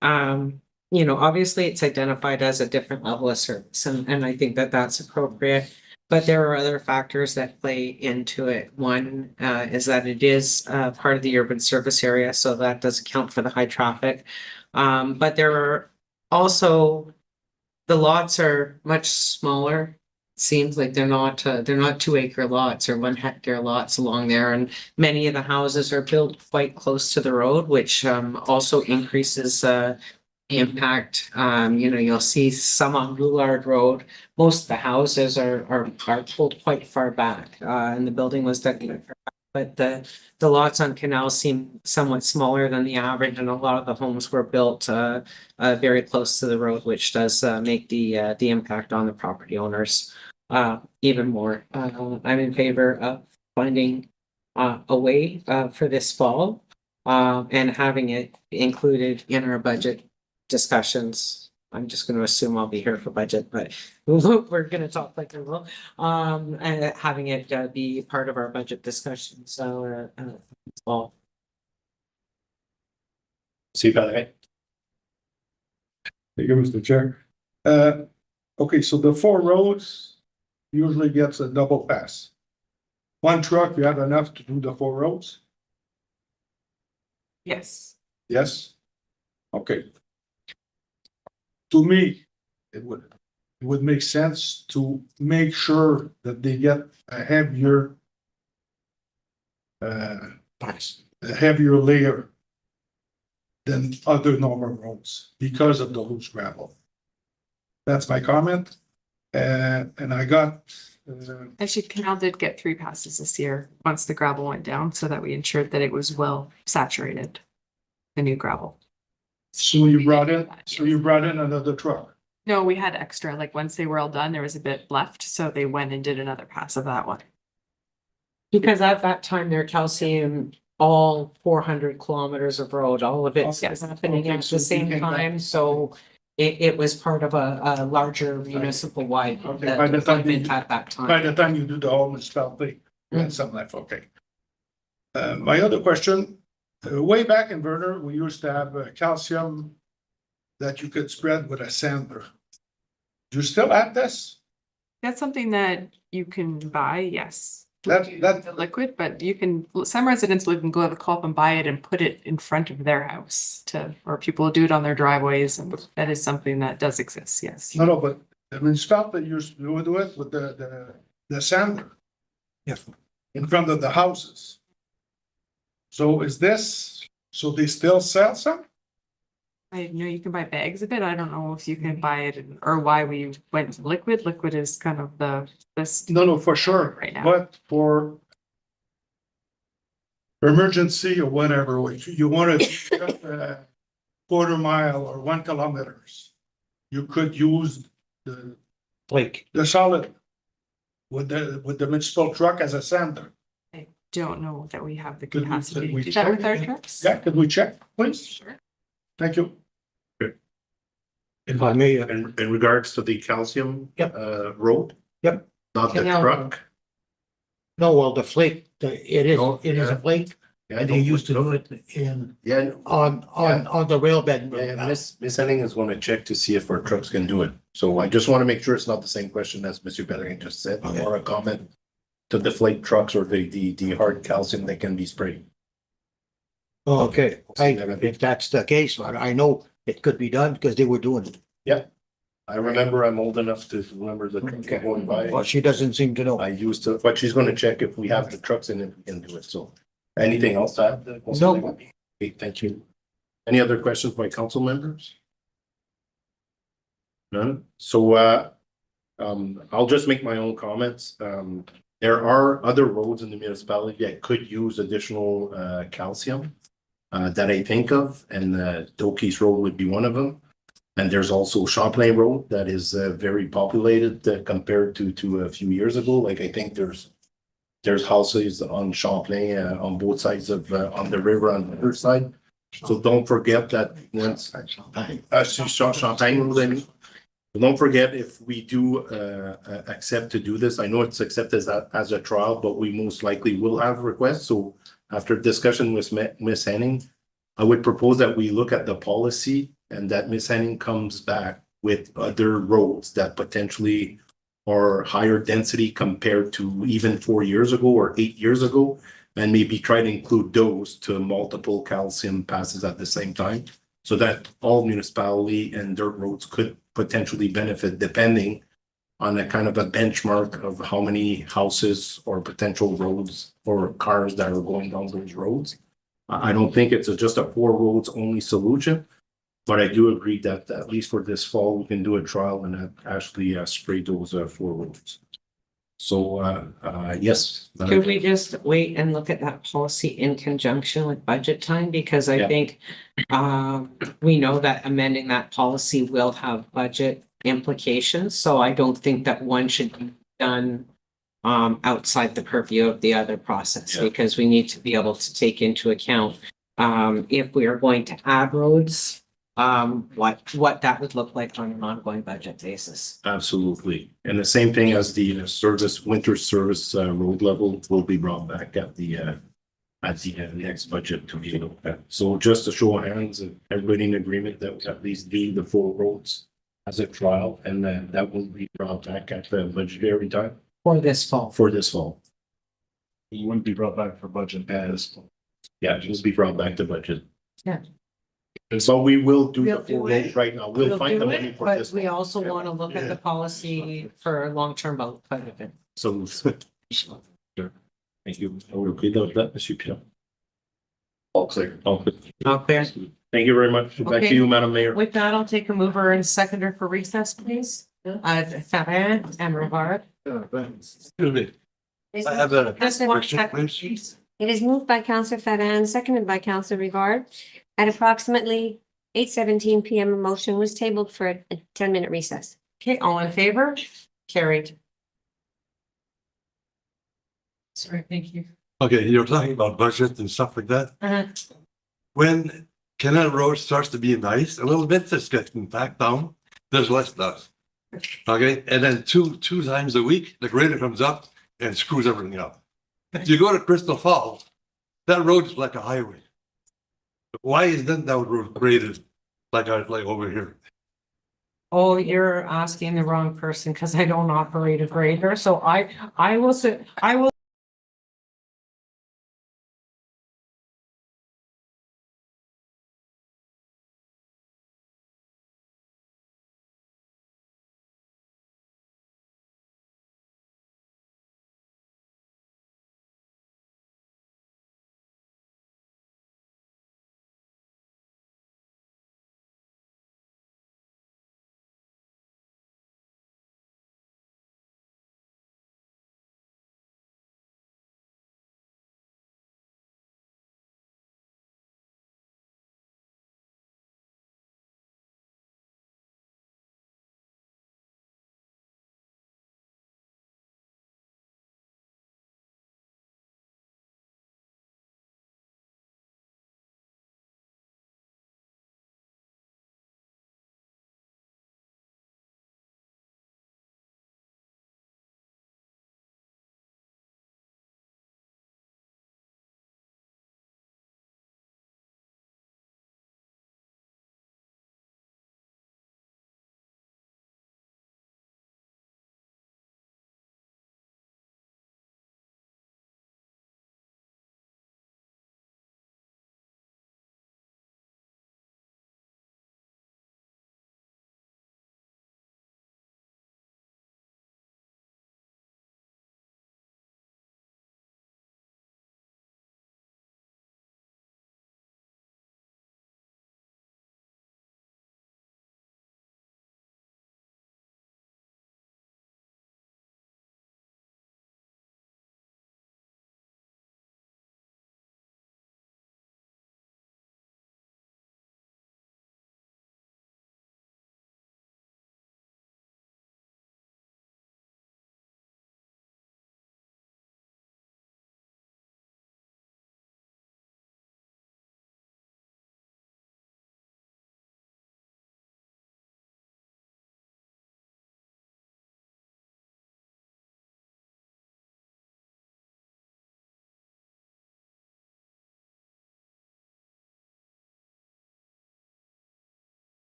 obviously it's identified as a different level of service, and I think that that's appropriate. But there are other factors that play into it. One is that it is part of the urban service area, so that does account for the high traffic. But there are also, the lots are much smaller. Seems like they're not 2-acre lots or 1-hectare lots along there, and many of the houses are built quite close to the road, which also increases impact. You'll see some on Goulard Road. Most of the houses are pulled quite far back, and the building was dug quite far back. But the lots on Canal seem somewhat smaller than the average, and a lot of the homes were built very close to the road, which does make the impact on the property owners even more. I'm in favor of finding a way for this fall and having it included in our budget discussions. I'm just going to assume I'll be here for budget, but we're going to talk like we will. And having it be part of our budget discussion. So, fall. See Patrick. Thank you, Mr. Chair. Okay, so the 4 roads usually gets a double pass. 1 truck, you have enough to do the 4 roads? Yes. Yes? Okay. To me, it would make sense to make sure that they get a heavier layer than other normal roads because of the loose gravel. That's my comment. And I got Actually, Canal did get 3 passes this year, once the gravel went down, so that we ensured that it was well saturated, the new gravel. So you brought in another truck. No, we had extra, like once they were all done, there was a bit left, so they went and did another pass of that one. Because at that time, their calcium, all 400 kilometers of road, all of it's Yes. happening Okay, at so the same you came back. time, so it was part of a larger municipal wide Okay, by the time you- deployment at that By time. the time you do the whole municipality, you had some left, okay. My other question, way back in Verner, we used to have calcium that you could spread with a sander. Do you still have this? That's something that you can buy, yes. That, The liquid, but you can, some residents will even go to the co-op and buy it and put it in front of their house to, or people do it on their driveways, and that is something that does exist, yes. no, but the municipality used to do it with the sander. Yes. In front of the houses. So is this, so they still sell some? I know you can buy bags of it. I don't know if you can buy it or why we went to liquid. Liquid is kind of the this. No, for sure, Right now. but for emergency or whatever, you want to quarter mile or 1 kilometers, you could use Like, the solid with the municipal truck as a sander. I don't know that we have the Could we- capacity could we to do that with our check? trucks. Yeah, could we check, please? Sure. Thank you. if I may, In regards to the calcium. Yep. Road. Yep. Not the Canal truck. no, well, the flake, it is Oh, a yeah. flake, Yeah, and they used to do it in, Yeah, on the rail bed. yeah, Miss Henning is gonna check to see if our trucks can do it. So I just wanna make sure it's not the same question as Mr. Bellerin just said, Okay. or a comment to deflate trucks or the hard calcium that can be sprayed. Okay, if that's the case, I know it could be done because they were doing it. I remember, I'm old enough to remember the truck Okay. going by. Well, she doesn't seem to know. I used to, but she's gonna check if we have the trucks in it, we can do it, so. Anything else to add? No. Okay, thank you. Any other questions by council members? None? So, I'll just make my own comments. There are other roads in the municipality that could use additional, calcium. That I think of, and, Dokey's Road would be one of them. And there's also Champlain Road that is, very populated, compared to a few years ago. Like, I think there's houses on Champlain, on both sides of, on the river on the other side. So don't forget that once, Champagne Road, I mean. Don't forget, if we do, accept to do this, I know it's accepted as a trial, but we most likely will have requests. So after discussion with Miss Henning, I would propose that we look at the policy and that Miss Henning comes back with other roads that potentially are higher density compared to even 4 years ago or 8 years ago, and maybe try to include those to multiple calcium passes at the same time, so that all municipality and dirt roads could potentially benefit, depending on a kind of a benchmark of how many houses or potential roads or cars that are going down those roads. I don't think it's just a 4 roads only solution, but I do agree that at least for this fall, we can do a trial and actually spray those 4 roads. So, yes. Could we just wait and look at that policy in conjunction with budget time? Because I Yeah. think we know that amending that policy will have budget implications, so I don't think that one should be done outside the purview of the other process, Yeah. because we need to be able to take into account if we are going to add roads, what that would look like on an ongoing budget basis. Absolutely. And the same thing as the winter service road level will be brought back at the next budget to be looked at. So just a show of hands, everybody in agreement that we at least do the 4 roads as a trial, and then that will be brought back at the budgetary time For this fall. for this fall. It wouldn't be brought back for budget as. Yeah, it will be brought back to budget. Yeah. So we will do the We'll do 4 it. roads right now. We'll find the do money it, for but this. we fall. also want to look at the policy for long-term benefit. So. Sure. Thank you. Are we okay with that, Monsieur Pierre? All clear. All clear. All clear? Thank you very much. Back Okay. to you, Madam Mayor. With that, I'll take a mover and seconder for recess, please. Ferrin and Rivard. Excuse me. I have a Just one question, second, please. please. It is moved by Counselor Fedin, seconded by Counselor Rivard. At approximately 8:17 PM, a motion was tabled for a 10-minute recess. Okay, all in favor? Carried. Sorry, thank you. Okay, you're talking about budget and stuff like that. Uh-huh. When Canal Road starts to be nice, a little bit, it's getting back down, there's less dust. Okay, and then two times a week, the grader comes up and screws everything up. If you go to Crystal Falls, that road is like a highway. Why isn't that road graded like over here? Oh, you're asking the wrong person because I don't operate a grader. So I will say, I will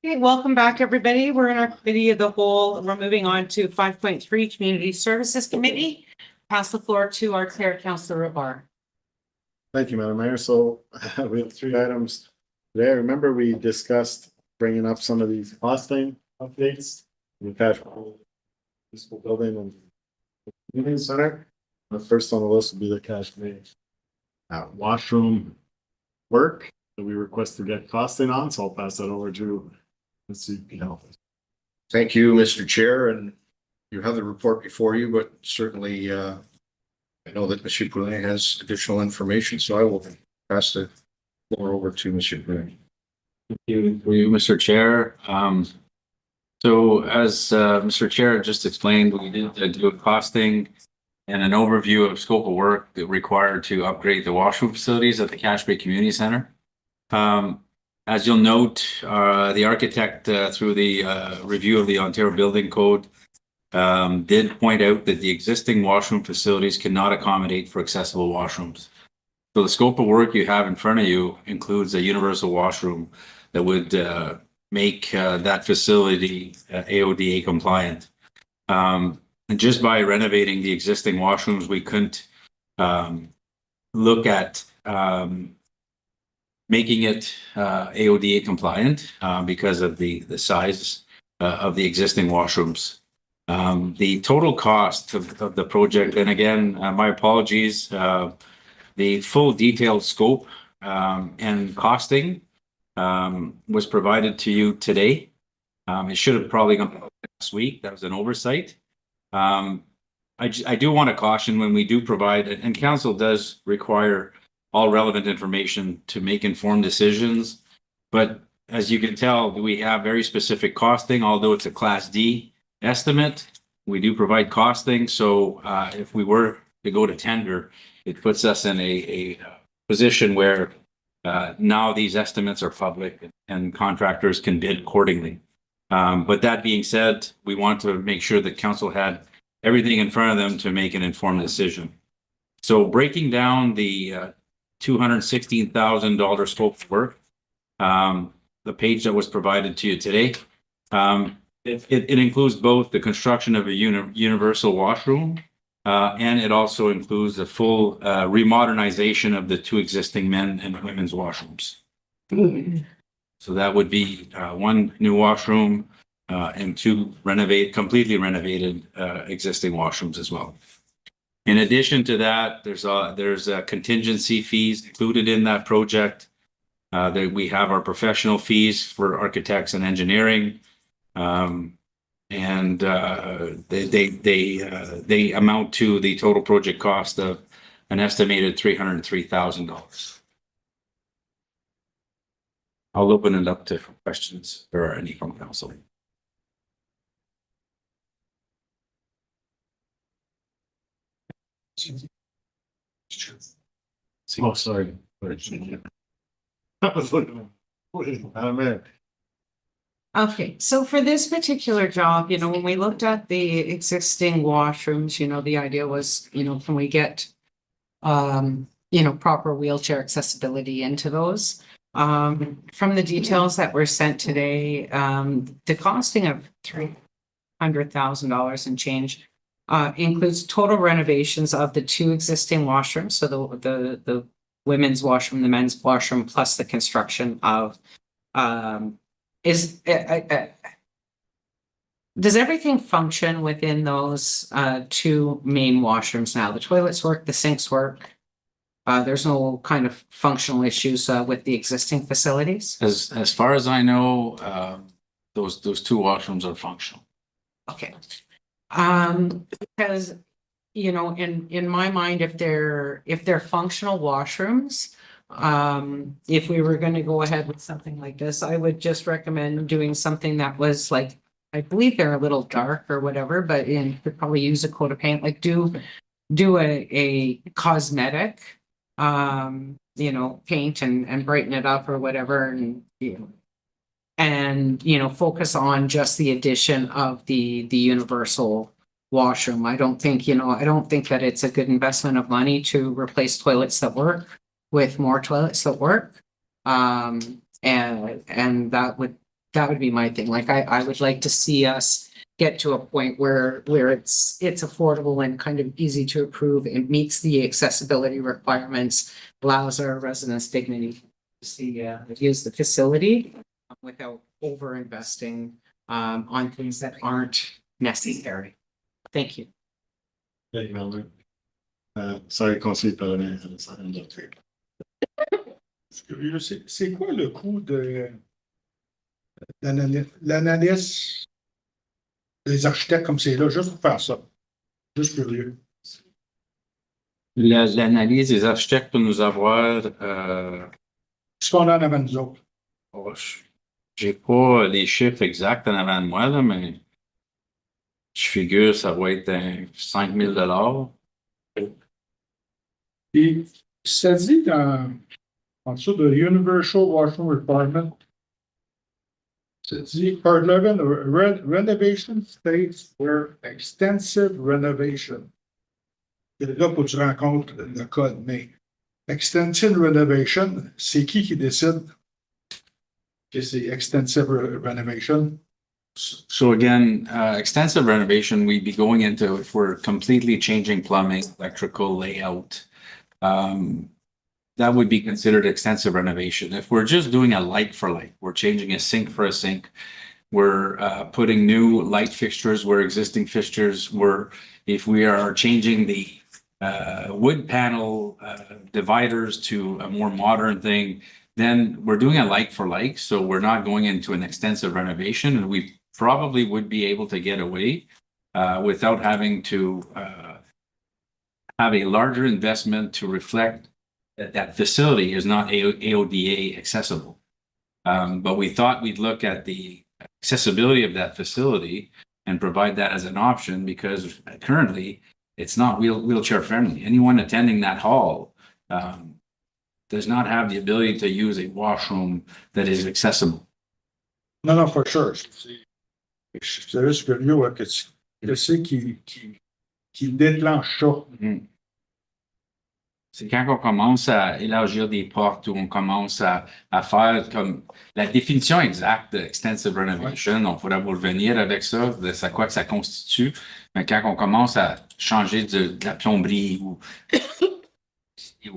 Okay, welcome back, everybody. We're in our committee of the whole. We're moving on to 5.3 Community Services Committee. Pass the floor to our Chair, Councillor Rabar. Thank you, Madam Mayor. So we have 3 items today. Remember, we discussed bringing up some of these costing updates. We've had municipal building and community center. The first on the list will be the cash bay washroom work that we request to get costing on. So I'll pass that over to the CP office. Thank you, Mr. Chair, and you have the report before you, but certainly, I know that Monsieur Poulin has additional information, so I will pass the floor over to Monsieur Poulin. Thank you, for you, Mr. Chair. So as Mr. Chair just explained, we did do a costing and an overview of scope of work that required to upgrade the washroom facilities at the Cache Bay Community Center. As you'll note, the architect through the review of the Ontario Building Code did point out that the existing washroom facilities cannot accommodate for accessible washrooms. So the scope of work you have in front of you includes a universal washroom that would make that facility AODA compliant. And just by renovating the existing washrooms, we couldn't look at making it AODA compliant because of the size of the existing washrooms. The total cost of the project, and again, my apologies, the full detailed scope and costing was provided to you today. It should have probably gone last week. That was an oversight. I do want to caution when we do provide, and council does require all relevant information to make informed decisions. But as you can tell, we have very specific costing, although it's a Class D estimate. We do provide costing. So if we were to go to tender, it puts us in a position where now these estimates are public and contractors can bid accordingly. But that being said, we want to make sure that council had everything in front of them to make an informed decision. So breaking down the $216,000 scope of work, the page that was provided to you today, it includes both the construction of a universal washroom, and it also includes the full remodernization of the 2 existing men and women's washrooms. So that would be 1 new washroom and 2 completely renovated existing washrooms as well. In addition to that, there's contingency fees included in that project. That we have our professional fees for architects and engineering, and they amount to the total project cost of an estimated $303,000. I'll open it up to questions if there are any from council. Oh, sorry. Okay, so for this particular job, when we looked at the existing washrooms, the idea was, can we get, proper wheelchair accessibility into those? From the details that were sent today, the costing of $300,000 and change includes total renovations of the 2 existing washrooms. So the women's washroom, the men's washroom, plus the construction of, does everything function within those 2 main washrooms now? The toilets work, the sinks work. There's no kind of functional issues with the existing facilities? As far as I know, those 2 washrooms are functional. Okay. Because, in my mind, if they're functional washrooms, if we were going to go ahead with something like this, I would just recommend doing something that was like, I believe they're a little dark or whatever, but you could probably use a coat of paint, like do a cosmetic, paint and brighten it up or whatever, and focus on just the addition of the universal washroom. I don't think that it's a good investment of money to replace toilets that work with more toilets that work. And that would That would be my thing. Like, I would like to see us get to a point where it's affordable and kind of easy to approve and meets the accessibility requirements, allows our residents dignity to see, use the facility without over investing on things that aren't necessary. Thank you. Thank you, Melvin. Sorry, conseiller Polonais. Curieux, c'est quoi le coût de l'analyse des architectes comme c'est là, juste pour faire ça? Juste curieux. L'analyse des architectes pour nous avoir, Ce qu'on a en avant de nous autres. j'ai pas les chiffres exacts en avant de moi, là, mais je figure ça va être 5 000 $. Et ça dit en dessous de Universal Washroom Requirement, ça dit Part 11, renovation states were extensive renovation. Et là, faut que tu rencontres le code, mais extensive renovation, c'est qui décide que c'est extensive renovation? So again, extensive renovation, we'd be going into, if we're completely changing plumbing, electrical layout, that would be considered extensive renovation. If we're just doing a like for like, we're changing a sink for a sink, we're putting new light fixtures where existing fixtures were, if we are changing the wood panel dividers to a more modern thing, then we're doing a like for like. So we're not going into an extensive renovation, and we probably would be able to get away without having to have a larger investment to reflect that that facility is not AODA accessible. But we thought we'd look at the accessibility of that facility and provide that as an option, because currently it's not wheelchair friendly. Anyone attending that hall does not have the ability to use a washroom that is accessible. Non, for sure. C'est juste curieux que c'est qui déclenche ça. C'est quand on commence à élargir des portes, ou on commence à faire comme la définition exacte de extensive renovation. On pourrait vous revenir avec ça, de ça quoi que ça constitue. Mais quand on commence à changer de la plomberie ou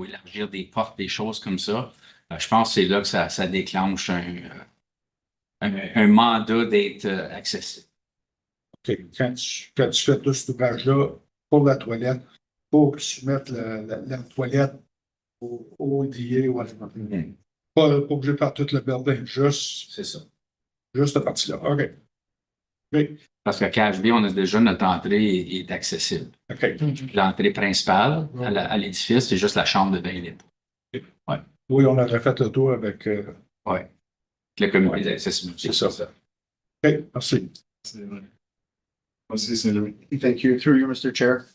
élargir des portes, des choses comme ça, je pense que c'est là que ça déclenche un mandat d'être accessible. OK. Quand tu fais tout cet ouvrage-là pour la toilette, faut que tu mettes la toilette au ODA ou pas obligé de faire tout le building, juste. C'est ça. Juste cette partie-là. OK. Okay. Parce qu'à KHB, on a déjà notre entrée est accessible. OK. L'entrée principale à l'édifice, c'est juste la chambre de 20 litres. Ouais. Oui, on aurait fait le tour avec. Oui. Le comité d'accessibilité. C'est ça. OK, merci. Thank you. Through you, Mr. Chair.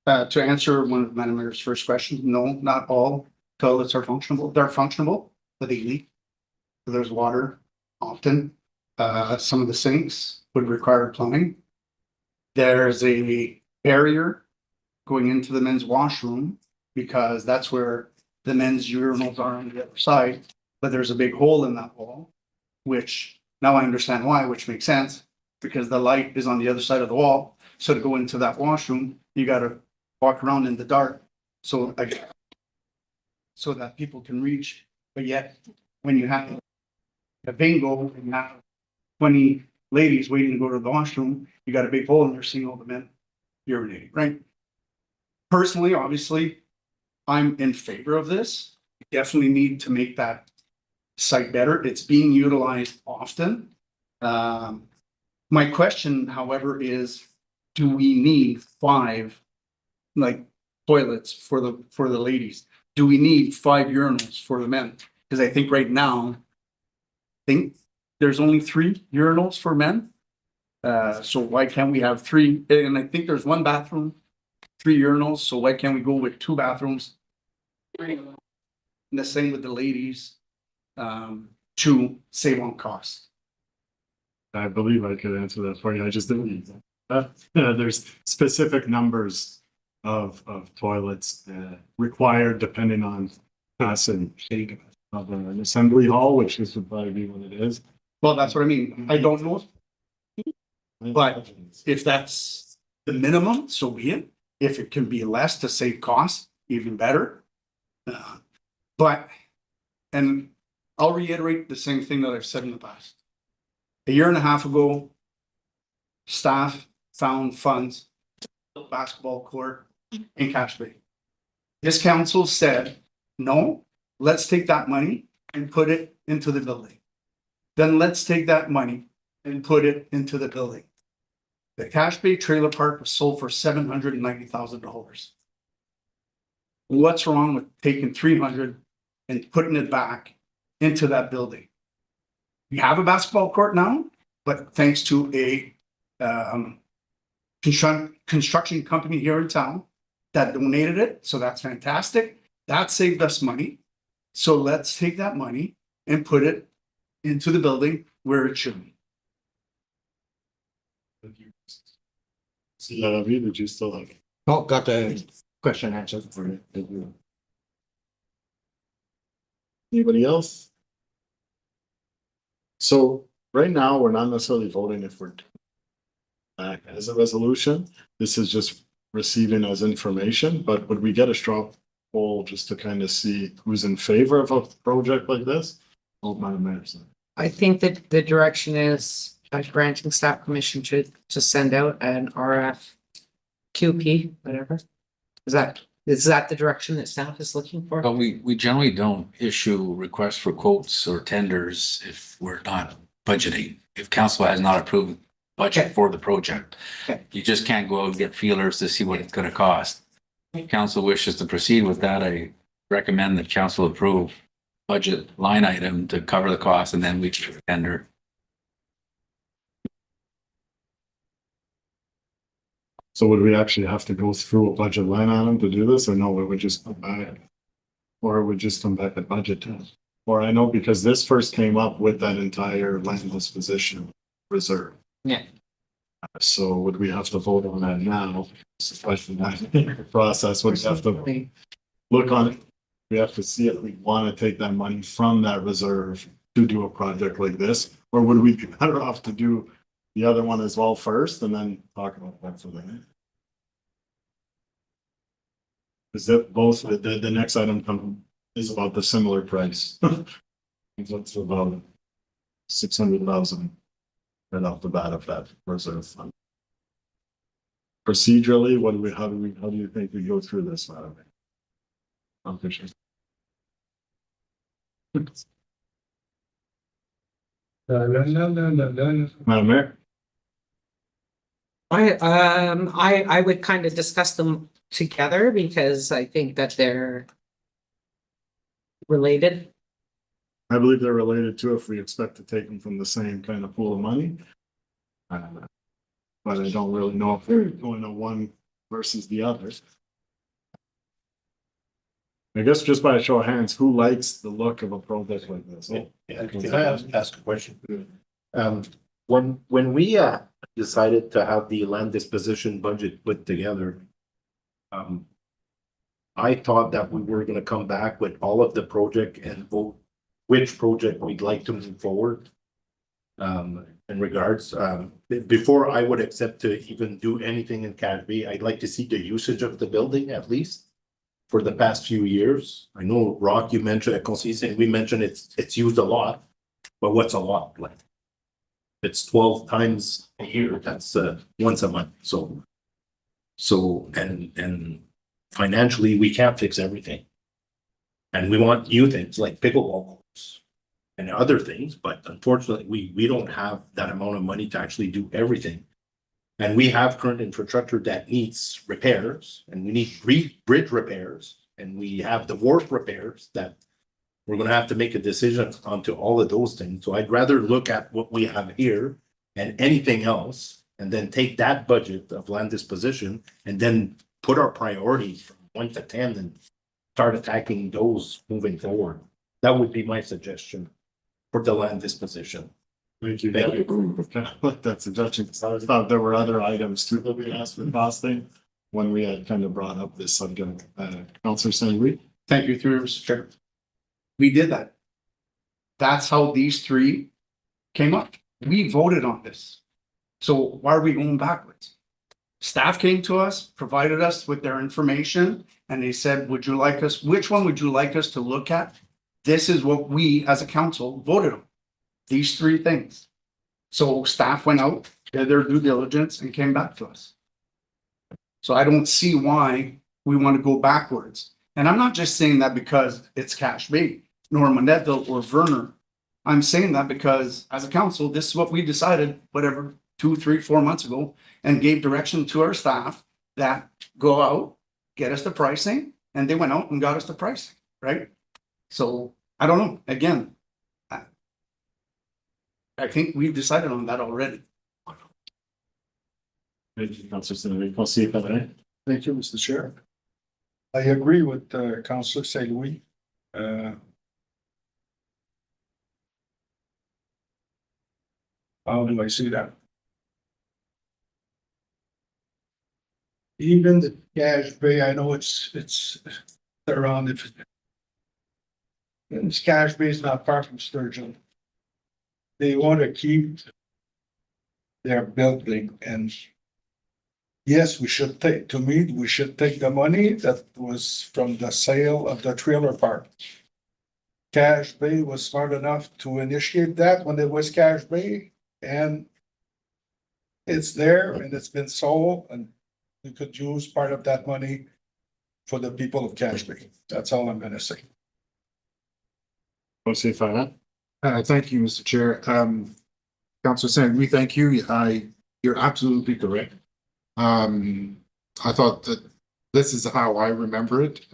To answer one of Madam Mayor's first questions, no, not all toilets are functional. They're functional, but they leak. There's water often. Some of the sinks would require plumbing. There's a barrier going into the men's washroom because that's where the men's urinals are on the other side. But there's a big hole in that wall, which now I understand why, which makes sense because the light is on the other side of the wall. So to go into that washroom, you got to walk around in the dark so that people can reach. But yet, when you have a bingo and you have 20 ladies waiting to go to the washroom, you got a big hole in there seeing all the men urinating, right? Personally, obviously, I'm in favor of this. We definitely need to make that site better. It's being utilized often. My question, however, is, do we need 5 toilets for the ladies? Do we need 5 urinals for the men? Because I think right now, there's only 3 urinals for men. So why can't we have 3? And I think there's 1 bathroom, 3 urinals. So why can't we go with 2 bathrooms? And the same with the ladies, to save on costs. I believe I could answer that for you. I just didn't. There's specific numbers of toilets required depending on capacity of an assembly hall, which this would probably be what it is. Well, that's what I mean. I don't know. But if that's the minimum, so be it. If it can be less to save costs, even better. But, and I'll reiterate the same thing that I've said in the past. A year and a half ago, staff found funds, basketball court in Cache Bay. This council said, no, let's take that money and put it into the building. Then let's take that money and put it into the building. The Cache Bay Trailer Park was sold for $790,000. What's wrong with taking 300 and putting it back into that building? We have a basketball court now, but thanks to a construction company here in town that donated it, so that's fantastic. That saved us money. So let's take that money and put it into the building where it should be. David, did you still have? Oh, got the question answered for it. Anybody else? So right now, we're not necessarily voting if we're back as a resolution. This is just receiving as information, but would we get a straw poll just to kind of see who's in favor of a project like this? Oh, Madam Mayor. I think that the direction is granting staff permission to send out an RFQP, whatever. Is that the direction that staff is looking for? But we generally don't issue requests for quotes or tenders if we're not budgeting. If council has not approved budget for the project. Okay. You just can't go out and get feelers to see what it's gonna cost. If council wishes to proceed with that, I recommend that council approve budget line item to cover the cost and then we tender. So would we actually have to go through a budget line item to do this, or no, it would just come back? Or it would just come back at budget time? Or I know because this first came up with that entire land disposition reserve. Yeah. So would we have to vote on that now? Especially that process, would have to look on it. We have to see if we want to take that money from that reserve to do a project like this, or would we be better off to do the other one as well first and then talk about that for then? Is that both, the next item is about the similar price? It's about 600,000 right off the bat of that reserve fund. Procedurally, how do you think we go through this, Madam Mayor? Madam Mayor? I would kind of discuss them together because I think that they're related. I believe they're related too if we expect to take them from the same kind of pool of money. But I don't really know if we're going to one versus the other. I guess just by a show of hands, who likes the look of a project like this? Yeah, can I ask a question? When we decided to have the land disposition budget put together, I thought that we were gonna come back with all of the project and vote which project we'd like to move forward. In regards, before I would accept to even do anything in Cache Bay, I'd like to see the usage of the building at least for the past few years. I know, Rock, you mentioned, we mentioned it's used a lot, but what's a lot? Like, it's 12 times a year, that's once a month, so and financially, we can't fix everything. And we want new things like pickleball courts and other things, but unfortunately, we don't have that amount of money to actually do everything. And we have current infrastructure that needs repairs, and we need bridge repairs, and we have the wharf repairs that we're gonna have to make a decision onto all of those things. So I'd rather look at what we have here and anything else, and then take that budget of land disposition and then put our priorities from 1 to 10 and start attacking those moving forward. That would be my suggestion for the land disposition. Thank you. Thank you. That's suggestion. I thought there were other items too that we asked for costing when we had kind of brought up this subject. Councilor St. Thank you, through Mr. Chair. We did that. That's how these three came up. We voted on this. So why are we going backwards? Staff came to us, provided us with their information, and they said, which one would you like us to look at? This is what we as a council voted on. These three things. So staff went out, did their due diligence and came back to us. So I don't see why we want to go backwards. And I'm not just saying that because it's Cache Bay, nor Monetville or Verner. I'm saying that because as a council, this is what we decided, whatever, 2, 3, 4 months ago, and gave direction to our staff that go out, get us the pricing, and they went out and got us the pricing, right? So I don't know, again, I think we've decided on that already. Thank you, Councilor St. Conseiller Padrin. Thank you, Mr. Chair. I agree with Councilor St. Louis. How do I see that? Even the Cache Bay, I know it's around if it's Cache Bay is not far from Sturgeon. They want to keep their building, and yes, we should take the money that was from the sale of the trailer park. Cache Bay was smart enough to initiate that when it was Cache Bay, and it's there and it's been sold, and we could use part of that money for the people of Cache Bay. That's all I'm gonna say. Conseiller Farrand. Thank you, Mr. Chair. Councilor St. Louis, thank you. You're absolutely correct. I thought that this is how I remember it.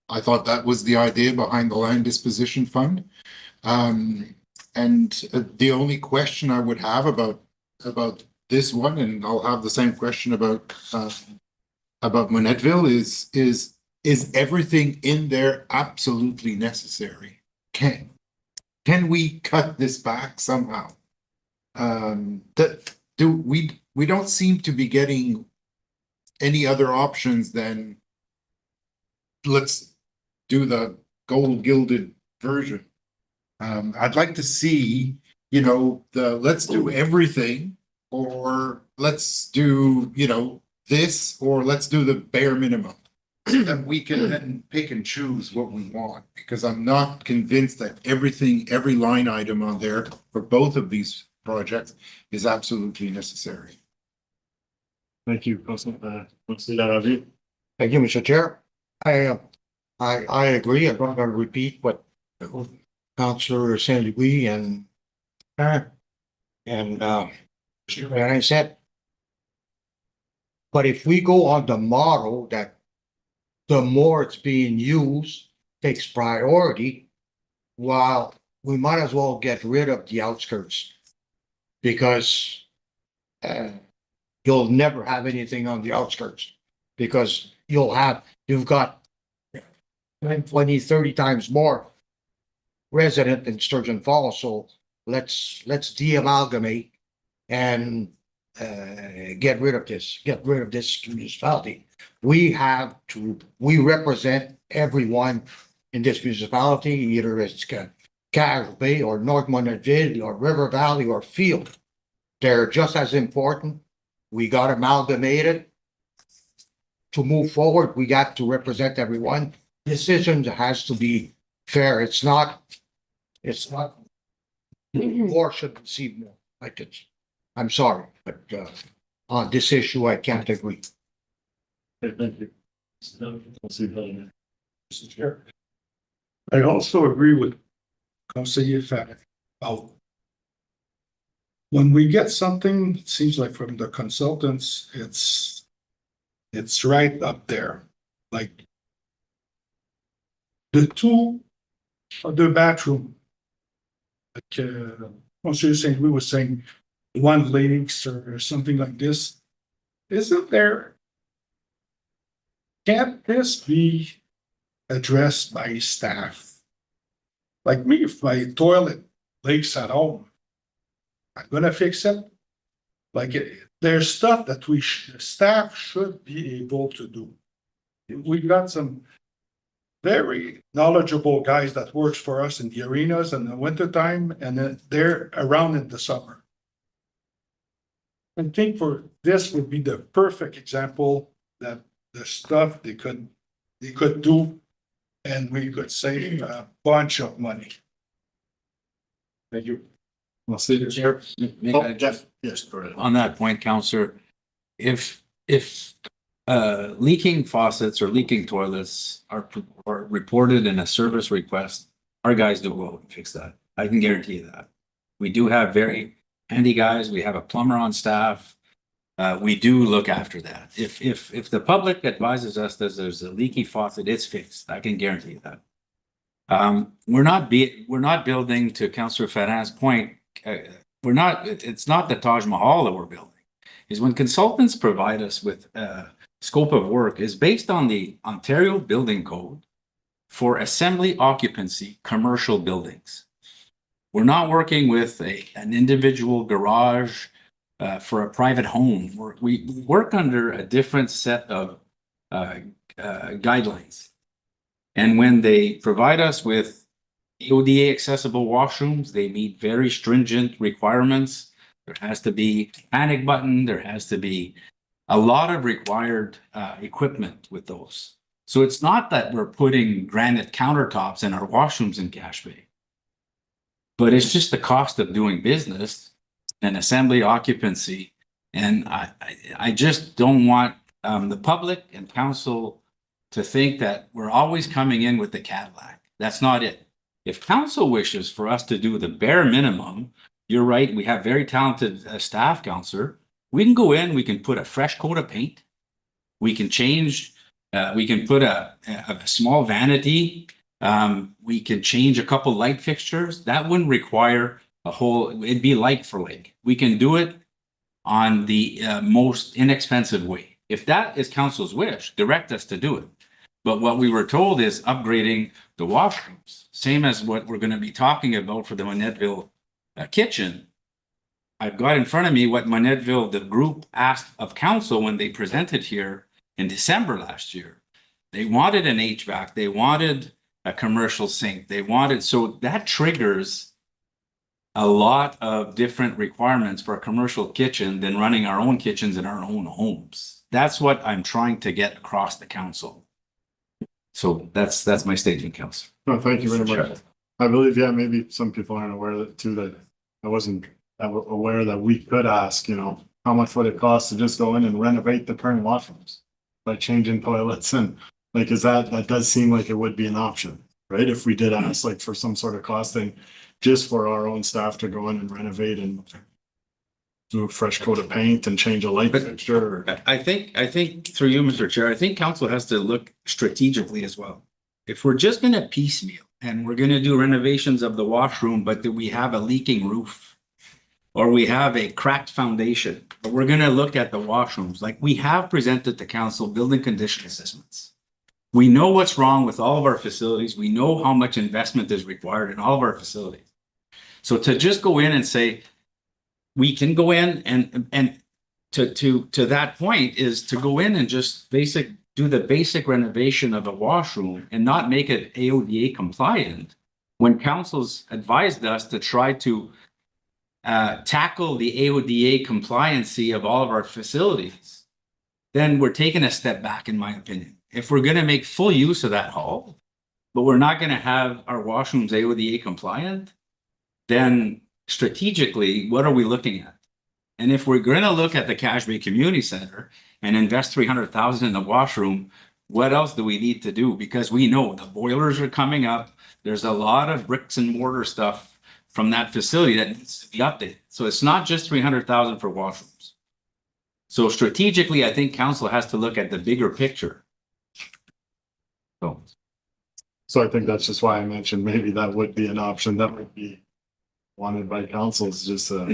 I thought that was the idea behind the land disposition fund. And the only question I would have about this one, and I'll have the same question about Monetville, is everything in there absolutely necessary? Can we cut this back somehow? We don't seem to be getting any other options than let's do the gold gilded version. I'd like to see, let's do everything, or let's do, this, or let's do the bare minimum. That we can then pick and choose what we want, because I'm not convinced that every line item on there for both of these projects is absolutely necessary. Thank you, Councilor Larrabee. Thank you, Mr. Chair. I agree. I'm not going to repeat what Councilor St. Louis and I said. But if we go on the model that the more it's being used takes priority, while we might as well get rid of the outskirts, because you'll never have anything on the outskirts, because you've got 20, 30 times more resident than Sturgeon Falls. So let's de-amalgamate and get rid of this municipality. We represent everyone in this municipality, either it's Cache Bay or North Monetville or River Valley or Field. They're just as important. We got amalgamated. To move forward, we got to represent everyone. Decisions has to be fair. It's not more should receive more like it. I'm sorry, but on this issue, I can't agree. Thank you. Councilor Padrin. Mr. Chair. I also agree with Councilor Farrand about when we get something, it seems like from the consultants, it's right up there. Like the bathroom, like Councilor St. Louis was saying, one lakes or something like this. Isn't there? Can't this be addressed by staff? Like me, if my toilet leaks at home, I'm gonna fix it. Like there's stuff that staff should be able to do. We've got some very knowledgeable guys that works for us in the arenas in the wintertime, and then they're around in the summer. I think for this would be the perfect example that the stuff they could do, and we could save a bunch of money. Thank you. We'll see you. Chair, may Oh, I Jeff, yes, go ahead. on that point, Counselor, if leaking faucets or leaking toilets are reported in a service request, our guys do go out and fix that. I can guarantee you that. We do have very handy guys. We have a plumber on staff. We do look after that. If the public advises us that there's a leaky faucet, it's fixed. I can guarantee you that. We're not building, to Councillor Ferrand's point, it's not the Taj Mahal that we're building. Is when consultants provide us with scope of work is based on the Ontario Building Code for assembly occupancy commercial buildings. We're not working with an individual garage for a private home. We work under a different set of guidelines. And when they provide us with ODA accessible washrooms, they meet very stringent requirements. There has to be a panic button. There has to be a lot of required equipment with those. So it's not that we're putting granite countertops in our washrooms in Cache Bay, but it's just the cost of doing business and assembly occupancy. And I just don't want the public and council to think that we're always coming in with the Cadillac. That's not it. If council wishes for us to do the bare minimum, you're right, we have very talented staff, Councillor. We can go in, we can put a fresh coat of paint. We can change, we can put a small vanity. We can change a couple light fixtures. That wouldn't require a whole, it'd be like for like. We can do it on the most inexpensive way. If that is council's wish, direct us to do it. But what we were told is upgrading the washrooms, same as what we're going to be talking about for the Monetteville kitchen. I've got in front of me what Monetteville, the group, asked of council when they presented here in December last year. They wanted an HVAC, they wanted a commercial sink, they wanted, so that triggers a lot of different requirements for a commercial kitchen than running our own kitchens in our own homes. That's what I'm trying to get across the council. So that's my statement, Councillor. No, thank you very much. I believe, yeah, maybe some people aren't aware of it too, that I wasn't aware that we could ask, you know, how much would it cost to just go in and renovate the current washrooms by changing toilets, and like, is that does seem like it would be an option, right? If we did ask like for some sort of costing just for our own staff to go in and renovate and do a fresh coat of paint and change a light fixture. I think through you, Mr. Chair, I think council has to look strategically as well. If we're just going to piecemeal and we're going to do renovations of the washroom, but that we have a leaking roof or we have a cracked foundation, but we're going to look at the washrooms, like we have presented to council building condition assessments. We know what's wrong with all of our facilities. We know how much investment is required in all of our facilities. So to just go in and say, we can go in and to that point is to go in and just do the basic renovation of a washroom and not make it AODA compliant when councils advised us to try to tackle the AODA compliancy of all of our facilities, then we're taking a step back, in my opinion. If we're going to make full use of that hall, but we're not going to have our washrooms AODA compliant, then strategically, what are we looking at? And if we're going to look at the Cache Bay Community Center and invest $300,000 in the washroom, what else do we need to do? Because we know the boilers are coming up. There's a lot of bricks and mortar stuff from that facility that needs to be updated. So it's not just $300,000 for washrooms. So strategically, I think council has to look at the bigger picture. So I think that's just why I mentioned maybe that would be an option that would be wanted by councils, just a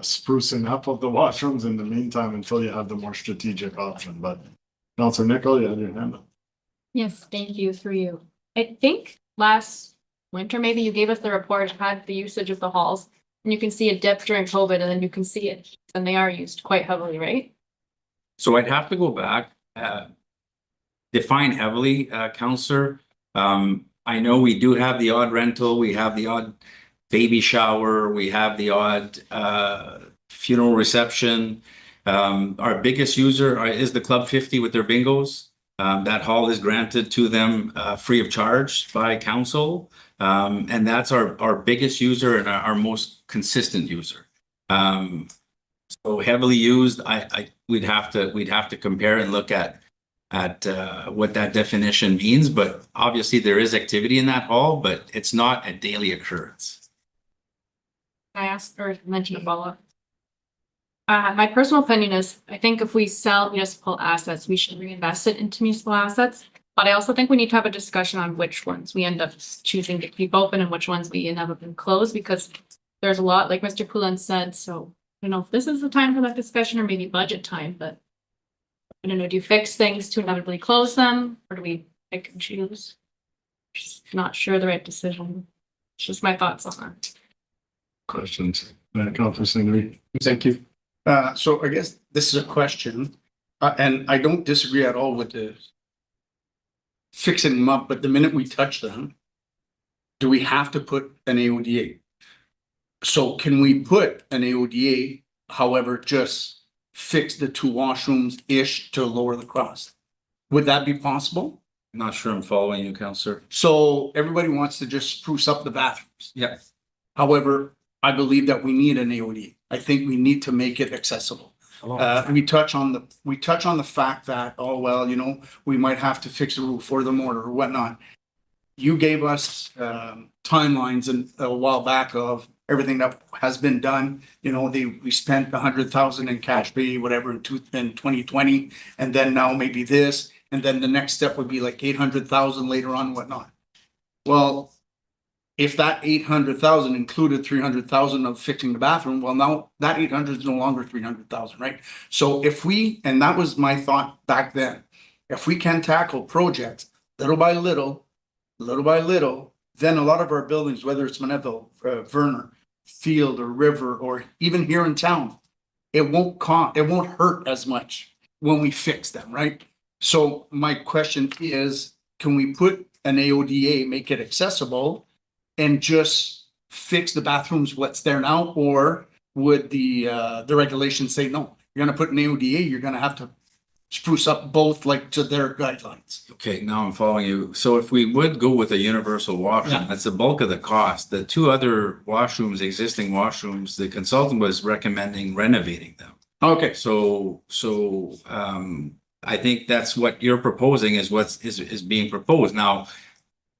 sprucing up of the washrooms in the meantime until you have the more strategic option. But Councillor Nicol, you had your hand up. Yes, thank you, through you. I think last winter, maybe you gave us the report, had the usage of the halls, and you can see a dip during COVID, and then you can see it, and they are used quite heavily, right? So I'd have to go back, define heavily, Councillor. I know we do have the odd rental, we have the odd baby shower, we have the odd funeral reception. Our biggest user is the Club 50 with their bingos. That hall is granted to them free of charge by council. And that's our biggest user and our most consistent user. So heavily used, we'd have to compare and look at what that definition means, but obviously there is activity in that hall, but it's not a daily occurrence. I asked or mentioned a follow-up. My personal opinion is, I think if we sell municipal assets, we should reinvest it into municipal assets. But I also think we need to have a discussion on which ones we end up choosing to keep open and which ones we end up being closed, because there's a lot, like Mr. Poulan said, so I don't know if this is the time for that discussion or maybe budget time, but I don't know, do you fix things to inevitably close them, or do we pick and choose? Just not sure the right decision. It's just my thoughts on that. Questions? Councilor Singh. Thank you. So I guess this is a question, and I don't disagree at all with the fixing them up, but the minute we touch them, do we have to put an AODA? So can we put an AODA, however, just fix the two washrooms-ish to lower the cost? Would that be possible? I'm not sure I'm following you, Counselor. So everybody wants to just spruce up the bathrooms. Yeah. However, I believe that we need an AOD. I think we need to make it accessible. We touch on the fact that, oh, well, you know, we might have to fix the roof or the mortar or whatnot. You gave us timelines and a while back of everything that has been done. You know, we spent 100,000 in cash pay, whatever, in 2020, and then now maybe this, and then the next step would be like 800,000 later on, whatnot. Well, if that 800,000 included 300,000 of fixing the bathroom, well, now that 800 is no longer 300,000, right? So if we, and that was my thought back then, if we can tackle projects little by little, then a lot of our buildings, whether it's Maneville, Verner, Field or River, or even here in town, it won't hurt as much when we fix them, right? So my question is, can we put an AODA, make it accessible, and just fix the bathrooms what's there now? Or would the regulations say, no, you're gonna put an AODA, you're gonna have to spruce up both like to their guidelines? Okay, now I'm following you. So if we would go with a universal washroom, Yeah. that's the bulk of the cost. The two other washrooms, existing washrooms, the consultant was recommending renovating them. Okay. So I think that's what you're proposing is is being proposed. Now,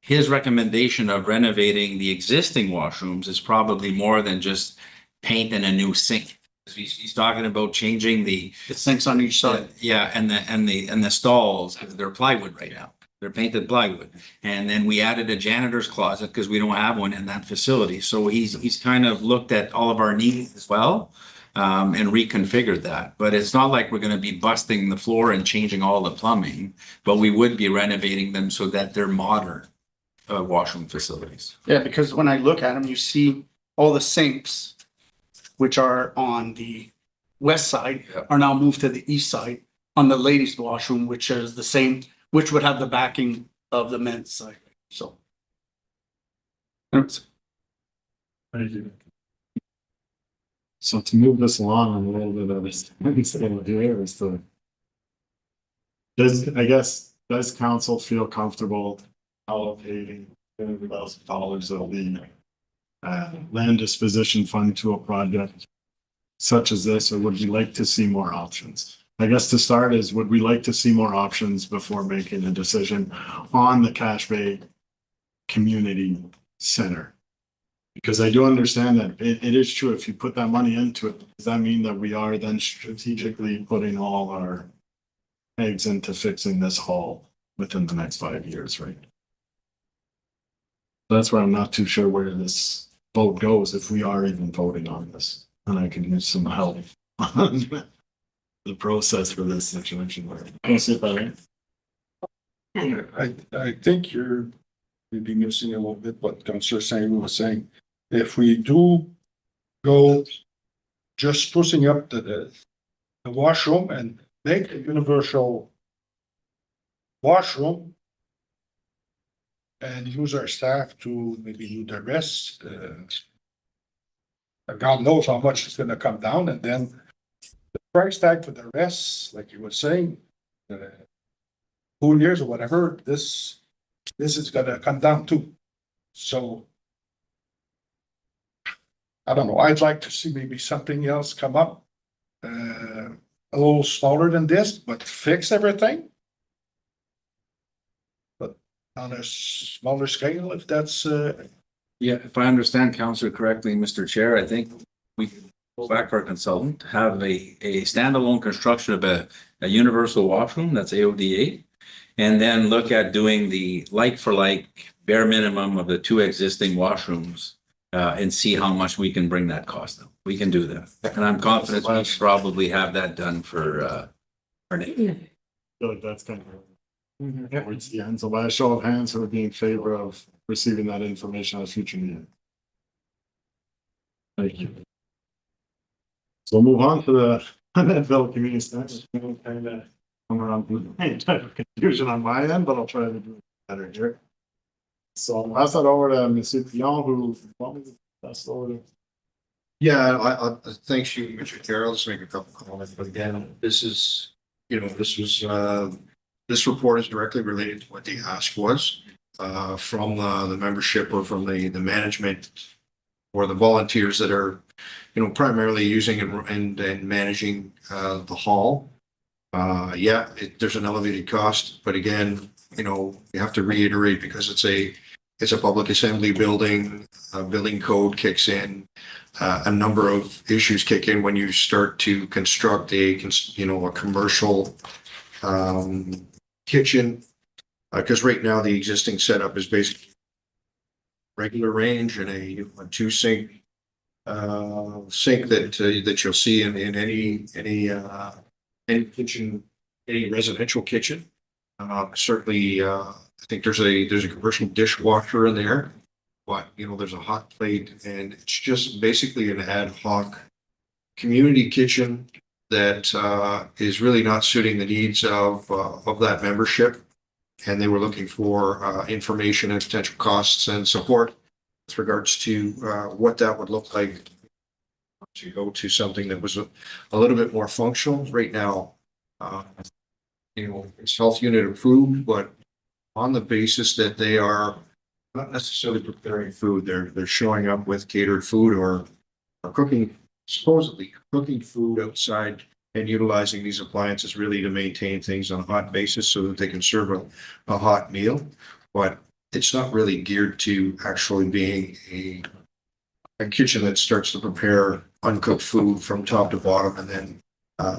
his recommendation of renovating the existing washrooms is probably more than just paint and a new sink. He's talking about changing the sinks on each side. Yeah, and the stalls, because they're plywood right now. They're painted plywood. And then we added a janitor's closet because we don't have one in that facility. So he's kind of looked at all of our needs as well, and reconfigured that. But it's not like we're gonna be busting the floor and changing all the plumbing, but we would be renovating them so that they're modern washroom facilities. Yeah, because when I look at them, you see all the sinks, which are on the west side, are now moved to the east side on the ladies' washroom, which is the same, which would have the backing of the men's side. So. Thank you. So to move this along a little bit of this, here is the. Does council feel comfortable allocating $100,000 of the land disposition fund to a project such as this, or would we like to see more options? I guess to start is, would we like to see more options before making a decision on the Cache Bay Community Center? Because I do understand that it is true, if you put that money into it, does that mean that we are then strategically putting all our eggs into fixing this hall within the next 5 years, right? That's where I'm not too sure where this vote goes, if we are even voting on this, and I can use some help on the process for this situation. I think you're maybe missing a little bit what Councillor Singh was saying. If we do go just sprucing up the washroom and make a universal washroom, and use our staff to maybe do the rest. God knows how much it's gonna come down, and then the price tag for the rest, like you were saying, 2 years or whatever, this is gonna come down too. So I don't know, I'd like to see maybe something else come up, a little smaller than this, but fix everything. But on a smaller scale, if that's, Yeah, if I understand Councillor correctly, Mr. Chair, I think we can go back to our consultant, have a standalone construction of a universal washroom, that's AODA. And then look at doing the like for like bare minimum of the 2 existing washrooms. And see how much we can bring that cost down. We can do that. And I'm confident we should probably have that done for our next. I feel like that's kind of towards the end. So by a show of hands, who would be in favor of receiving that information at a future meeting? Thank you. So we'll move on to the Manettville Community Center. Kind of come around with any type of confusion on my end, but I'll try to do it better here. So I'll pass that over to Monsieur Pion, who want me to pass over to. Yeah, thanks you, Mr. Chair. I'll just make a couple comments, but again, this is, this report is directly related to what the ask was from the membership or from the management or the volunteers that are, primarily using and managing the hall. There's an elevated cost, but again, you have to reiterate because it's a public assembly building, building code kicks in, a number of issues kick in when you start to construct a commercial kitchen. Because right now the existing setup is basically regular range and a 2 sink that you'll see in any kitchen, any residential kitchen. Certainly, I think there's a commercial dishwasher in there, but there's a hot plate, and it's just basically an ad hoc community kitchen that is really not suiting the needs of that membership. And they were looking for information and potential costs and support with regards to what that would look like to go to something that was a little bit more functional. Right now, it's health unit approved, but on the basis that they are not necessarily preparing food, they're showing up with catered food or supposedly cooking food outside and utilizing these appliances really to maintain things on a hot basis so that they can serve a hot meal. But it's not really geared to actually being a kitchen that starts to prepare uncooked food from top to bottom and then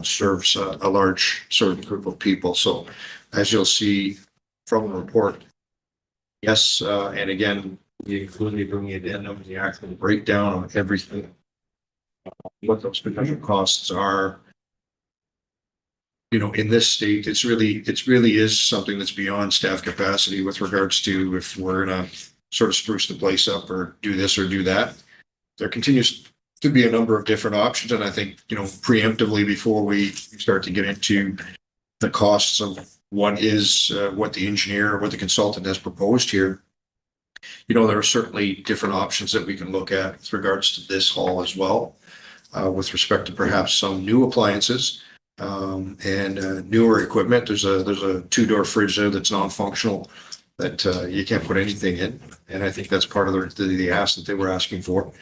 serves a large sort of group of people. So as you'll see from the report, yes, and again, we include the bringing it in of the actual breakdown of everything, what those potential costs are. In this state, it really is something that's beyond staff capacity with regards to if we're gonna sort of spruce the place up or do this or do that. There continues to be a number of different options, and I think preemptively before we start to get into the costs of what the engineer or what the consultant has proposed here, there are certainly different options that we can look at with regards to this hall as well, with respect to perhaps some new appliances and newer equipment. There's a 2-door fridge there that's non-functional that you can't put anything in, and I think that's part of the ask that they were asking for.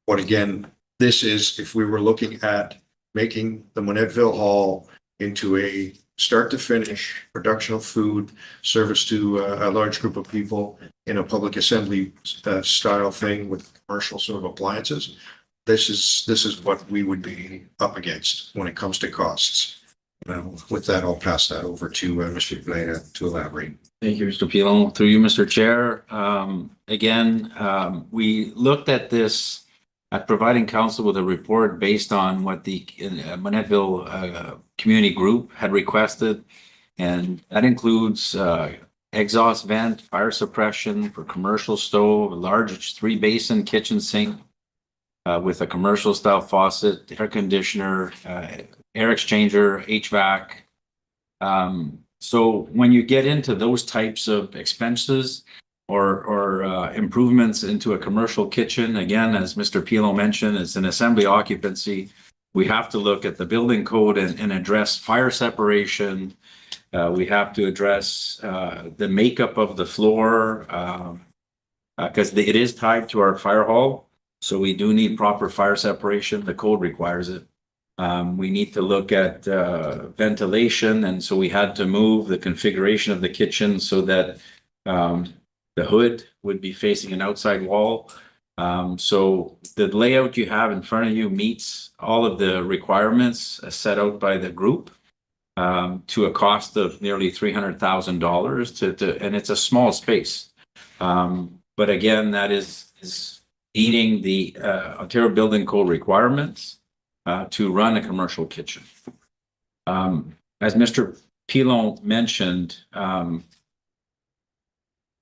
But again, this is if we were looking at making the Manettville Hall into a start to finish production of food service to a large group of people in a public assembly style thing with commercial sort of appliances. This is what we would be up against when it comes to costs. With that, I'll pass that over to Mr. Bleda to elaborate. Thank you, Mr. Pilon. Through you, Mr. Chair. Again, we looked at this at providing council with a report based on what the Manettville community group had requested. And that includes exhaust vent, fire suppression for commercial stove, a large 3-basin kitchen sink with a commercial style faucet, air conditioner, air exchanger, HVAC. So when you get into those types of expenses, or improvements into a commercial kitchen, again, as Mr. Pilo mentioned, it's an assembly occupancy. We have to look at the building code and address fire separation. We have to address the makeup of the floor because it is tied to our fire hall. So we do need proper fire separation. The code requires it. We need to look at ventilation. And so we had to move the configuration of the kitchen so that the hood would be facing an outside wall. So the layout you have in front of you meets all of the requirements set out by the group to a cost of nearly $300,000 and it's a small space. But again, that is meeting the Ontario Building Code requirements to run a commercial kitchen. As Mr. Pilon mentioned,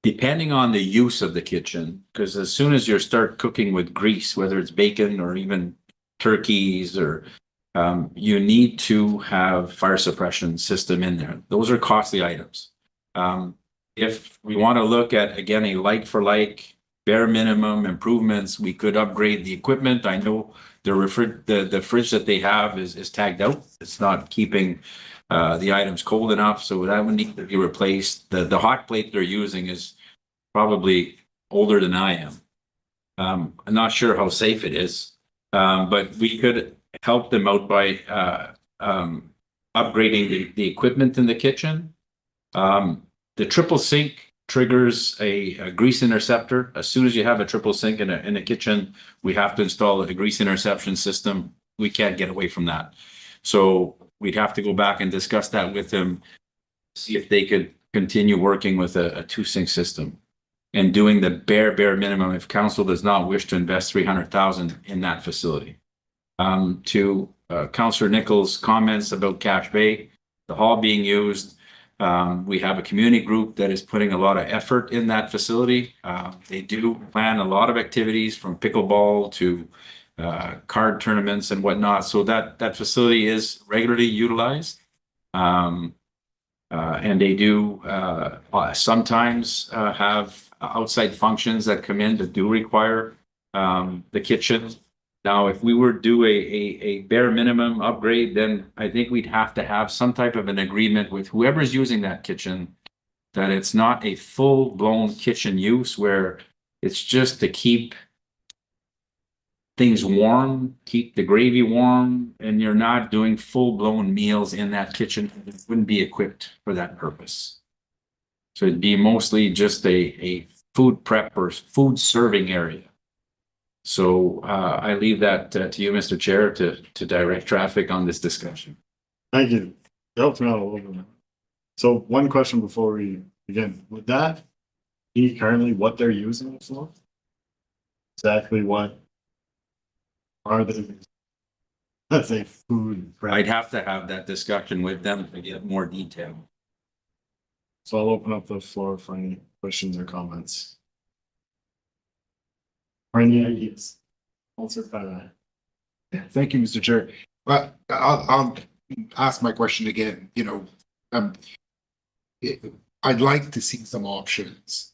depending on the use of the kitchen, because as soon as you start cooking with grease, whether it's bacon or even turkeys, or you need to have fire suppression system in there. Those are costly items. If we want to look at, again, a like for like bare minimum improvements, we could upgrade the equipment. I know the fridge that they have is tagged out. It's not keeping the items cold enough, so that would need to be replaced. The hot plate they're using is probably older than I am. I'm not sure how safe it is, but we could help them out by upgrading the equipment in the kitchen. The triple sink triggers a grease interceptor. As soon as you have a triple sink in a kitchen, we have to install a grease interception system. We can't get away from that. So we'd have to go back and discuss that with them, see if they could continue working with a two sink system and doing the bare minimum if council does not wish to invest $300,000 in that facility. To Councillor Nichols' comments about Cache Bay, the hall being used, we have a community group that is putting a lot of effort in that facility. They do plan a lot of activities from pickleball to card tournaments and whatnot. So that facility is regularly utilized. And they do sometimes have outside functions that come in that do require the kitchen. Now, if we were to do a bare minimum upgrade, then I think we'd have to have some type of an agreement with whoever's using that kitchen, that it's not a full-blown kitchen use where it's just to keep things warm, keep the gravy warm, and you're not doing full-blown meals in that kitchen. It wouldn't be equipped for that purpose. So it'd be mostly just a food prep or food serving area. So I leave that to you, Mr. Chair, to direct traffic on this discussion. Thank you. You helped me out a little bit. So one question before we begin. Would that be currently what they're using it for? Exactly what are they? Let's say food prep. I'd have to have that discussion with them to get more detail. So I'll open up the floor for any questions or comments. Or any ideas? Also by that. Thank you, Mr. Chair. Well, I'll ask my question again, I'd like to see some options.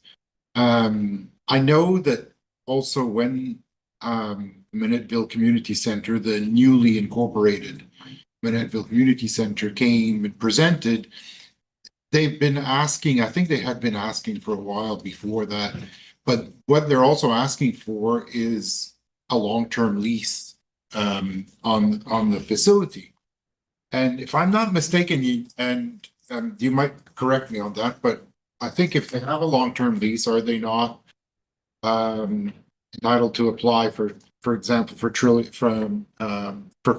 I know that also when Minettville Community Center, the newly incorporated Minettville Community Center came and presented, they've been asking, I think they had been asking for a while before that, but what they're also asking for is a long-term lease on the facility. And if I'm not mistaken, you might correct me on that, but I think if they have a long-term lease, are they not entitled to apply for example, for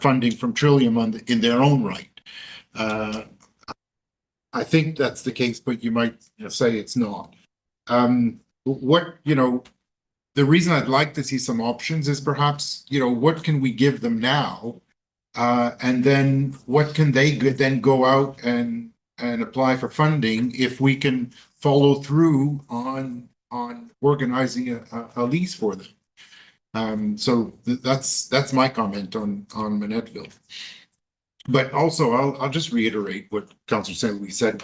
funding from Trillium in their own right? I think that's the case, but you might say it's not. The reason I'd like to see some options is perhaps, what can we give them now? And then what can they then go out and apply for funding if we can follow through on organizing a lease for them? So that's my comment on Minettville. But also I'll just reiterate what Councillor St. Louis said,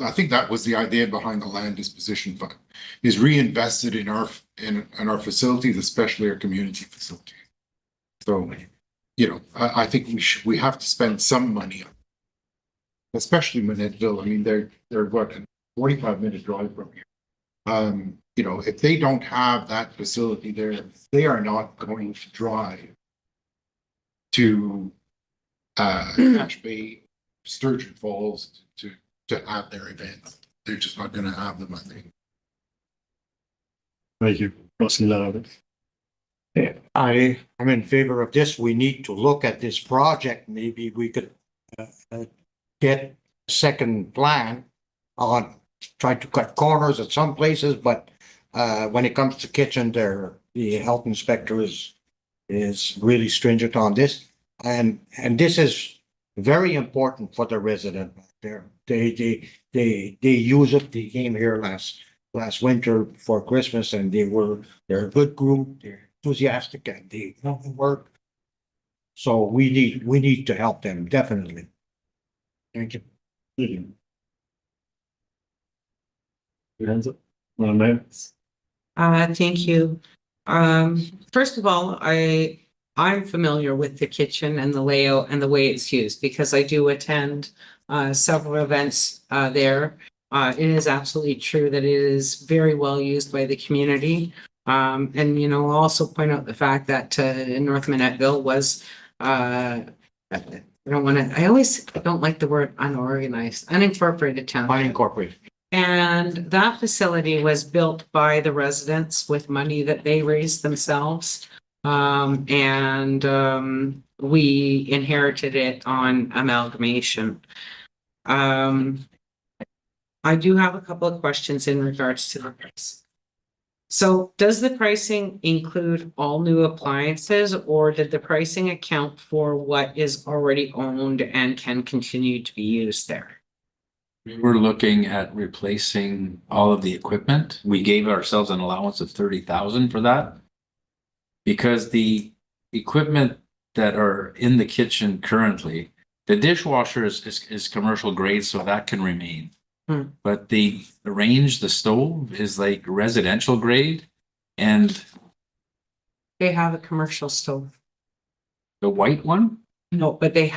I think that was the idea behind the land disposition fund, is reinvested in our facilities, especially our community facilities. So, you know, I think we have to spend some money on, especially Manettville. I mean, they're what, a 45-minute drive from here. You know, if they don't have that facility there, they are not going to drive to Cache Bay, Sturgeon Falls to have their events. They're just not gonna have them, I think. Thank you. Councilor Laverde. I'm in favor of this. We need to look at this project. Maybe we could get a second plan on trying to cut corners at some places, but when it comes to kitchen, the health inspector is really stringent on this. And this is very important for the resident there. They use it. They came here last winter for Christmas, and they're a good group. They're enthusiastic and they want to work. So we need to help them, definitely. Thank you. Thank you. Your hands up. Madam Mayor. Thank you. First of all, I'm familiar with the kitchen and the layout and the way it's used because I do attend several events there. It is absolutely true that it is very well used by the community. And, you know, I'll also point out the fact that North Manettville was, I always don't like the word unorganized, unincorporated town. Unincorporated. And that facility was built by the residents with money that they raised themselves. We inherited it on amalgamation. I do have a couple of questions in regards to the price. So does the pricing include all new appliances, or did the pricing account for what is already owned and can continue to be used there? We were looking at replacing all of the equipment. We gave ourselves an allowance of 30,000 for that. Because the equipment that are in the kitchen currently, the dishwasher is commercial grade, so that can remain. But the range, the stove is like residential grade, and They have a commercial stove. the white one, No, but they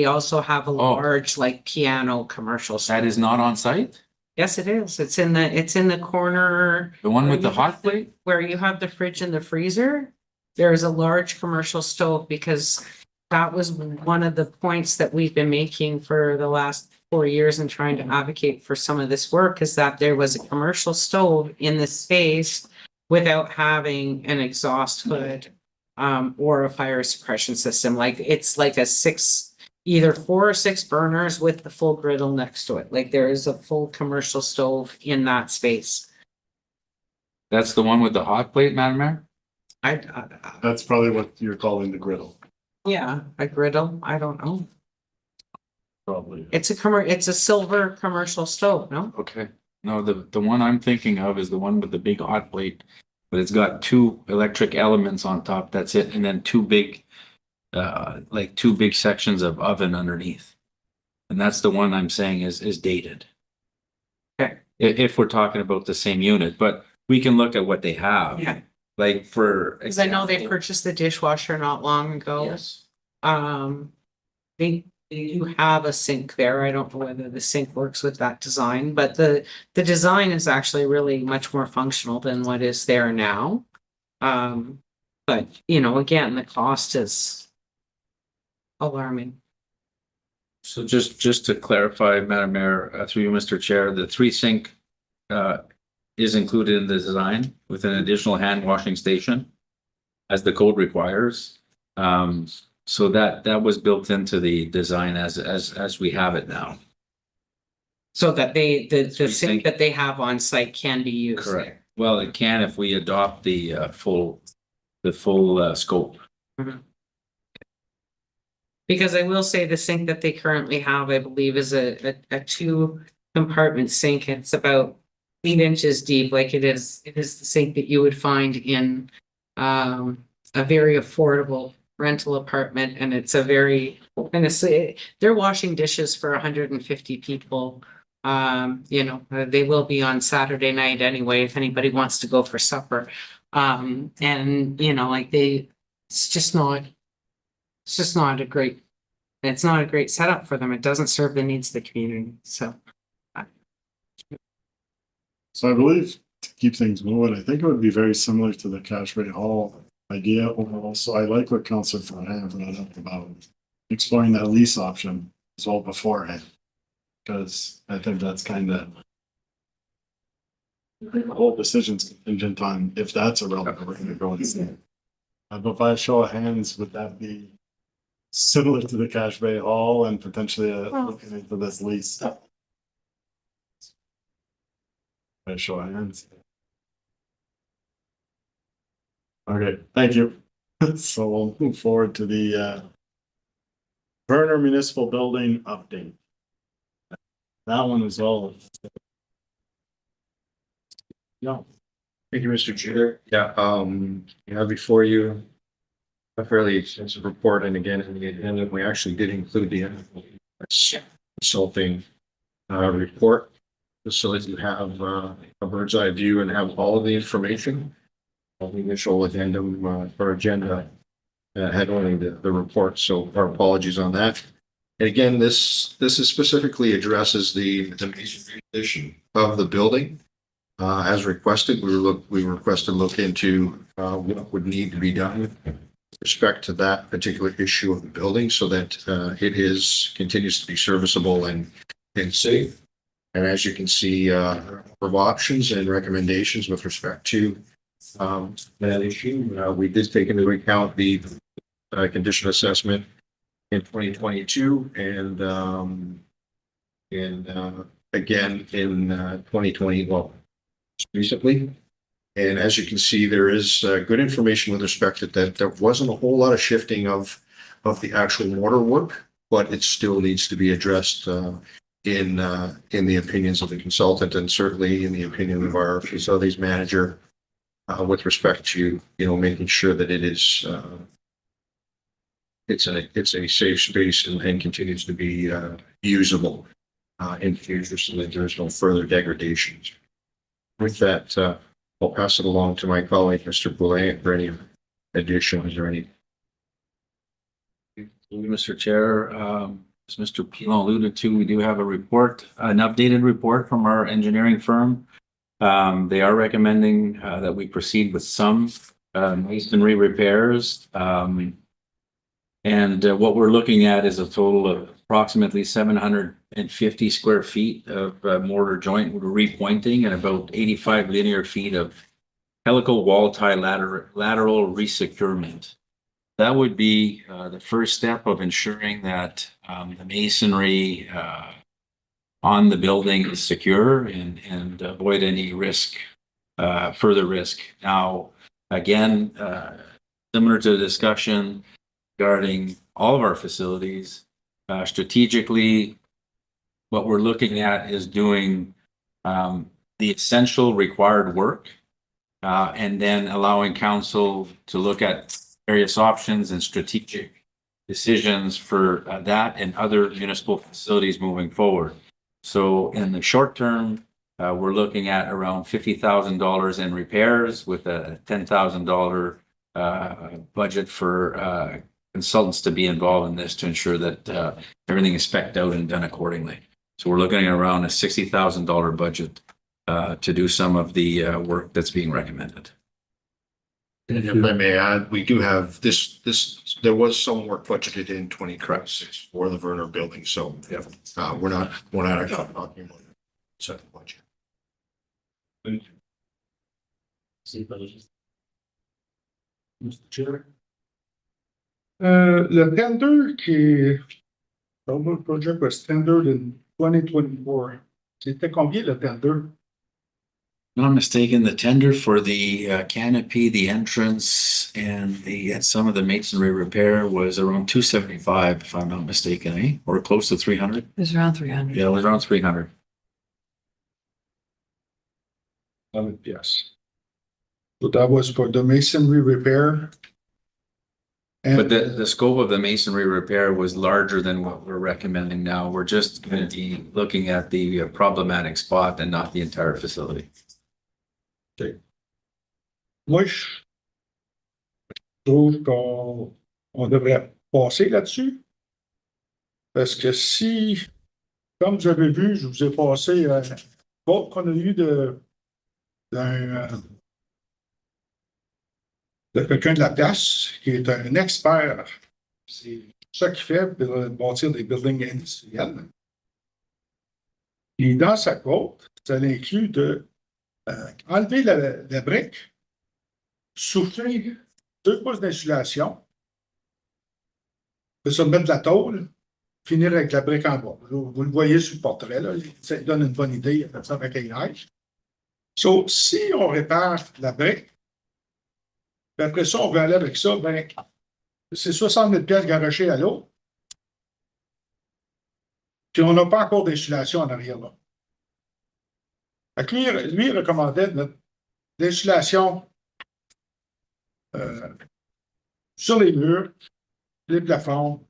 also have a large like piano commercial stove. that is not on site? Yes, it is. It's in the corner. The one with where the you have hot plate? Where you have the fridge and the freezer. There is a large commercial stove because that was one of the points that we've been making for the last 4 years and trying to advocate for some of this work is that there was a commercial stove in the space without having an exhaust hood or a fire suppression system. Like it's like either 4 or 6 burners with the full griddle next to it. Like there is a full commercial stove in that space. That's the one with the hot plate, Madam Mayor? That's probably what you're calling the griddle. Yeah, a griddle. I don't know. Probably. It's a silver commercial stove, no? Okay. No, the one I'm thinking of is the one with the big hot plate, but it's got 2 electric elements on top. That's it. And then 2 big sections of oven underneath. And that's the one I'm saying is dated. Okay. If we're talking about the same unit, but we can look at what they have. Yeah. Like for. Because I know they purchased the dishwasher not long ago. Yes. They do have a sink there. I don't know whether the sink works with that design, but the design is actually really much more functional than what is there now. But you know, again, the cost is alarming. So just to clarify, Madam Mayor, through you, Mr. Chair, the 3 sink is included in the design with an additional hand washing station as the code requires. So that was built into the design as we have it now. So that the sink that they have on site can be used. Correct. Well, it can if we adopt the full scope. Mhm. Because I will say the sink that they currently have, I believe, is a 2 compartment sink. It's about 8 inches deep. Like it is the sink that you would find in a very affordable rental apartment, and it's a very, and it's, they're washing dishes for 150 people They will be on Saturday night anyway, if anybody wants to go for supper. It's just not, it's not a great setup for them. It doesn't serve the needs of the community, so. So I believe to keep things moving, I think it would be very similar to the Cashway Hall idea overall. So I like what Councillor Farhan brought up about exploring that lease option as well beforehand. Because I think that's kind of the whole decision's contingent on if that's a route that we're gonna go instead. But by a show of hands, would that be similar to the Cache Bay Hall and potentially looking into this lease? By a show of hands. Okay, thank you. So we'll move forward to the Verner Municipal Building update. That one is all. No. Thank you, Mr. Chair. Yeah, you have before you a fairly extensive report, and again, in the agenda, we actually did include the consulting report, just so that you have a bird's eye view and have all of the information. The initial addendum or agenda headlining the report, so our apologies on that. And again, this is specifically addresses the masonry condition of the building. As requested, we requested look into what would need to be done with respect to that particular issue of the building so that it continues to be serviceable and safe. And as you can see, of options and recommendations with respect to that issue. We did take into account the condition assessment in 2022 and again in 2020, well, recently. And as you can see, there is good information with respect to that. There wasn't a whole lot of shifting of the actual mortar work, but it still needs to be addressed in the opinions of the consultant and certainly in the opinion of our facilities manager with respect to, making sure that it is it's a safe space and continues to be usable in future so that there's no further degradations. With that, I'll pass it along to my colleague, Mr. Boulay, for any additions or any. Mr. Chair, as Mr. Pilon alluded to, we do have a report, an updated report from our engineering firm. They are recommending that we proceed with some masonry repairs. And what we're looking at is a total of approximately 750 square feet of mortar joint repointing and about 85 linear feet of helical wall tie lateral resecurement. That would be the first step of ensuring that the masonry on the building is secure and avoid any risk, further risk. Now, again, similar to the discussion regarding all of our facilities, strategically, what we're looking at is doing the essential required work and then allowing council to look at various options and strategic decisions for that and other municipal facilities moving forward. So in the short term, we're looking at around $50,000 in repairs with a $10,000 budget for consultants to be involved in this to ensure that everything is spec'd out and done accordingly. So we're looking at around a $60,000 budget to do some of the work that's being recommended. And if I may add, we do have there was some work budgeted in 2026 for the Verner building. So yeah, we're not actually talking about second budget. Mr. Chair. Le tender qui est Global Project was tendered in 2024. C'était combien le tender? If I'm not mistaken, the tender for the canopy, the entrance, and some of the masonry repair was around 275, if I'm not mistaken, eh? Or close to 300. It was around 300. Yeah, it was around 300. Yes. So that was for the masonry repair. But the scope of the masonry repair was larger than what we're recommending now. We're just going to be looking at the problematic spot and not the entire facility. Moi, je trouve qu'on devrait passer là-dessus. Parce que si, comme vous avez vu, je vous ai passé bon, qu'on a eu de quelqu'un de la place qui est un expert. C'est ça qu'il fait pour bâtir des buildings industriels. Et dans sa quote, ça inclut de enlever la brique, souffler 2 pouces d'insulation, puis ça mettre de la tôle, finir avec la brique en bois. Vous le voyez sur le portrait, là, ça donne une bonne idée, il a fait ça avec un neige. So, si on répare la brique, puis après ça, on veut aller avec ça, ben, c'est 60 000 pièces garochées à l'eau. Puis on n'a pas encore d'insulation en arrière là. Fait que lui, il recommandait de l'insulation sur les murs, les plafonds,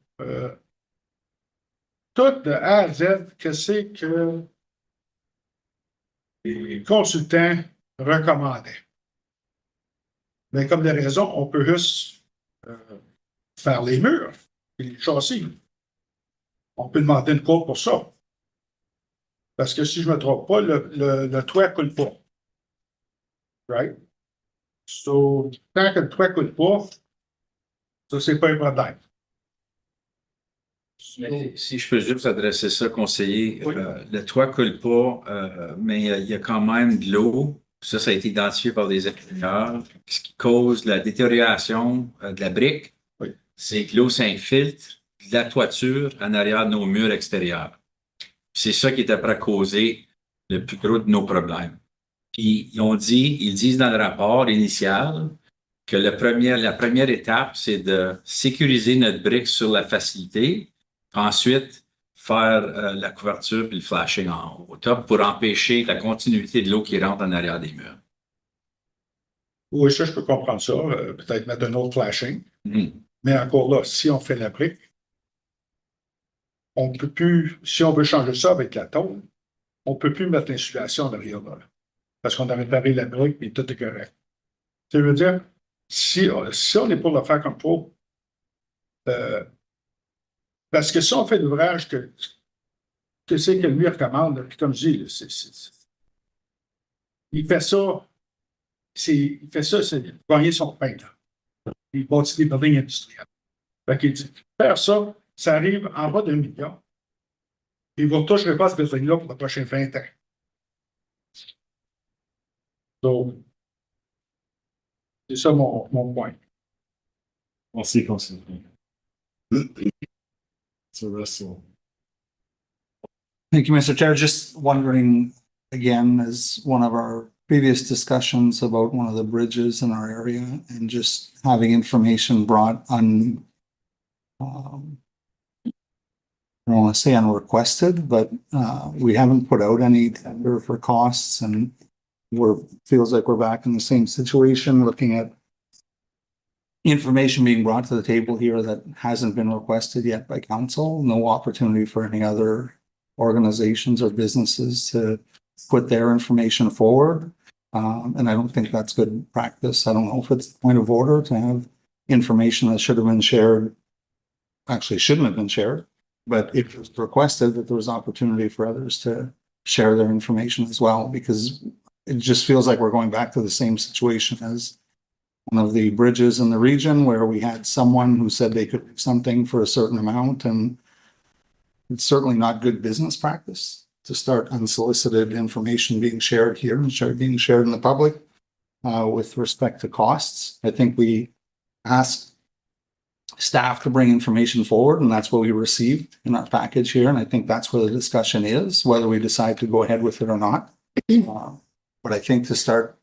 tout de A à Z, que c'est que les consultants recommandaient. Mais comme des raisons, on peut juste faire les murs et les châssis. On peut demander une cour pour ça. Parce que si je ne me trompe pas, le toit ne coule pas. Right? So, tant que le toit ne coule pas, ça, c'est pas un problème. Si je peux juste adresser ça, conseiller, le toit coule pas, mais il y a quand même de l'eau. Ça a été identifié par des ingénieurs. Ce qui cause la détérioration de la brique, c'est que l'eau s'infiltre de la toiture en arrière de nos murs extérieurs. C'est ça qui est après à causer le plus gros de nos problèmes. Puis ils disent dans le rapport initial que la première étape, c'est de sécuriser notre brique sur la facilité. Ensuite, faire la couverture puis le flashing au top pour empêcher la continuité de l'eau qui rentre en arrière des murs. Oui, ça, je peux comprendre ça. Peut-être mettre un autre flashing. Mais encore là, si on fait la brique, on ne peut plus, si on veut changer ça avec la tôle, on ne peut plus mettre l'insulation en arrière là. Parce qu'on a réparé la brique et tout est correct. Ça veut dire, si on est pour le faire comme il faut, parce que si on fait l'ouvrage que c'est que lui recommande, puis comme je dis, il fait ça, c'est gagner son pain. Là. Il bâtit des buildings industriels. Fait qu'il dit, faire ça, ça arrive en bas d'1 million. Et vous ne retoucherez pas ce building-là pour les prochains 20 ans. Donc, c'est ça mon point. Merci, conseiller. So Russell. Thank you, Mr. Chair. Just wondering, again, as one of our previous discussions about one of the bridges in our area and just having information brought on, I don't want to say unrequested, but we haven't put out any tender for costs and feels like we're back in the same situation, looking at information being brought to the table here that hasn't been requested yet by council. No opportunity for any other organizations or businesses to put their information forward. And I don't think that's good practice. I don't know if it's point of order to have information that should have been shared, actually shouldn't have been shared, but if it was requested that there was opportunity for others to share their information as well, because it just feels like we're going back to the same situation as one of the bridges in the region where we had someone who said they could do something for a certain amount, and it's certainly not good business practice to start unsolicited information being shared here and being shared in the public with respect to costs. I think we asked staff to bring information forward, and that's what we received in our package here. And I think that's where the discussion is, whether we decide to go ahead with it or not. But I think to start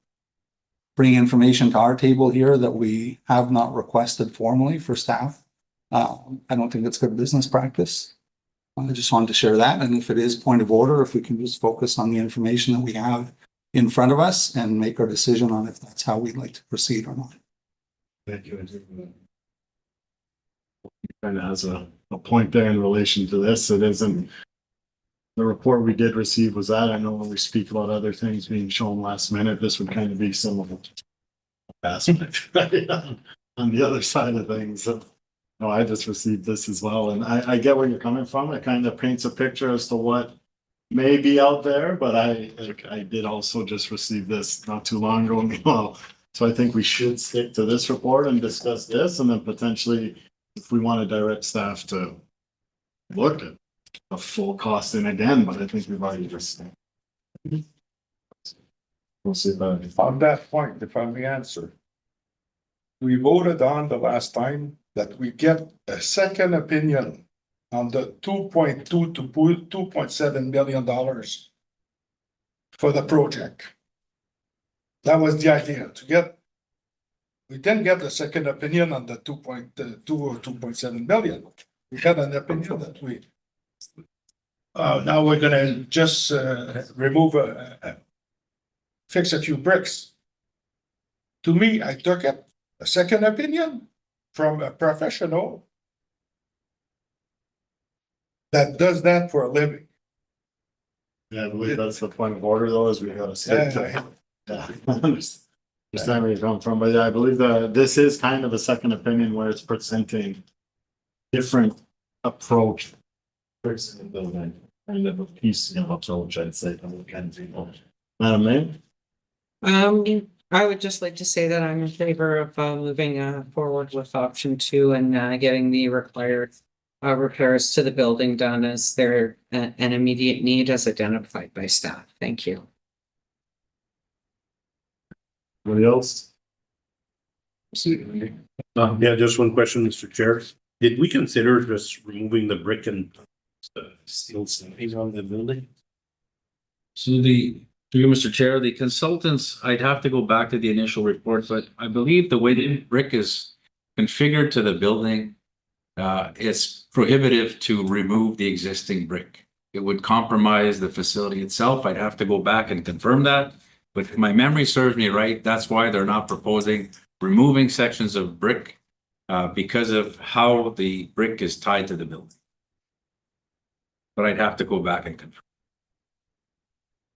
bringing information to our table here that we have not requested formally for staff, I don't think it's good business practice. I just wanted to share that. And if it is point of order, if we can just focus on the information that we have in front of us and make our decision on if that's how we'd like to proceed or not. Thank you. kind of has a point there in relation to this. It isn't. The report we did receive was that. I know when we speak about other things being shown last minute, this would kind of be some of the aspect on the other side of things. So, no, I just received this as well, and I get where you're coming from. It kind of paints a picture as to what may be out there, but I did also just receive this not too long ago. Well, so I think we should stick to this report and discuss this, and then potentially, if we want to direct staff to look at a full costing again, but I think we've already just. We'll see about it. On that point, if I may answer. We voted on the last time that we get a second opinion on the 2.2 to 2.7 million dollars for the project. That was the idea, to get. We didn't get a second opinion on the 2.2 or 2.7 million. We got an opinion that we. Now we're gonna just remove fix a few bricks. To me, I took it, a second opinion from a professional that does that for a living. Yeah, I believe that's the point of order though, is we gotta stick to. Yeah. Understand where you're coming from, but yeah, I believe that this is kind of a second opinion where it's presenting different approach. Fixing the building, kind of a piecemeal approach, I'd say. Madam Mayor? I would just like to say that I'm in favor of moving forward with option 2 and getting the required repairs to the building done as they're an immediate need as identified by staff. Thank you. Anybody else? Yeah, just one question, Mr. Chair. Did we consider just removing the brick and steel siding on the building? So through you, Mr. Chair, the consultants, I'd have to go back to the initial report, but I believe the way the brick is configured to the building, it's prohibitive to remove the existing brick. It would compromise the facility itself. I'd have to go back and confirm that. But if my memory serves me right, that's why they're not proposing removing sections of brick because of how the brick is tied to the building. But I'd have to go back and confirm.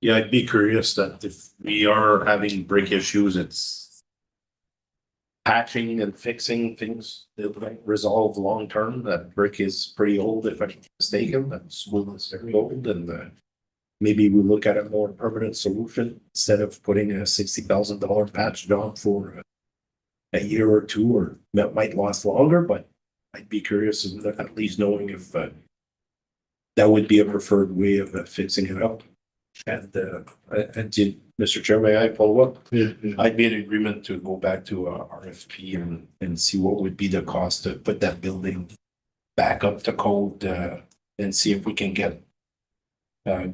Yeah, I'd be curious that if we are having brick issues, it's patching and fixing things that might resolve long term. That brick is pretty old, if I'm not mistaken. That school is very old, and maybe we look at a more permanent solution instead of putting a $60,000 patch job for a year or two, or that might last longer. But I'd be curious at least knowing if that would be a preferred way of fixing it up. And Mr. Chair, may I follow up? Yeah. I'd be in agreement to go back to RFP and see what would be the cost to put that building back up to code and see if we can get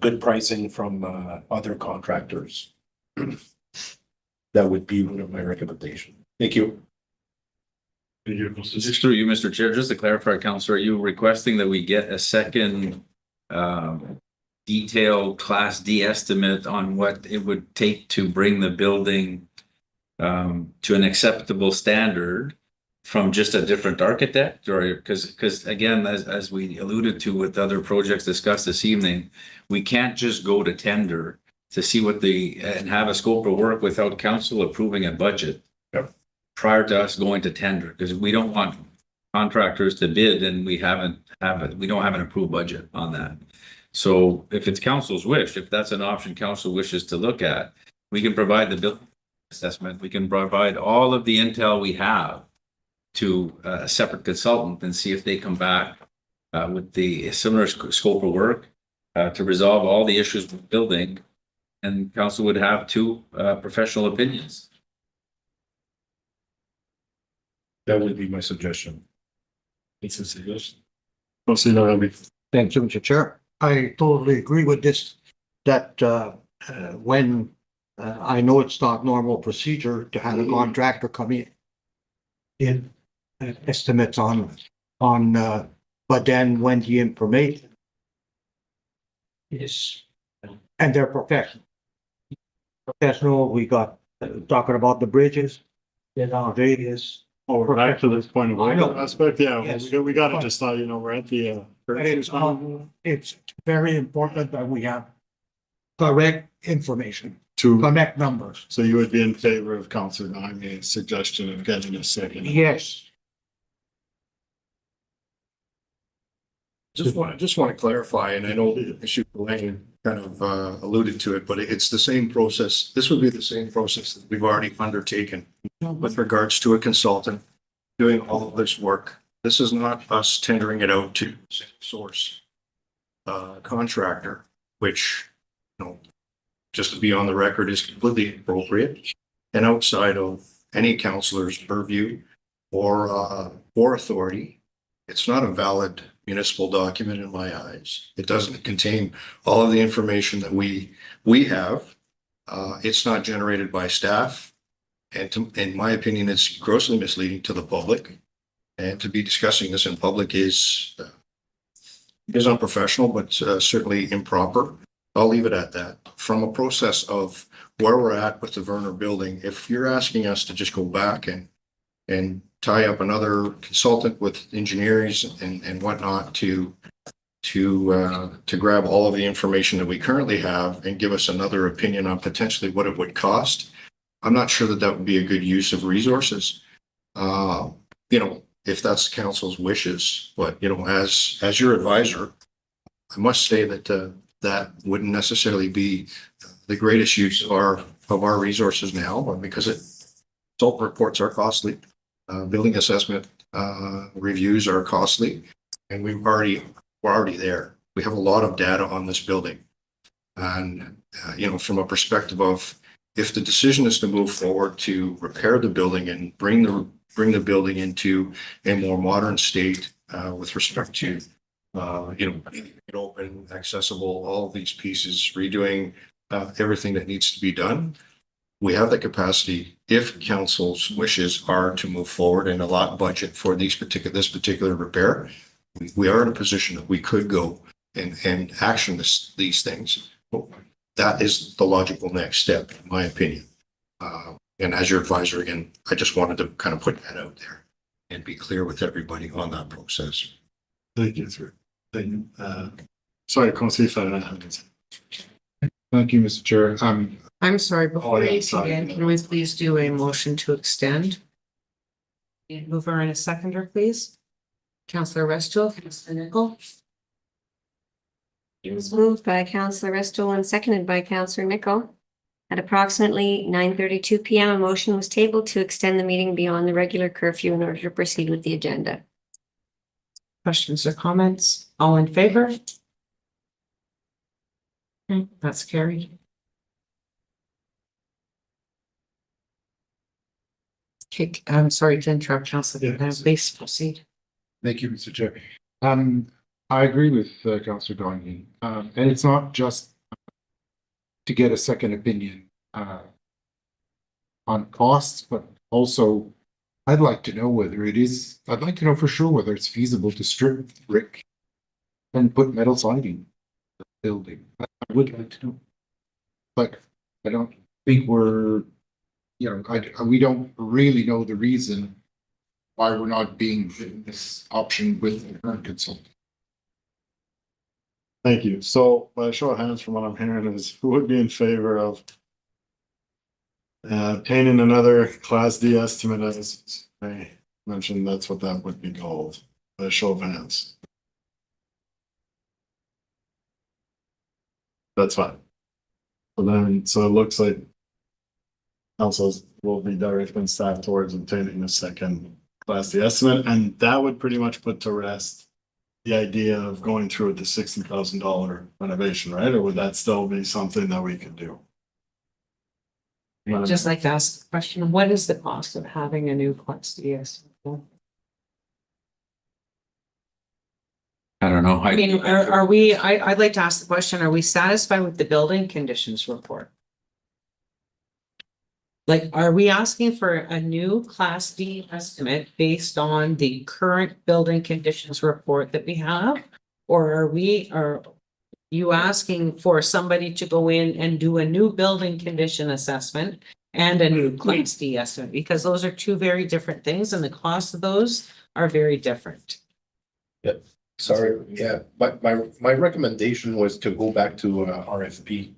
good pricing from other contractors. That would be one of my recommendations. Thank you. Just through you, Mr. Chair, just to clarify, Councillor, are you requesting that we get a second detailed Class D estimate on what it would take to bring the building to an acceptable standard from just a different architect? Or because again, as we alluded to with other projects discussed this evening, we can't just go to tender to see what and have a scope of work without council approving a budget prior to us going to tender, because we don't want contractors to bid and we don't have an approved budget on that. So if it's council's wish, if that's an option council wishes to look at, we can provide the building assessment. We can provide all of the intel we have to a separate consultant and see if they come back with the similar scope of work to resolve all the issues with the building. And council would have 2 professional opinions. That would be my suggestion. It's a suggestion. Thank you, Mr. Chair. I totally agree with this, that when I know it's not normal procedure to have a contractor come in estimates on, but then when the information is, and they're professional, we got talking about the bridges, in Vegas, Oh, we're back to this point of I know. order aspect, yeah, Yes. we gotta just thought, you know, we're at the, It's very important that we have correct information, to, correct numbers. so you would be in favor of Councillor Nami's suggestion of getting a second? Yes. Just want to clarify, and I know Mr. Lane kind of alluded to it, but it's the same process. This would be the same process that we've already undertaken with regards to a consultant doing all of this work. This is not us tendering it out to single source contractor, which, you know, just to be on the record, is completely appropriate and outside of any councillor's purview or authority. It's not a valid municipal document in my eyes. It doesn't contain all of the information that we have. It's not generated by staff. And in my opinion, it's grossly misleading to the public. And to be discussing this in public is unprofessional, but certainly improper. I'll leave it at that. From a process of where we're at with the Werner building, if you're asking us to just go back and tie up another consultant with engineers and whatnot to grab all of the information that we currently have and give us another opinion on potentially what it would cost, I'm not sure that that would be a good use of resources. You know, if that's council's wishes, but you know, as your advisor, I must say that that wouldn't necessarily be the greatest use of our resources now, because SALT reports are costly. Building assessment reviews are costly, and we're already there. We have a lot of data on this building, and you know, from a perspective of if the decision is to move forward to repair the building and bring the building into a more modern state with respect to you know, it open, accessible, all of these pieces, redoing everything that needs to be done. We have the capacity, if council's wishes are to move forward and allot budget for this particular repair, we are in a position that we could go and action these things. That is the logical next step, in my opinion. And as your advisor, again, I just wanted to kind of put that out there and be clear with everybody on that process. Thank you, sir. Thank you. Sorry, Councillor Fernandez. Thank you, Mr. Chair. I'm sorry, before yeah, you sorry. begin, can we please do a motion to extend? And mover and a seconder, please. Councillor Resto, Councillor Nicol. It was moved by Councillor Resto and seconded by Councillor Nicol. At approximately 9:32 PM, a motion was tabled to extend the meeting beyond the regular curfew in order to proceed with the agenda. Questions or comments? All in favor? Okay, that's carried. Okay, I'm sorry to interrupt, Councillor. Yeah. Please proceed. Thank you, Mr. Chair. I agree with Councillor Gagne. And it's not just to get a second opinion on costs, but also I'd like to know I'd like to know for sure whether it's feasible to strip brick and put metal siding in the building. I would like to know. But I don't think we don't really know the reason why we're not being given this option with the current consultant. Thank you. So by a show of hands from what I'm hearing is who would be in favor of obtaining another Class D estimate, as I mentioned, that's what that would be called, by a show of hands. That's fine. So it looks like councils will be directing staff towards obtaining a second Class D estimate, and that would pretty much put to rest the idea of going through with the $60,000 renovation, right? Or would that still be something that we could do? I'd just like to ask the question, what is the cost of having a new Class D estimate? I don't know. I mean, are we, I'd like to ask the question, are we satisfied with the building conditions report? Like, are we asking for a new Class D estimate based on the current building conditions report that we have? Or are you asking for somebody to go in and do a new building condition assessment and a new Class D estimate, because those are two very different things and the cost of those are very different. Sorry, yeah, but my recommendation was to go back to RFP.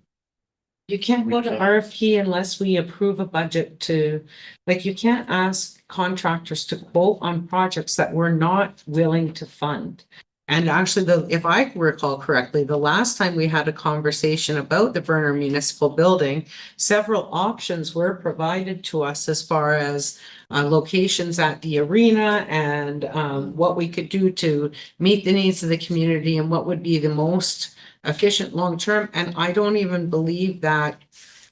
You can't go to RFP unless we approve a budget to, like, you can't ask contractors to quote on projects that we're not willing to fund. And actually, if I recall correctly, the last time we had a conversation about the Vernon Municipal Building, several options were provided to us as far as locations at the arena and what we could do to meet the needs of the community and what would be the most efficient long-term. And I don't even believe that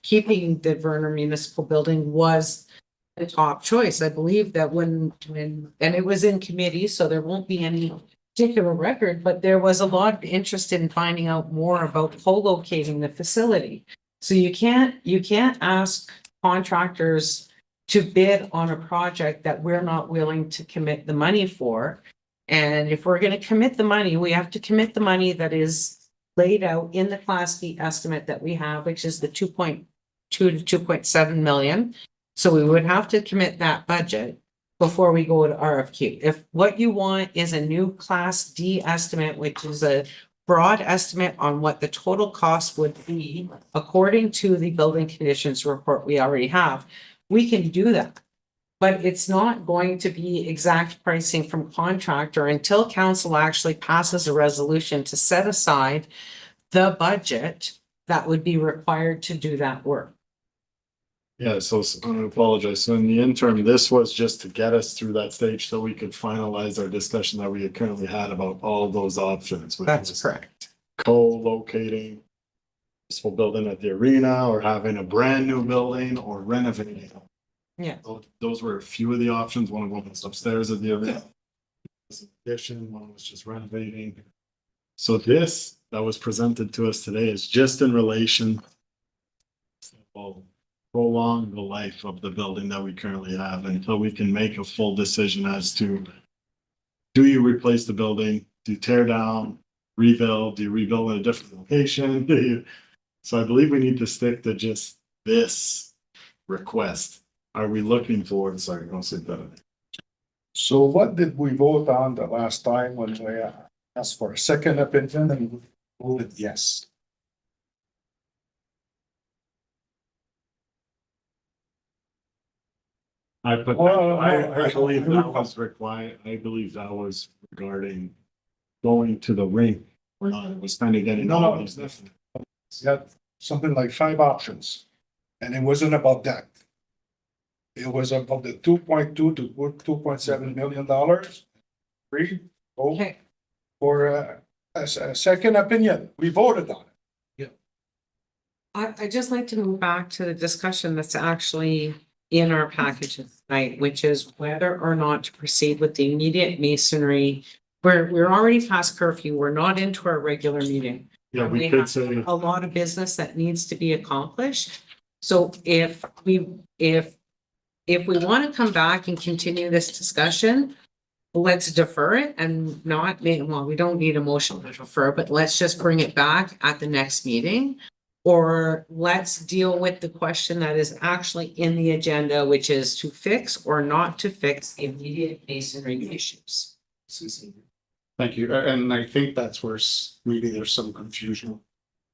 keeping the Vernon Municipal Building was the top choice. I believe that when, and it was in committee, so there won't be any particular record, but there was a lot of interest in finding out more about co-locating the facility. So you can't ask contractors to bid on a project that we're not willing to commit the money for. And if we're going to commit the money, we have to commit the money that is laid out in the Class D estimate that we have, which is the 2.2 to 2.7 million. So we would have to commit that budget before we go to RFQ. If what you want is a new Class D estimate, which is a broad estimate on what the total cost would be, according to the building conditions report we already have, we can do that. But it's not going to be exact pricing from contractor until council actually passes a resolution to set aside the budget that would be required to do that work. Yeah, so I apologize. So in the interim, this was just to get us through that stage so we could finalize our discussion that we had currently had about all those options. which That's was correct. Co-locating this whole building at the arena or having a brand new building or renovating. Yeah. Those were a few of the options. One of them was upstairs at the arena. Addition, one was just renovating. So this that was presented to us today is just in relation to prolong the life of the building that we currently have until we can make a full decision as to do you replace the building, do you tear down, rebuild, do you rebuild in a different location? Do you? So I believe we need to stick to just this request. Are we looking forward? Sorry, don't say that. So what did we vote on the last time when we asked for a second opinion and we voted yes? I believe that was required. I believe that was regarding going to the ring. Was trying to get in. No, we had something like 5 options. And it wasn't about that. It was about the 2.2 to 2.7 million dollars. Okay. For a second opinion. We voted on it. I'd just like to move back to the discussion that's actually in our packages tonight, which is whether or not to proceed with the immediate masonry. We're already past curfew. We're not into our regular meeting. Yeah, We we could have say, a lot of business that needs to be accomplished. So if we want to come back and continue this discussion, let's defer it and not, well, we don't need a motion to defer, but let's just bring it back at the next meeting. Or let's deal with the question that is actually in the agenda, which is to fix or not to fix immediate masonry issues. Thank you. And I think that's where maybe there's some confusion.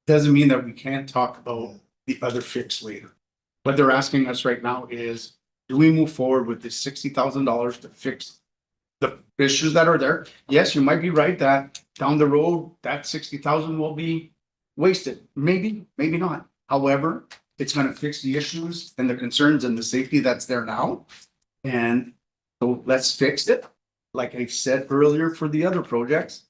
Doesn't mean that we can't talk about the other fix later. What they're asking us right now is, do we move forward with this $60,000 to fix the issues that are there? Yes, you might be right that down the road, that 60,000 will be wasted. Maybe, maybe not. However, it's gonna fix the issues and the concerns and the safety that's there now. And so let's fix it. Like I said earlier for the other projects,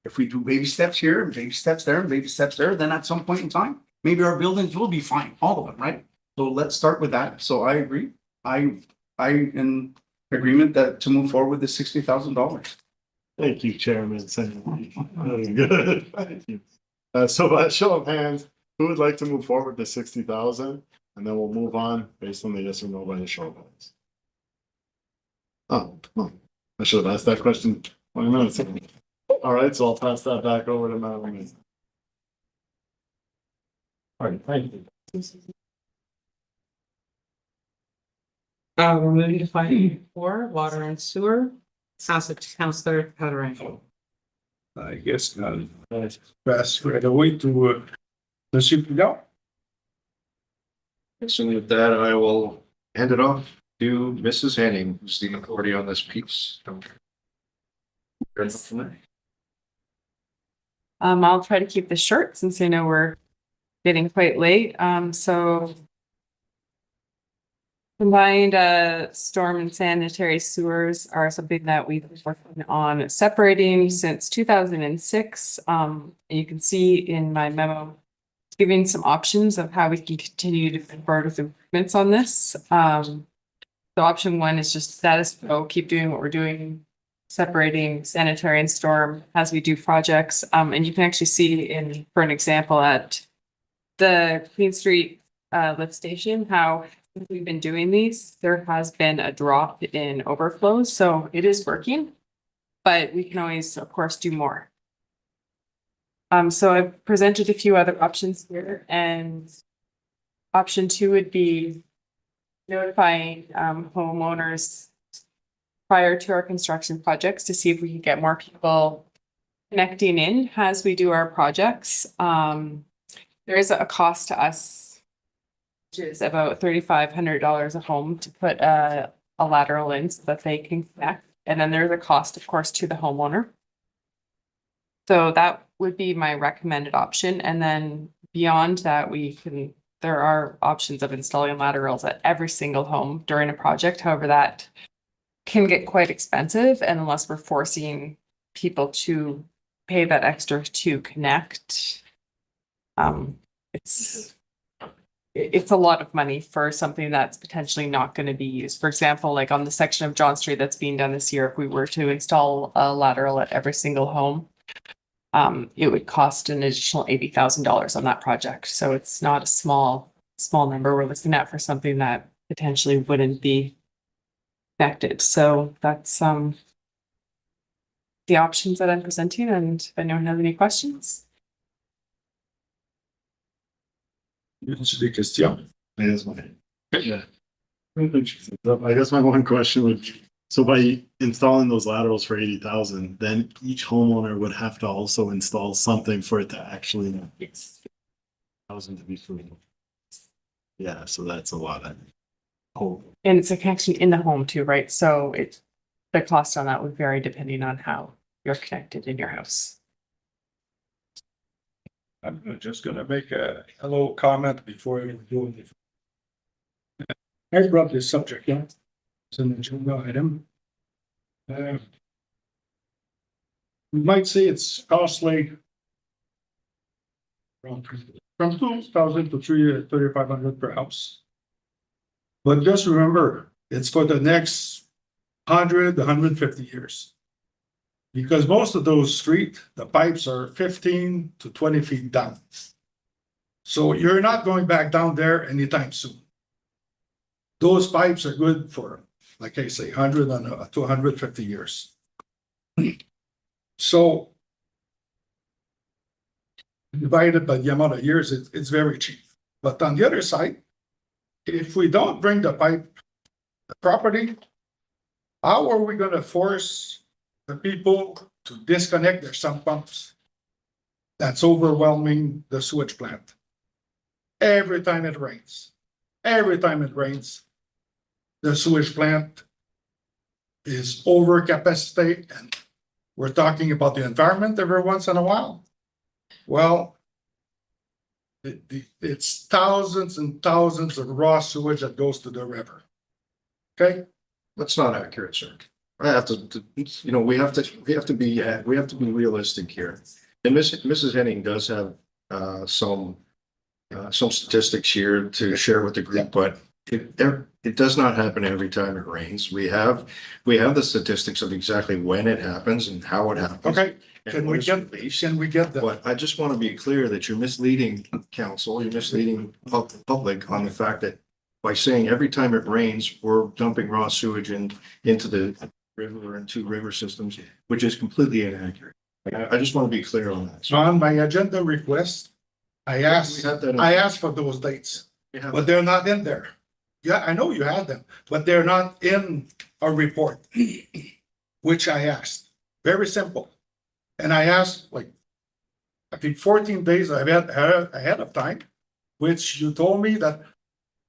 if we do baby steps here and baby steps there and baby steps there, then at some point in time, maybe our buildings will be fine, all of them, right? So let's start with that. So I agree. I in agreement that to move forward with the $60,000. thank you, Chairman. Very good. Thank you. So by show of hands, who would like to move forward to 60,000? And then we'll move on based on the yes or no by the show of hands. Oh, I should have asked that question 20 minutes ago. All right, so I'll pass that back over to Madeline. All right, thank you. We're moving to 5.4, water and sewer. Pass it to Councillor Patarin. I guess, pass right away to, Monsieur Pillon. So with that, I will hand it off to Mrs. Henning, who's the authority on this piece. I'll try to keep this short since I know we're getting quite late. So combined storm and sanitary sewers are something that we've been working on separating since 2006. You can see in my memo, giving some options of how we can continue to move forward with improvements on this. So option one is just status quo, keep doing what we're doing, separating sanitary and storm as we do projects. And you can actually see in, for an example, at the Queen Street lift station, how we've been doing these, there has been a drop in overflows, so it is working, but we can always, of course, do more. So I've presented a few other options here, and option two would be notifying homeowners prior to our construction projects to see if we can get more people connecting in as we do our projects. There is a cost to us, which is about $3,500 a home to put a lateral in so that they can connect. And then there's a cost, of course, to the homeowner. So that would be my recommended option. And then beyond that, there are options of installing laterals at every single home during a project. However, that can get quite expensive, and unless we're forcing people to pay that extra to connect, it's a lot of money for something that's potentially not going to be used. For example, like on the section of John Street that's being done this year, if we were to install a lateral at every single home, it would cost an additional $80,000 on that project. So it's not a small number we're looking at for something that potentially wouldn't be connected. So that's the options that I'm presenting, and if anyone has any questions. Yeah. I guess my one question would, so by installing those laterals for 80,000, then each homeowner would have to also install something for it to actually. Yes. Thousand to be free. Yeah, so that's a lot of. Oh, And it's a connection in the home too, right? So the cost on that would vary depending on how you're connected in your house. I'm just gonna make a little comment before we do it. I brought this subject, yeah. It's an agenda item. We might say it's costly. From 2,000 to 3,500 per house. But just remember, it's for the next 100, 150 years. Because most of those the pipes are 15 to 20 feet down. So you're not going back down there anytime soon. Those pipes are good for, like I say, 100 to 150 years. So divided by the amount of years, it's very cheap. But on the other side, if we don't bring the property, how are we gonna force the people to disconnect their sump pumps? That's overwhelming the sewage plant. Every time it rains, the sewage plant is over capacity, and we're talking about the environment every once in a while. Well, it's thousands and thousands of raw sewage that goes to the river. Okay? That's not accurate, sir. I have to, we have to be realistic here. And Mrs. Henning does have some statistics here to share with the group, but it does not happen every time it rains. We have the statistics of exactly when it happens and how it happens. Okay, can we get that? But I just want to be clear that you're misleading council, you're misleading public on the fact that by saying every time it rains, we're dumping raw sewage into the river and two river systems, which is completely inaccurate. I just want to be clear on that. So on my agenda request, I asked for those dates, but they're not in there. Yeah, I know you had them, but they're not in our report, which I asked. Very simple. And I asked like, I think 14 days ahead of time, which you told me that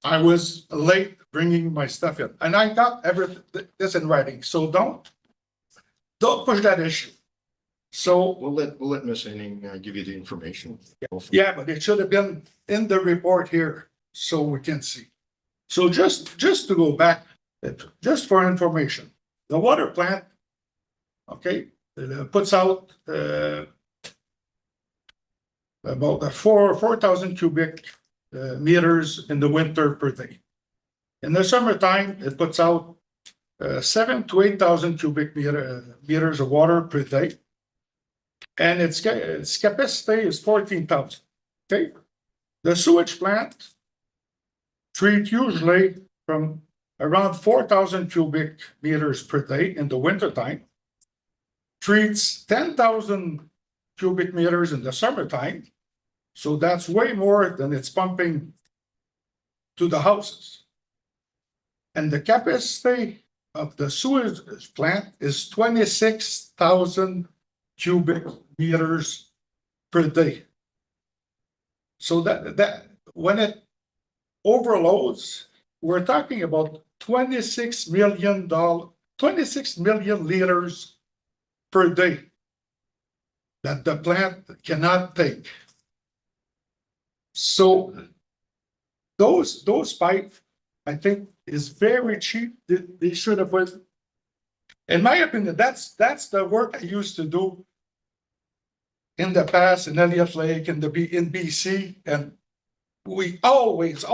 I was late bringing my stuff in, and I got this in writing, so don't push that issue. So, We'll let Ms. Henning give you the information. yeah, but it should have been in the report here, so we can see. So just to go back, just for information, the water plant, okay, puts out, about 4,000 cubic meters in the winter per day. In the summertime, it puts out 7,000 to 8,000 cubic meters of water per day. And its capacity is 14,000. Okay, the sewage plant treat usually from around 4,000 cubic meters per day in the wintertime, treats 10,000 cubic meters in the summertime. So that's way more than it's pumping to the houses. And the capacity of the sewage plant is 26,000 cubic meters per day. So that when it overloads, we're talking about $26 million, 26 million liters per day that the plant cannot take. So those pipes, I think, is very cheap. They should have put, in my opinion, that's the work I used to do in the past in Elliott Lake and in BC, and we always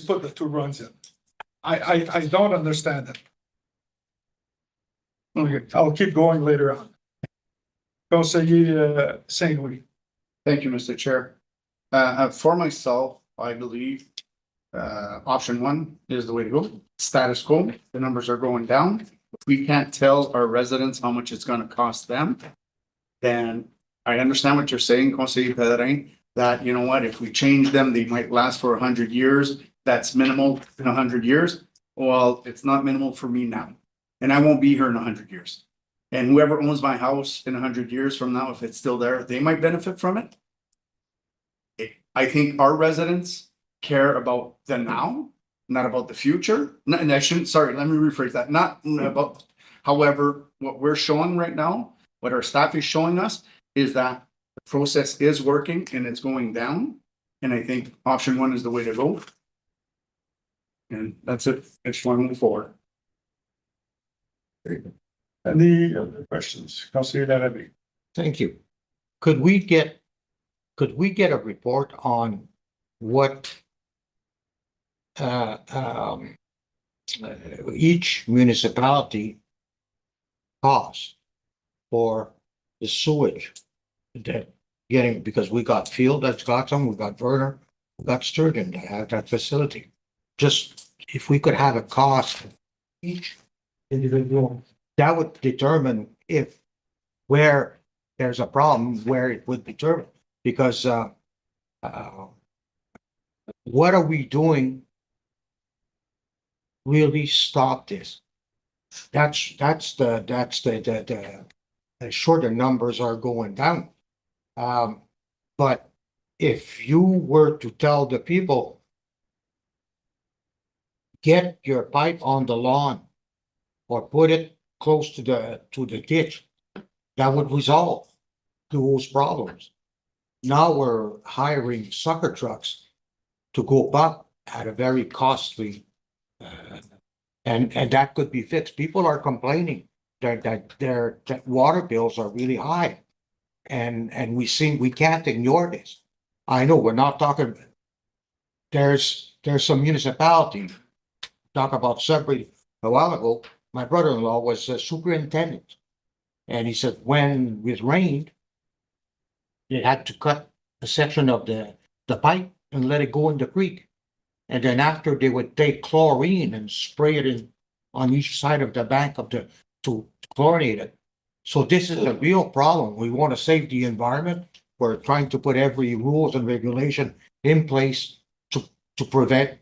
put the two runs in. I don't understand it. Okay, I'll keep going later on. Conseiller Saint-Louis. Thank you, Mr. Chair. For myself, I believe option one is the way to go. Status quo, the numbers are going down. If we can't tell our residents how much it's gonna cost them, then I understand what you're saying, Conseiller Pellerin, that, you know what, if we change them, they might last for 100 years. That's minimal in 100 years. Well, it's not minimal for me now, and I won't be here in 100 years. And whoever owns my house in 100 years from now, if it's still there, they might benefit from it. I think our residents care about the now, not about the future. And I shouldn't, sorry, let me rephrase that. Not about, however, what we're showing right now, what our staff is showing us is that the process is working and it's going down. And I think option one is the way to go. And that's it. I just want to move forward. Any other questions? Conseiller Larrabee. Thank you. Could we get a report on what each municipality costs for the sewage that getting, because we got Field that's got some, we got Verner, we got Sturgeon that have that facility. Just if we could have a cost of each individual, that would determine if where there's a problem, where it would determine. Because what are we doing really stop this? That's the shorter numbers are going down. But if you were to tell the people, get your pipe on the lawn or put it close to the ditch, that would resolve those problems. Now we're hiring sucker trucks to go up at a very costly, and that could be fixed. People are complaining that their water bills are really high, and we can't ignore this. I know we're not talking. There's some municipality talk about Sudbury a while ago. My brother-in-law was a superintendent, and he said when it rained, they had to cut a section of the pipe and let it go in the creek. And then after they would take chlorine and spray it in on each side of the bank to chlorinate it. So this is a real problem. We want to save the environment. We're trying to put every rules and regulation in place to prevent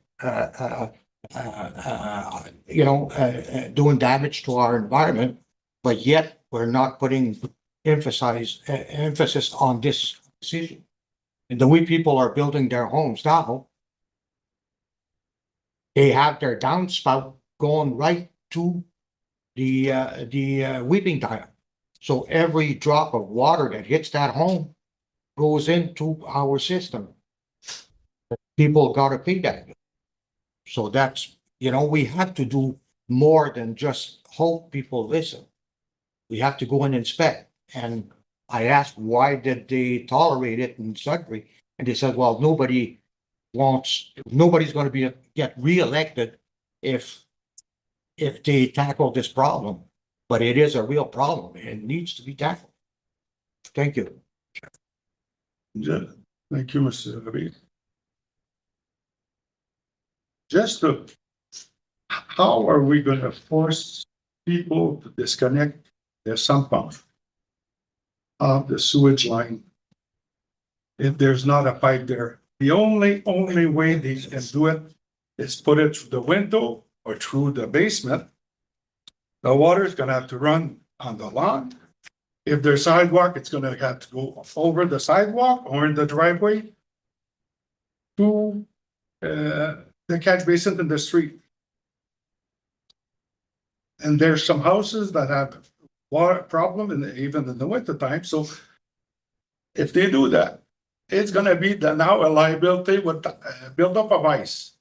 doing damage to our environment, but yet we're not putting emphasis on this decision. And the way people are building their homes now, they have their downspout going right to the weeping tile. So every drop of water that hits that home goes into our system. People gotta pay that. So that's, we have to do more than just hope people listen. We have to go and inspect. And I asked, why did they tolerate it in Sudbury? And they said, well, nobody's gonna get reelected if they tackle this problem. But it is a real problem. It needs to be tackled. Thank you. Yeah, thank you, Mr. Habib. Just how are we gonna force people to disconnect their sump pump of the sewage line if there's not a pipe there? The only way they can do it is put it through the window or through the basement. The water is gonna have to run on the lawn. If there's sidewalk, it's gonna have to go over the sidewalk or in the driveway to the catch basin in the street. And there's some houses that have water problem even in the winter time. So if they do that, it's gonna be now a liability with buildup of ice.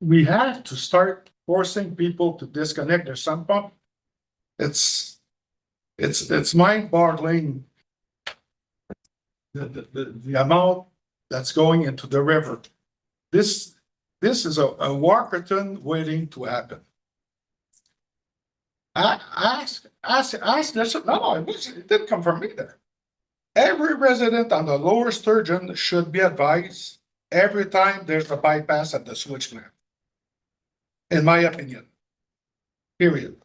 We have to start forcing people to disconnect their sump pump. It's mind-boggling. The amount that's going into the river. This is a Walkerton waiting to happen. Ask this. No, it didn't come from me there. Every resident on the Lower Sturgeon should be advised every time there's a bypass at the sewage plant. In my opinion. Period.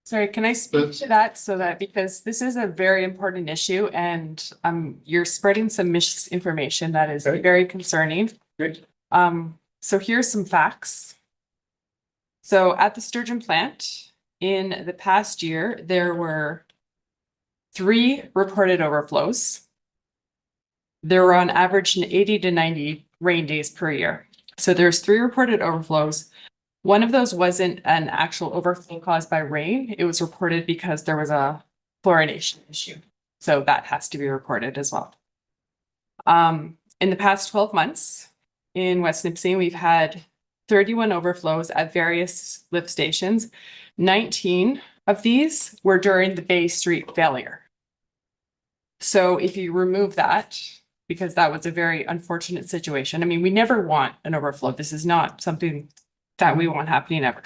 Sorry, can I speak to that because this is a very important issue and you're spreading some misinformation that is very concerning. Great. So here's some facts. So at the Sturgeon plant in the past year, there were 3 reported overflows. There were on average 80 to 90 rain days per year. So there's 3 reported overflows. One of those wasn't an actual overflow caused by rain. It was reported because there was a chlorination issue. So that has to be reported as well. In the past 12 months in West Nipissing, we've had 31 overflows at various lift stations. 19 of these were during the Bay Street failure. So if you remove that, because that was a very unfortunate situation. I mean, we never want an overflow. This is not something that we want happening ever.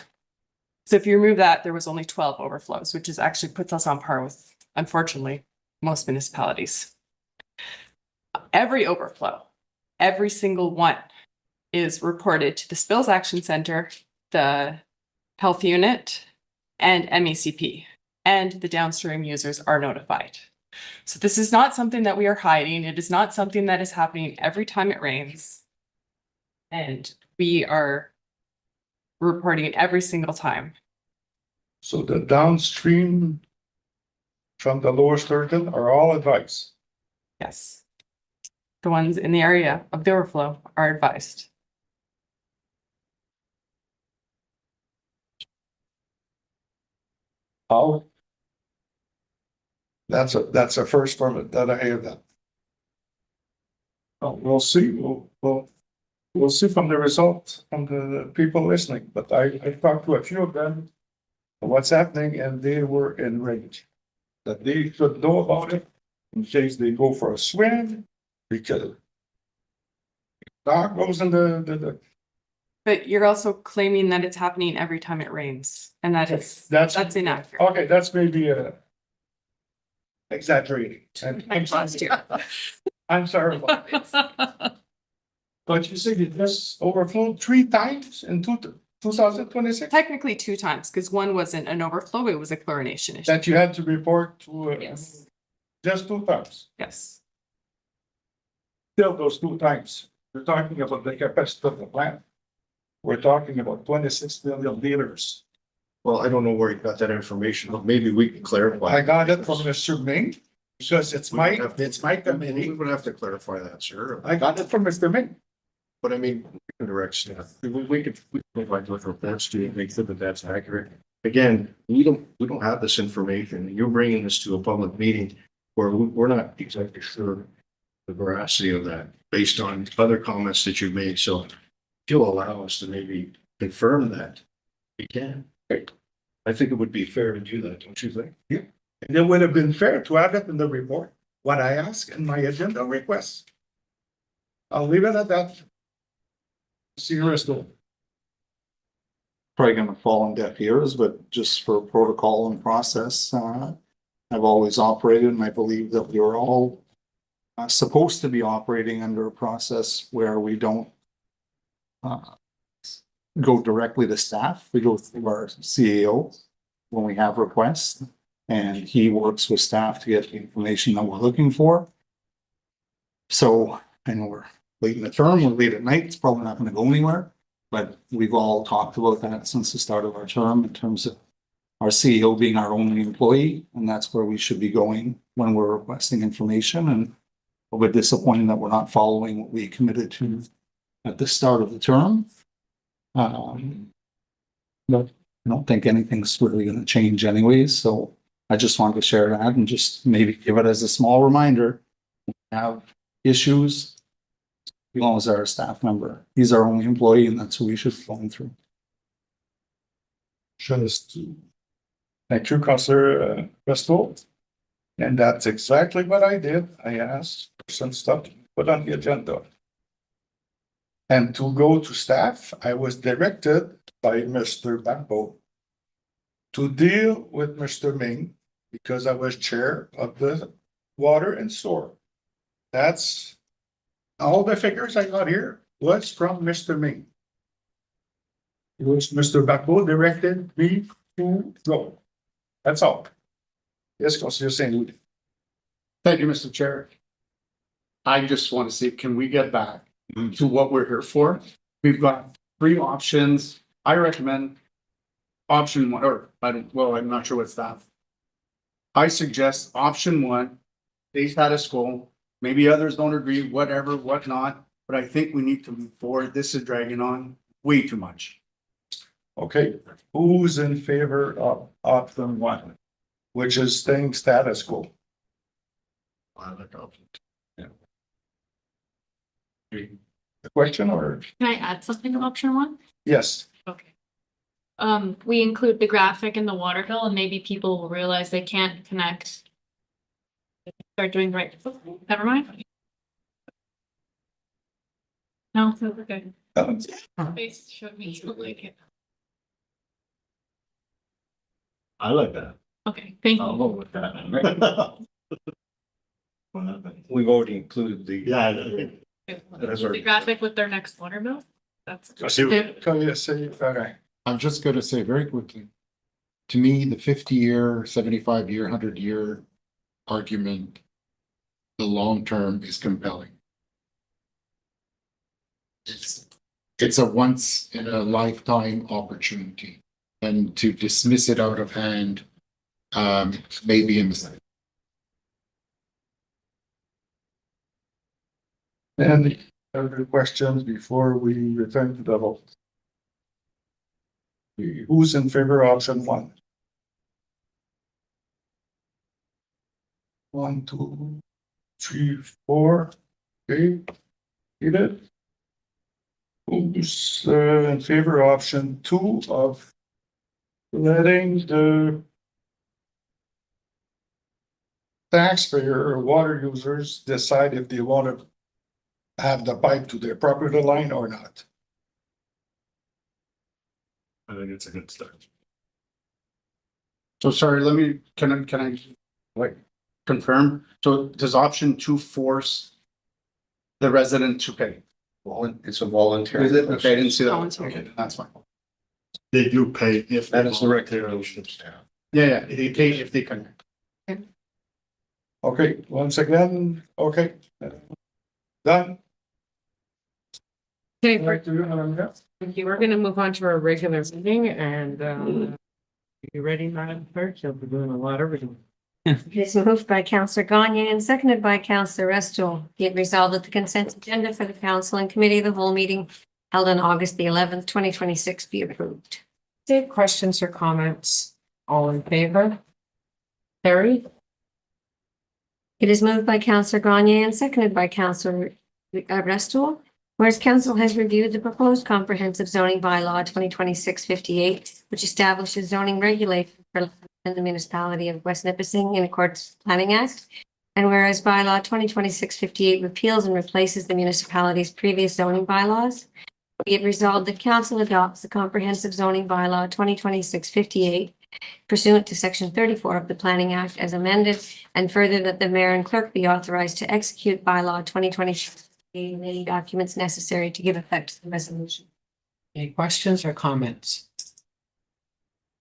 So if you remove that, there was only 12 overflows, which is actually puts us on par with, unfortunately, most municipalities. Every overflow, every single one is reported to the Spills Action Center, the health unit, and MECP, and the downstream users are notified. So this is not something that we are hiding. It is not something that is happening every time it rains. And we are reporting every single time. So the downstream from the Lower Sturgeon are all advised. Yes. The ones in the area of the overflow are advised. How? That's a first from that I hear that. Oh, we'll see. We'll see from the results from the people listening, but I talked to a few of them. What's happening, and they were enraged that they should know about it in case they go for a swim because dog goes in the. But you're also claiming that it's happening every time it rains, and that's inaccurate. Okay, that's maybe exaggerating. I'm sorry about it. But you said it just overflowed 3 times in 2026? Technically 2 times, because one wasn't an overflow, it was a chlorination issue. That you had to report to. Yes. Just 2 times. Yes. Still those 2 times. We're talking about the capacity of the plant. we're talking about 26 million liters. Well, I don't know where you got that information, but maybe we can clarify. I got it from Mr. Ming, because it's my We committee. would have to clarify that, sir. I got it from Mr. Ming. But I mean, we can direct staff. We could provide those reports to you, make sure that that's accurate. Again, we don't have this information. You're bringing this to a public meeting where we're not exactly sure the veracity of that based on other comments that you've made. So if you'll allow us to maybe confirm that, we can. I think it would be fair to do that, don't you think? Yeah. And it would have been fair to have it in the report, what I asked in my agenda request. I'll leave it at that. See you rest of. Probably gonna fall on deaf ears, but just for protocol and process, I've always operated, and I believe that we're all supposed to be operating under a process where we don't go directly to staff. We go through our CAO when we have requests, and he works with staff to get the information that we're looking for. So, I know we're late in the term, we're late at night, it's probably not gonna go anywhere, but we've all talked about that since the start of our term in terms of our CEO being our only employee, and that's where we should be going when we're requesting information, and a bit disappointed that we're not following what we committed to at the start of the term. But I don't think anything's really gonna change anyways, so I just wanted to share that and just maybe give it as a small reminder. When we have issues, as long as they're a staff member, he's our only employee, and that's who we should be going through. Just thank you, Councillor Crystal. And that's exactly what I did. I asked for some stuff to put on the agenda. And to go to staff, I was directed by Mr. Bambo to deal with Mr. Ming because I was chair of the water and sewer. That's all the figures I got here was from Mr. Ming. It was Mr. Bambo directed me to go. That's all. Yes, Councillor St. Louis. Thank you, Mr. Chair. I just want to see, can we get back to what we're here for? We've got three options. I recommend option one, or I'm not sure what's that. I suggest option one, stay status quo. Maybe others don't agree, whatever, whatnot, but I think we need to move forward. This is dragging on way too much. Okay, who's in favor of option one, which is staying status quo? I like option two. The question or? Can I add something to option one? Yes, Okay. We include the graphic in the water bill and maybe people will realize they can't connect. Start doing right. Never mind. No, that's okay. Face showed me you like it. I like that. Okay, thank I'll you. vote with that. We've already included the. Yeah. That's our- The graphic with their next water bill? That's. can you say, okay, I'm just gonna say very quickly. To me, the 50-year, 75-year, 100-year argument, the long term is compelling. It's a once in a lifetime opportunity, and to dismiss it out of hand, maybe a mistake. any other questions before we return to the vote? Who's in favor of option one? 1, 2, 3, 4. Okay. Get it? Who's in favor of option two of letting the taxpayer or water users decide if they want to have the pipe to their property line or not? I think it's a good start. So sorry, can I like confirm? So does option two force the resident to pay? It's a voluntary. Is it? Okay, I didn't see that. Voluntary. Okay, that's fine. They do pay if. That is the recommendation of staff. Yeah, they pay if they can. Okay, once again, okay. Done. Okay, Right to you, Madam Mayor. Okay, we're gonna move on to our regular meeting and, you ready, Madam Clerk? You'll be doing a lot of reading. It is moved by Councillor Gagne and seconded by Councillor Resto. Be it resolved that the consent agenda for the council and committee of the whole meeting held on August the 11th, 2026 be approved. Okay, questions or comments? All in favor? Carried. It is moved by Councillor Gagne and seconded by Councillor Resto. Whereas council has reviewed the proposed comprehensive zoning bylaw 2026-58, which establishes zoning regulations for the municipality of West Nipissing in accordance with the Planning Act. And whereas bylaw 2026-58 repeals and replaces the municipality's previous zoning bylaws, be it resolved that council adopts the comprehensive zoning bylaw 2026-58 pursuant to section 34 of the Planning Act as amended, and further that the mayor and clerk be authorized to execute bylaw 2026 any documents necessary to give effect to the resolution. Any questions or comments?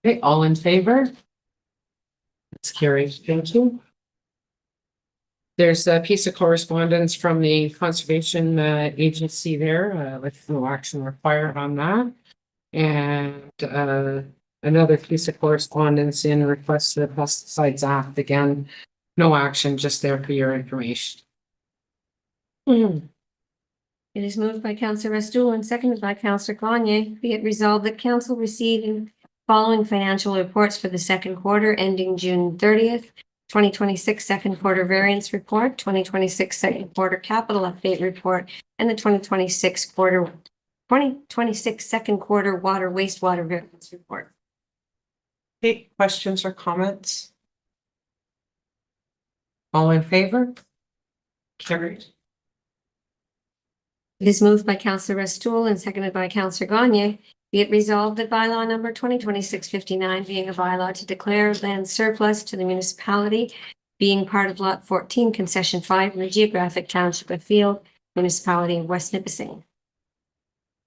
Okay, all in favor? It's carried. Thank you. There's a piece of correspondence from the Conservation Agency there, with no action required on that. And another piece of correspondence in request to the Pesticides Act. Again, no action, just there for your information. It is moved by Councillor Restoul and seconded by Councillor Gagne. Be it resolved that council receiving following financial reports for the second quarter ending June 30th, 2026 second quarter variance report, 2026 second quarter capital update report, and the 2026 second quarter water wastewater variance report. Okay, questions or comments? All in favor? Carried. It is moved by Councillor Restoul and seconded by Councillor Gagne. Be it resolved that bylaw number 2026-59 being a bylaw to declare land surplus to the municipality, being part of Lot 14, Concession 5 in the geographic township of Field, municipality of West Nipissing.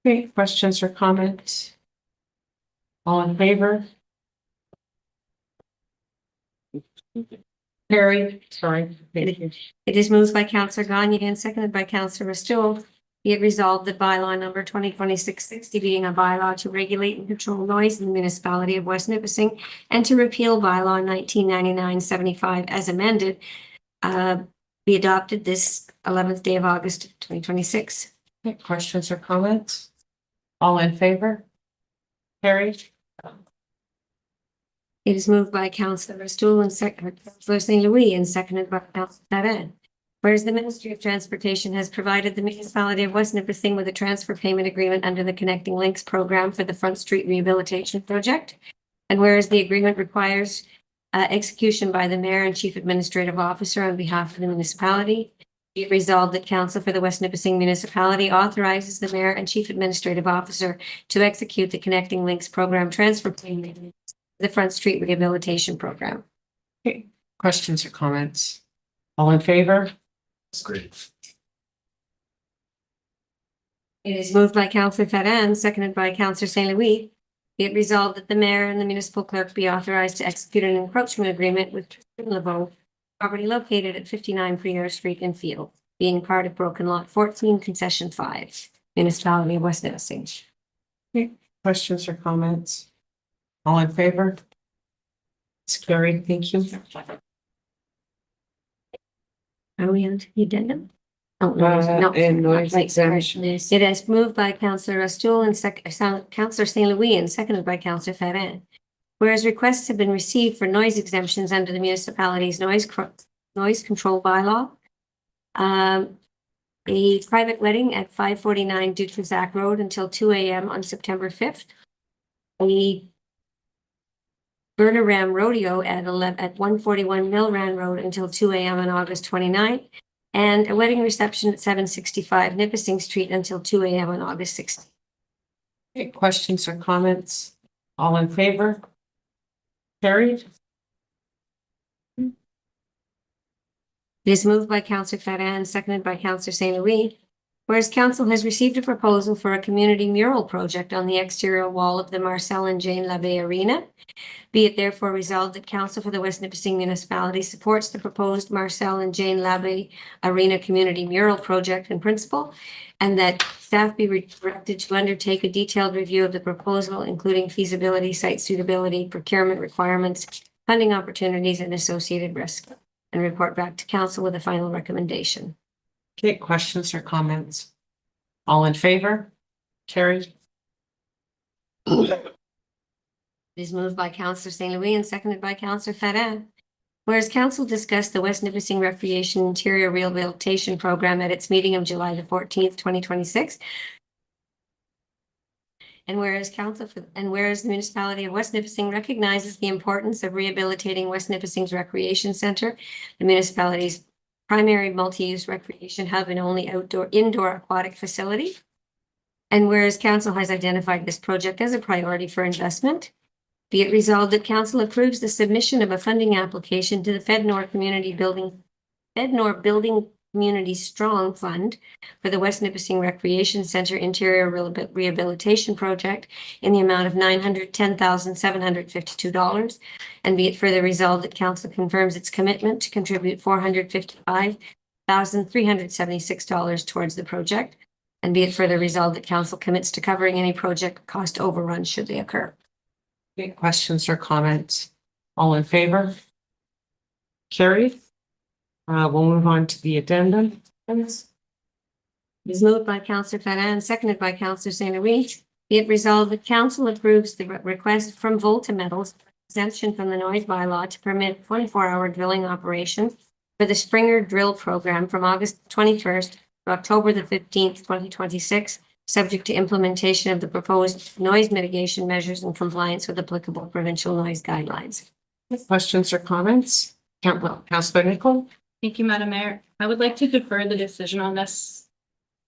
Okay, questions or comments? All in favor? Carried. Sorry. Thank you. It is moved by Councillor Gagne and seconded by Councillor Restoul. Be it resolved that bylaw number 2026-60 being a bylaw to regulate and control noise in the municipality of West Nipissing and to repeal bylaw 1999-75 as amended, be adopted this 11th day of August 2026. Okay, questions or comments? All in favor? Carried. It is moved by Councillor Restoul and Councillor St. Louis and seconded by Councillor Taran. Whereas the Ministry of Transportation has provided the municipality of West Nipissing with a transfer payment agreement under the Connecting Links program for the Front Street Rehabilitation Project. And whereas the agreement requires execution by the mayor and chief administrative officer on behalf of the municipality, be it resolved that council for the West Nipissing municipality authorizes the mayor and chief administrative officer to execute the Connecting Links program transfer payment agreement for the Front Street Rehabilitation Program. Okay, questions or comments? All in favor? That's great. It is moved by Councillor Ferran, seconded by Councillor St. Louis. Be it resolved that the mayor and the municipal clerk be authorized to execute an encroachment agreement with Tristan LeBeau, property located at 59 Prieur Street in Field, being part of Broken Lot 14, Concession 5, municipality of West Nipissing. Okay, questions or comments? All in favor? It's carried. Thank you. Are we on to the addendum? Oh, no, and noise right, sorry. exemption. It is moved by Councillor Restoul and Councillor St. Louis and seconded by Councillor Ferran. Whereas requests have been received for noise exemptions under the municipality's noise control bylaw. A private wedding at 549 Dutrisac Road until 2 a.m. on September 5th. A Berneram Rodeo at 141 Millran Road until 2 a.m. on August 29th. And a wedding reception at 765 Nipissing Street until 2 a.m. on August 16th. Okay, questions or comments? All in favor? Carried. It is moved by Councillor Ferran, seconded by Councillor St. Louis. Whereas council has received a proposal for a community mural project on the exterior wall of the Marcel and Jane Labbe Arena. Be it therefore resolved that council for the West Nipissing Municipality supports the proposed Marcel and Jane Labbe Arena Community Mural Project in principle, and that staff be directed to undertake a detailed review of the proposal, including feasibility, site suitability, procurement requirements, funding opportunities, and associated risks, and report back to council with a final recommendation. Okay, questions or comments? All in favor? Carried. It is moved by Councillor St. Louis and seconded by Councillor Ferrin. Whereas council discussed the West Nipissing Recreation Interior Rehabilitation Program at its meeting of July the 14th, 2026. And whereas the municipality of West Nipissing recognizes the importance of rehabilitating West Nipissing's Recreation Center, the municipality's primary multi-use recreation hub and only indoor aquatic facility. And whereas council has identified this project as a priority for investment, be it resolved that council approves the submission of a funding application to the Fednor Building Community Strong Fund for the West Nipissing Recreation Center Interior Rehabilitation Project in the amount of $910,752. And be it further resolved that council confirms its commitment to contribute $455,376 towards the project. And be it further resolved that council commits to covering any project cost overruns should they occur. Okay, questions or comments? All in favor? Carried. We'll move on to the addendum. It is moved by Councillor Ferrin, seconded by Councillor St. Louis. Be it resolved that council approves the request from Volta Metals exemption from the noise bylaw to permit 24-hour drilling operation for the Springer Drill Program from August 21st to October the 15th, 2026, subject to implementation of the proposed noise mitigation measures in compliance with applicable provincial noise guidelines. Questions or comments? Councillor Nicol? Thank you, Madam Mayor. I would like to defer the decision on this.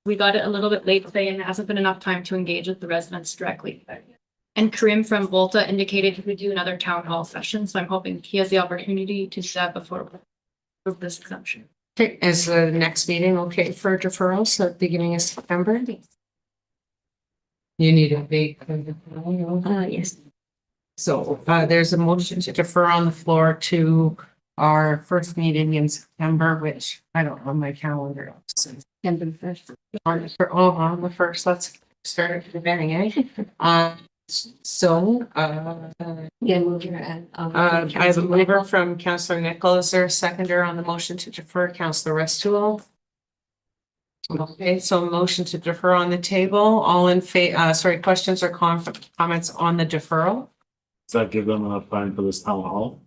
We got it a little bit late today and there hasn't been enough time to engage with the residents directly. And Karim from Volta indicated he would do another town hall session, so I'm hoping he has the opportunity to do that before we approve this exemption. Okay, is the next meeting okay for deferrals at the beginning of September? You need a date. Yes. So there's a motion to defer on the floor to our first meeting in September, which I don't have my calendar. September 1st. On the first, let's start at the beginning, eh? Yeah, move your I have a mover from Councillor Nichols. Is there a seconder on the motion to defer? Councillor Restool? Okay, so motion to defer on the table. All in questions or comments on the deferral? Does that give them enough time for this town hall?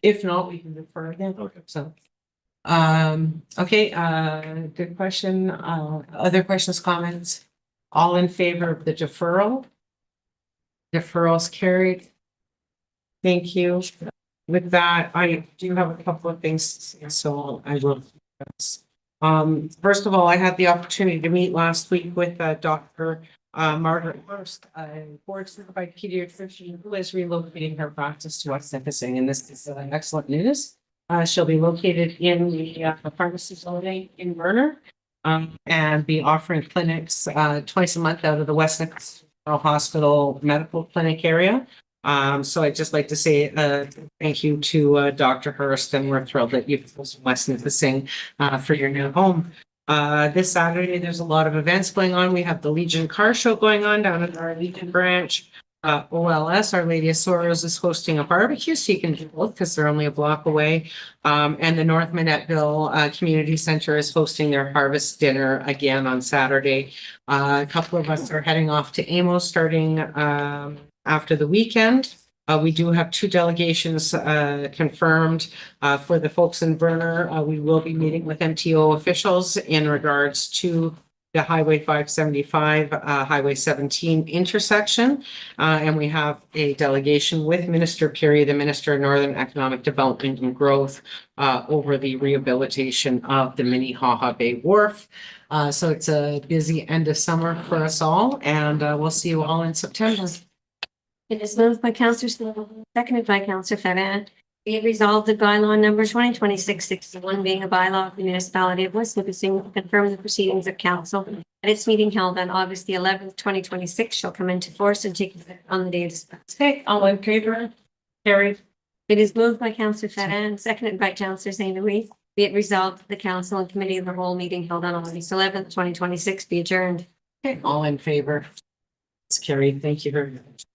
If not, we can defer again. Okay. So, good question. Other questions, comments? All in favor of the deferral? Deferrals carried. Thank you. With that, I do have a couple of things to say, so I will. First of all, I had the opportunity to meet last week with Dr. Margaret Hurst, a board certified pediatrician who is relocating her practice to West Nipissing, and this is excellent news. She'll be located in the pharmacy building in Werner, and be offering clinics twice a month out of the West Nipissing Hospital Medical Clinic area. So I'd just like to say thank you to Dr. Hurst, and we're thrilled that you've chosen West Nipissing for your new home. This Saturday, there's a lot of events going on. We have the Legion Car Show going on down at our Legion branch. OLS, Our Lady of Sorrows, is hosting a barbecue, so you can do both because they're only a block away. And the North Minettville Community Center is hosting their harvest dinner again on Saturday. A couple of us are heading off to Amos starting after the weekend. We do have 2 delegations confirmed for the folks in Werner. We will be meeting with MTO officials in regards to the Highway 575, Highway 17 intersection. And we have a delegation with Minister Perry, the Minister of Northern Economic Development and Growth, over the rehabilitation of the Minnehaha Bay Wharf. So it's a busy end of summer for us all, and we'll see you all in September. It is moved by Councillor Sloan, seconded by Councillor Ferrin. Be it resolved that bylaw number 2026-61 being a bylaw of the municipality of West Nipissing will confirm the proceedings of council at its meeting held on August the 11th, 2026 shall come into force and take effect on the day dispensed. Okay, all in favor? Carried. It is moved by Councillor Fedin, seconded by Councillor St. Louis. Be it resolved that the council and committee of the whole meeting held on August 11th, 2026 be adjourned. Okay, all in favor? It's carried. Thank you very much.